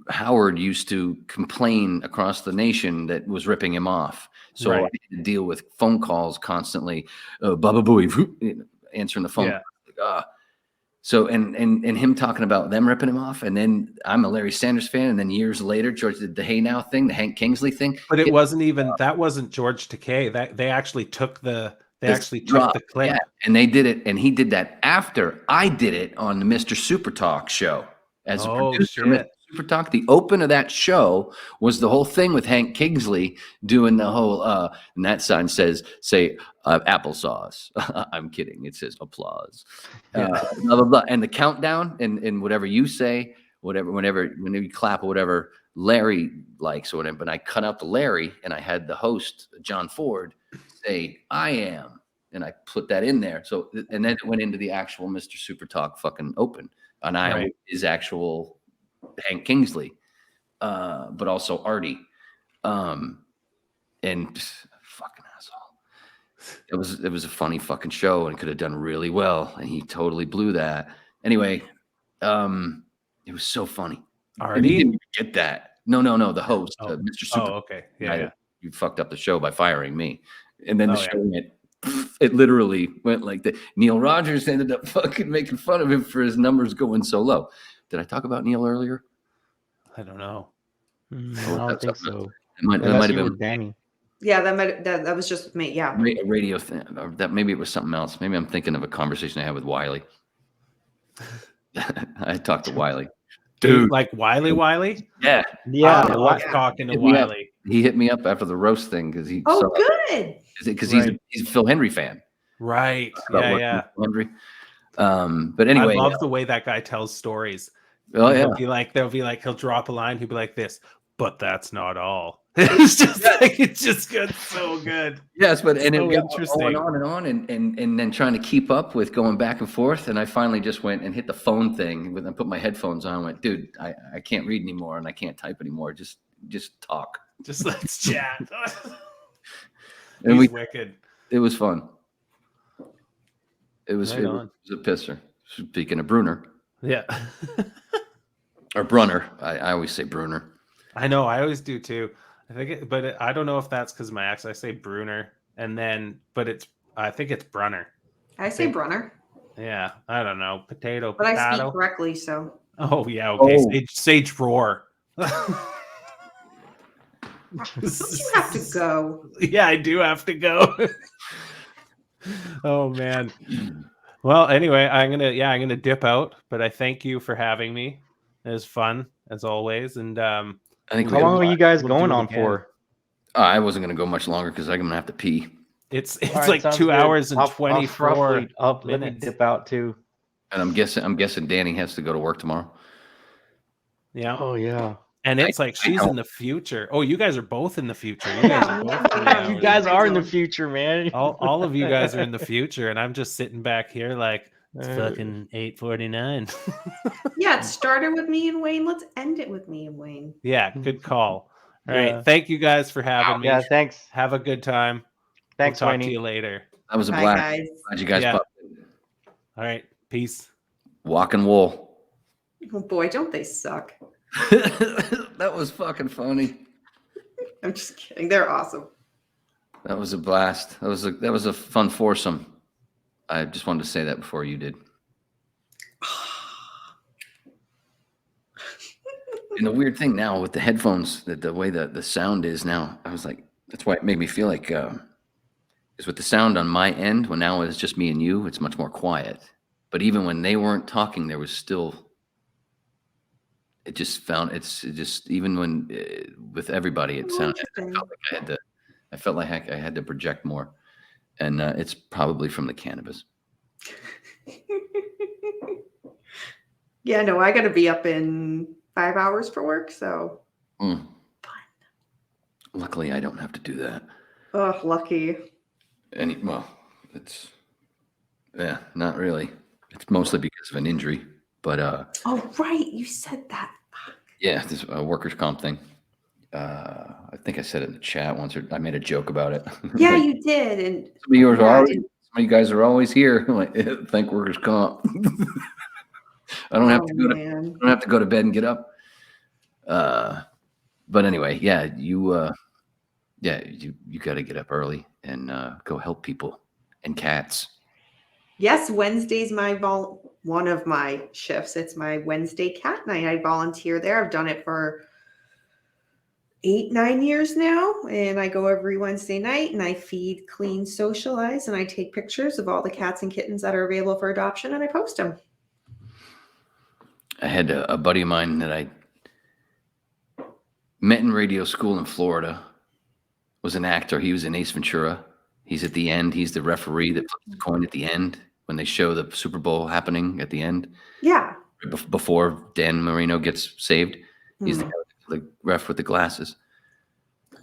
Howard used to complain across the nation that was ripping him off. So Right. I had to deal with phone calls constantly. Baba Booey, answering the phone. Yeah. So and him talking about them ripping him off, and then I'm a Larry Sanders fan, and then years later, George did the Hey Now thing, the Hank Kingsley thing. But it wasn't even that wasn't George Takei. That they actually took the clip. Yeah, and they did it, and he did that after I did it on the Mr. Super Talk show as a producer. Shit. Super Talk. The open of that show was the whole thing with Hank Kingsley doing the whole. And that sign say applesauce. I'm kidding. It says applause. Blah blah blah. And the countdown and whatever you say, whenever you clap or whatever Larry likes or whatever. But I cut out the Larry and I had the host John Ford say I am, and I put that in there. So and then it went into the actual Mr. Super Talk fucking open, and I is actual Hank Kingsley, but also Artie, and fucking asshole. It was a funny fucking show and could have done really well, and he totally blew that. Anyway, it was so funny. Artie you didn't get that. No, the host, Mr. Super. Oh, okay, yeah. You fucked up the show by firing me, and then the show went. It literally went like that. Neil Rogers ended up fucking making fun of him for his numbers going so low. Did I talk about Neil earlier? I don't know. I don't think so. It might have been Dani. Yeah, that was just me. Yeah, a radio thing. Or that maybe it was something else. Maybe I'm thinking of a conversation I had with Wiley. I talked to Wiley. Dude, like Wiley? Yeah. I was talking to Wiley. He hit me up after the roast thing because he. Good. Because he's a Phil Henry fan. Right. Yeah. Henry. But anyway, I love the way that guy tells stories. Oh yeah. They'll be like, he'll drop a line. He'll be like this, but that's not all. It's just good, so good. Yes, but and so it got going on and then trying to keep up with going back and forth. And I finally just went and hit the phone thing and put my headphones on. I went, dude, I can't read anymore and I can't type anymore. Just talk. Just let's chat. And wicked. It was fun. It was a pisser. Speaking of Bruner. Yeah. Or Brunner. I always say Bruner. I know. I always do too. I don't know if that's because of my accent. I say Bruner, I think it's Brunner. I say Brunner. Yeah, I don't know. Potato. But I speak correctly, so. Oh yeah. Okay. Oh. Sage roar. You have to go. Yeah, I do have to go. Oh man. Well, anyway, I'm gonna dip out, but I thank you for having me. It was fun as always, and I think. How long are you guys going on for? I wasn't gonna go much longer because I'm gonna have to pee. It's like 2 hours and 24 minutes. Let me dip out too. And I'm guessing Dani has to go to work tomorrow. Yeah. Oh yeah. And it's like she's in the future. Oh, you guys are both in the future. You guys are both 3 hours. You guys are in the future, man. All of you guys are in the future, and I'm just sitting back here like it's fucking 8:49. Yeah, it started with me and Wayne. Let's end it with me and Wayne. Yeah, good call. All Yeah. right, thank you guys for having me. Yeah, thanks. Have a good time. Thanks, We'll talk Waning. to you later. That was a Bye, blast. guys. Glad you guys Yeah. popped. All right, peace. Walking wool. Oh boy, don't they suck? That was fucking funny. I'm just kidding. They're awesome. That was a blast. That was a fun foursome. I just wanted to say that before you did. And the weird thing now with the headphones, that the way the sound is now, I was like, that's why it made me feel like, is with the sound on my end, when now it's just me and you, it's much more quiet. But even when they weren't talking, there was still, even when with everybody, it sounded, I felt like I had to project more. And it's probably from the cannabis. Yeah, no, I got to be up in 5 hours for work, so fun. Luckily, I don't have to do that. Oh, lucky. It's not really. It's mostly because of an injury, but oh, right, you said that. Fuck. Yeah, this workers' comp thing. I think I said it in the chat once, or I made a joke about it. Yeah, Like, you did, and some of you guys are always here. Like, thank workers' comp. I don't have to go to. I don't have to go to bed and get up. But anyway, yeah, you got to get up early and go help people and cats. Yes, Wednesday's one of my shifts. It's my Wednesday cat night. I volunteer there. I've done it for 8-9 years now, and I go every Wednesday night and I feed, clean, socialize, and I take pictures of all the cats and kittens that are available for adoption, and I post them. I had a buddy of mine that I met in radio school in Florida. Was an actor. He was in Ace Ventura. He's at the end. He's the referee that flips the coin at the end when they show the Super Bowl happening at the end. Yeah. Before Dan Marino gets saved. He's the ref with the glasses.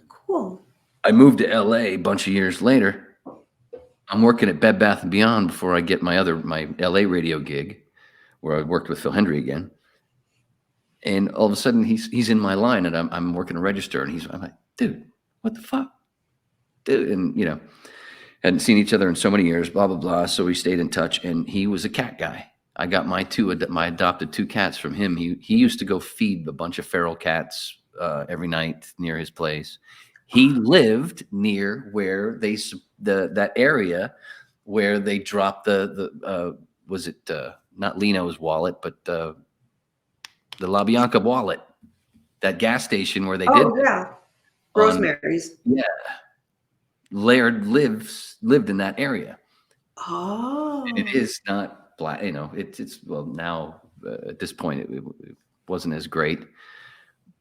Cool. I moved to LA a bunch of years later. I'm working at Bed Bath & Beyond before I get my LA radio gig, where I worked with Phil Hendry again. And all of a sudden he's in my line, and I'm working a register, and I'm like, dude, what the fuck? Dude, and hadn't seen each other in so many years, blah, blah, blah. So we stayed in touch, and he was a cat guy. I got my adopted 2 cats from him. He used to go feed a bunch of feral cats every night near his place. He lived near where that area where they dropped was it not Lino's wallet, but the La Bianca wallet, that gas station where they did. Oh, yeah. Rosemary's. Yeah. Laird lived in that area. Oh. And it is not black, it's well, now at this point it wasn't as great,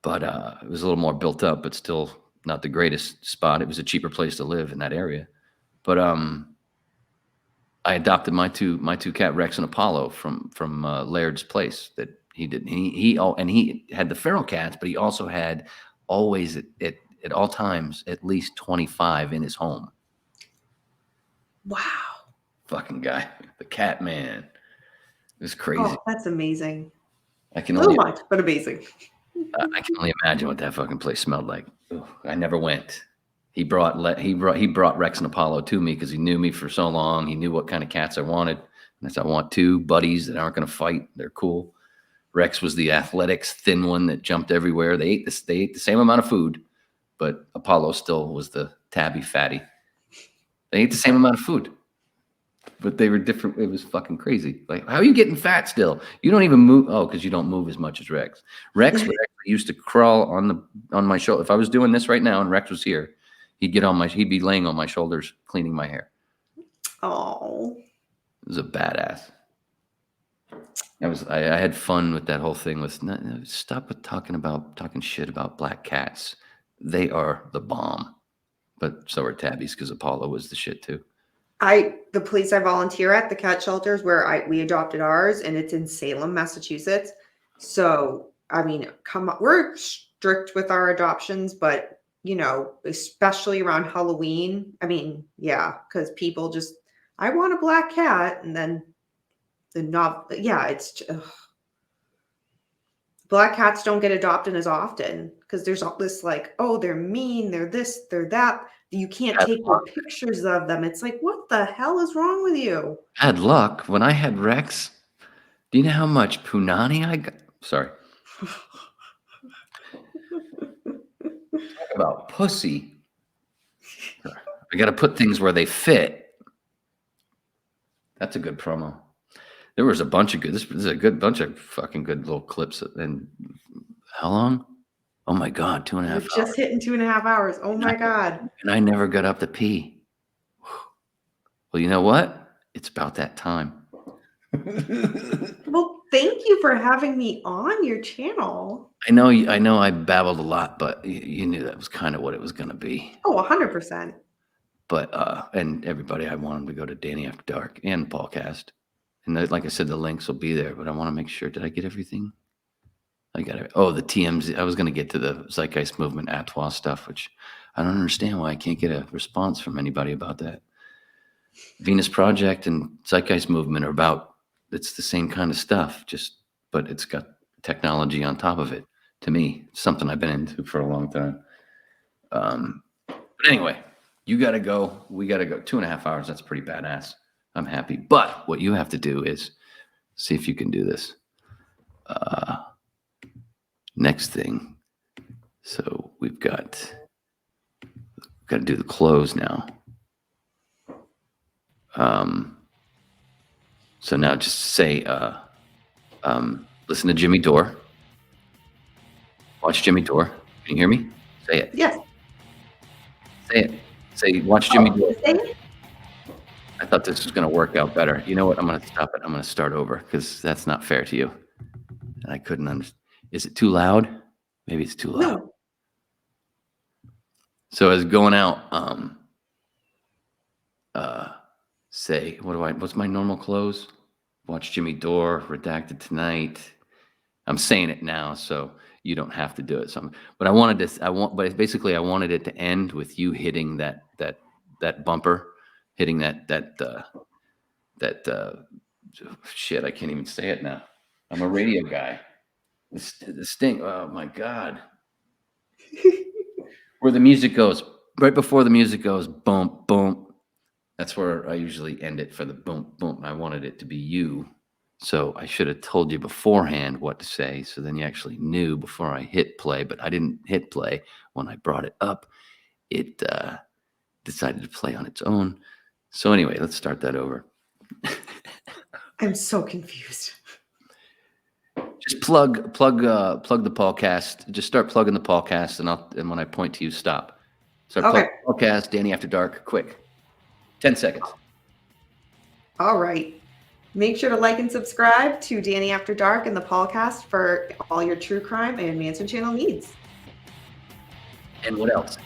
but it was a little more built up, but still not the greatest spot. It was a cheaper place to live in that area. But I adopted my two cat, Rex and Apollo, from Laird's place that he did. He had the feral cats, but he also had always at all times at least 25 in his home. Wow. Fucking guy, the cat man. It was crazy. Oh, that's amazing. I can So only much, but amazing. I can only imagine what that fucking place smelled like. Ugh, I never went. He brought Rex and Apollo to me because he knew me for so long. He knew what kind of cats I wanted. And I said, I want 2 buddies that aren't going to fight. They're cool. Rex was the athletics, thin one that jumped everywhere. They ate the same amount of food, but Apollo still was the tabby fatty. They ate the same amount of food, but they were different. It was fucking crazy. Like, how are you getting fat still? You don't even move. Oh, because you don't move as much as Rex. Rex would actually used to crawl on my shoulder. If I was doing this right now and Rex was here, he'd be laying on my shoulders, cleaning my hair. Oh. It was a badass. I had fun with that whole thing. Stop with talking shit about black cats. They are the bomb, but so are tabbies, because Apollo was the shit too. The place I volunteer at, the cat shelters where we adopted ours, and it's in Salem, Massachusetts. So, I mean, come on, we're strict with our adoptions, but you know, especially around Halloween. I mean, yeah, because people just, I want a black cat, and then it's black cats don't get adopted as often because there's all this like, oh, they're mean, they're this, they're that. You can't take good pictures of them. It's like, what the hell is wrong with you? Bad luck. When I had Rex, do you know how much punani I got? Sorry. Talk about pussy. I got to put things where they fit. That's a good promo. There was a bunch of good. This is a good bunch of fucking good little clips. And how long? Oh my God, 2.5 hours. We're just hitting 2.5 hours. Oh my God. And I never got up to pee. Well, you know what? It's about that time. Well, thank you for having me on your channel. I know I babbled a lot, but you knew that was kind of what it was going to be. Oh, 100%. But, and everybody, I want them to go to Dani After Dark and Paulcast. And like I said, the links will be there, but I want to make sure, did I get everything? I got it. Oh, the TMZ. I was going to get to the Zeitgeist Movement Atwa stuff, which I don't understand why I can't get a response from anybody about that. Venus Project and Zeitgeist Movement are about, it's the same kind of stuff, but it's got technology on top of it. To me, it's something I've been into for a long time. But anyway, you got to go. We got to go. 2.5 hours. That's pretty badass. I'm happy. But what you have to do is see if you can do this. Next thing. So we've got to do the close now. So now just say, listen to Jimmy Dore. Watch Jimmy Dore. Can you hear me? Say it. Yes. Say it. Say, watch Jimmy Dore. Say it? I thought this was going to work out better. You know what? I'm going to stop it. I'm going to start over because that's not fair to you. And I couldn't understand. Is it too loud? Maybe it's too loud. No. So as going out, say, what's my normal close? Watch Jimmy Dore, Redacted Tonight. I'm saying it now, so you don't have to do it. But I wanted it to end with you hitting that bumper, hitting that shit. I can't even say it now. I'm a radio guy. The sting. Oh my God. Where the music goes, right before the music goes, boom, boom. That's where I usually end it for the boom, boom. I wanted it to be you. So I should have told you beforehand what to say. So then you actually knew before I hit play, but I didn't hit play. When I brought it up, it decided to play on its own. So anyway, let's start that over. I'm so confused. Just plug the Paulcast. Just start plugging the Paulcast, and when I point to you, stop. Start Okay. Paulcast, Dani After Dark, quick. 10 seconds. All right. Make sure to like and subscribe to Dani After Dark and the Paulcast for all your true crime and Manson channel needs. And what else?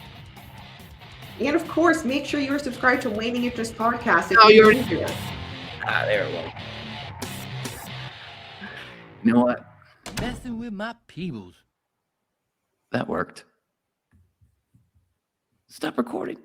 And of course, make sure you're subscribed to Waning Interest Podcast. Oh, you already do it. There it was. You know what? Messing with my peebles. That worked. Stop recording.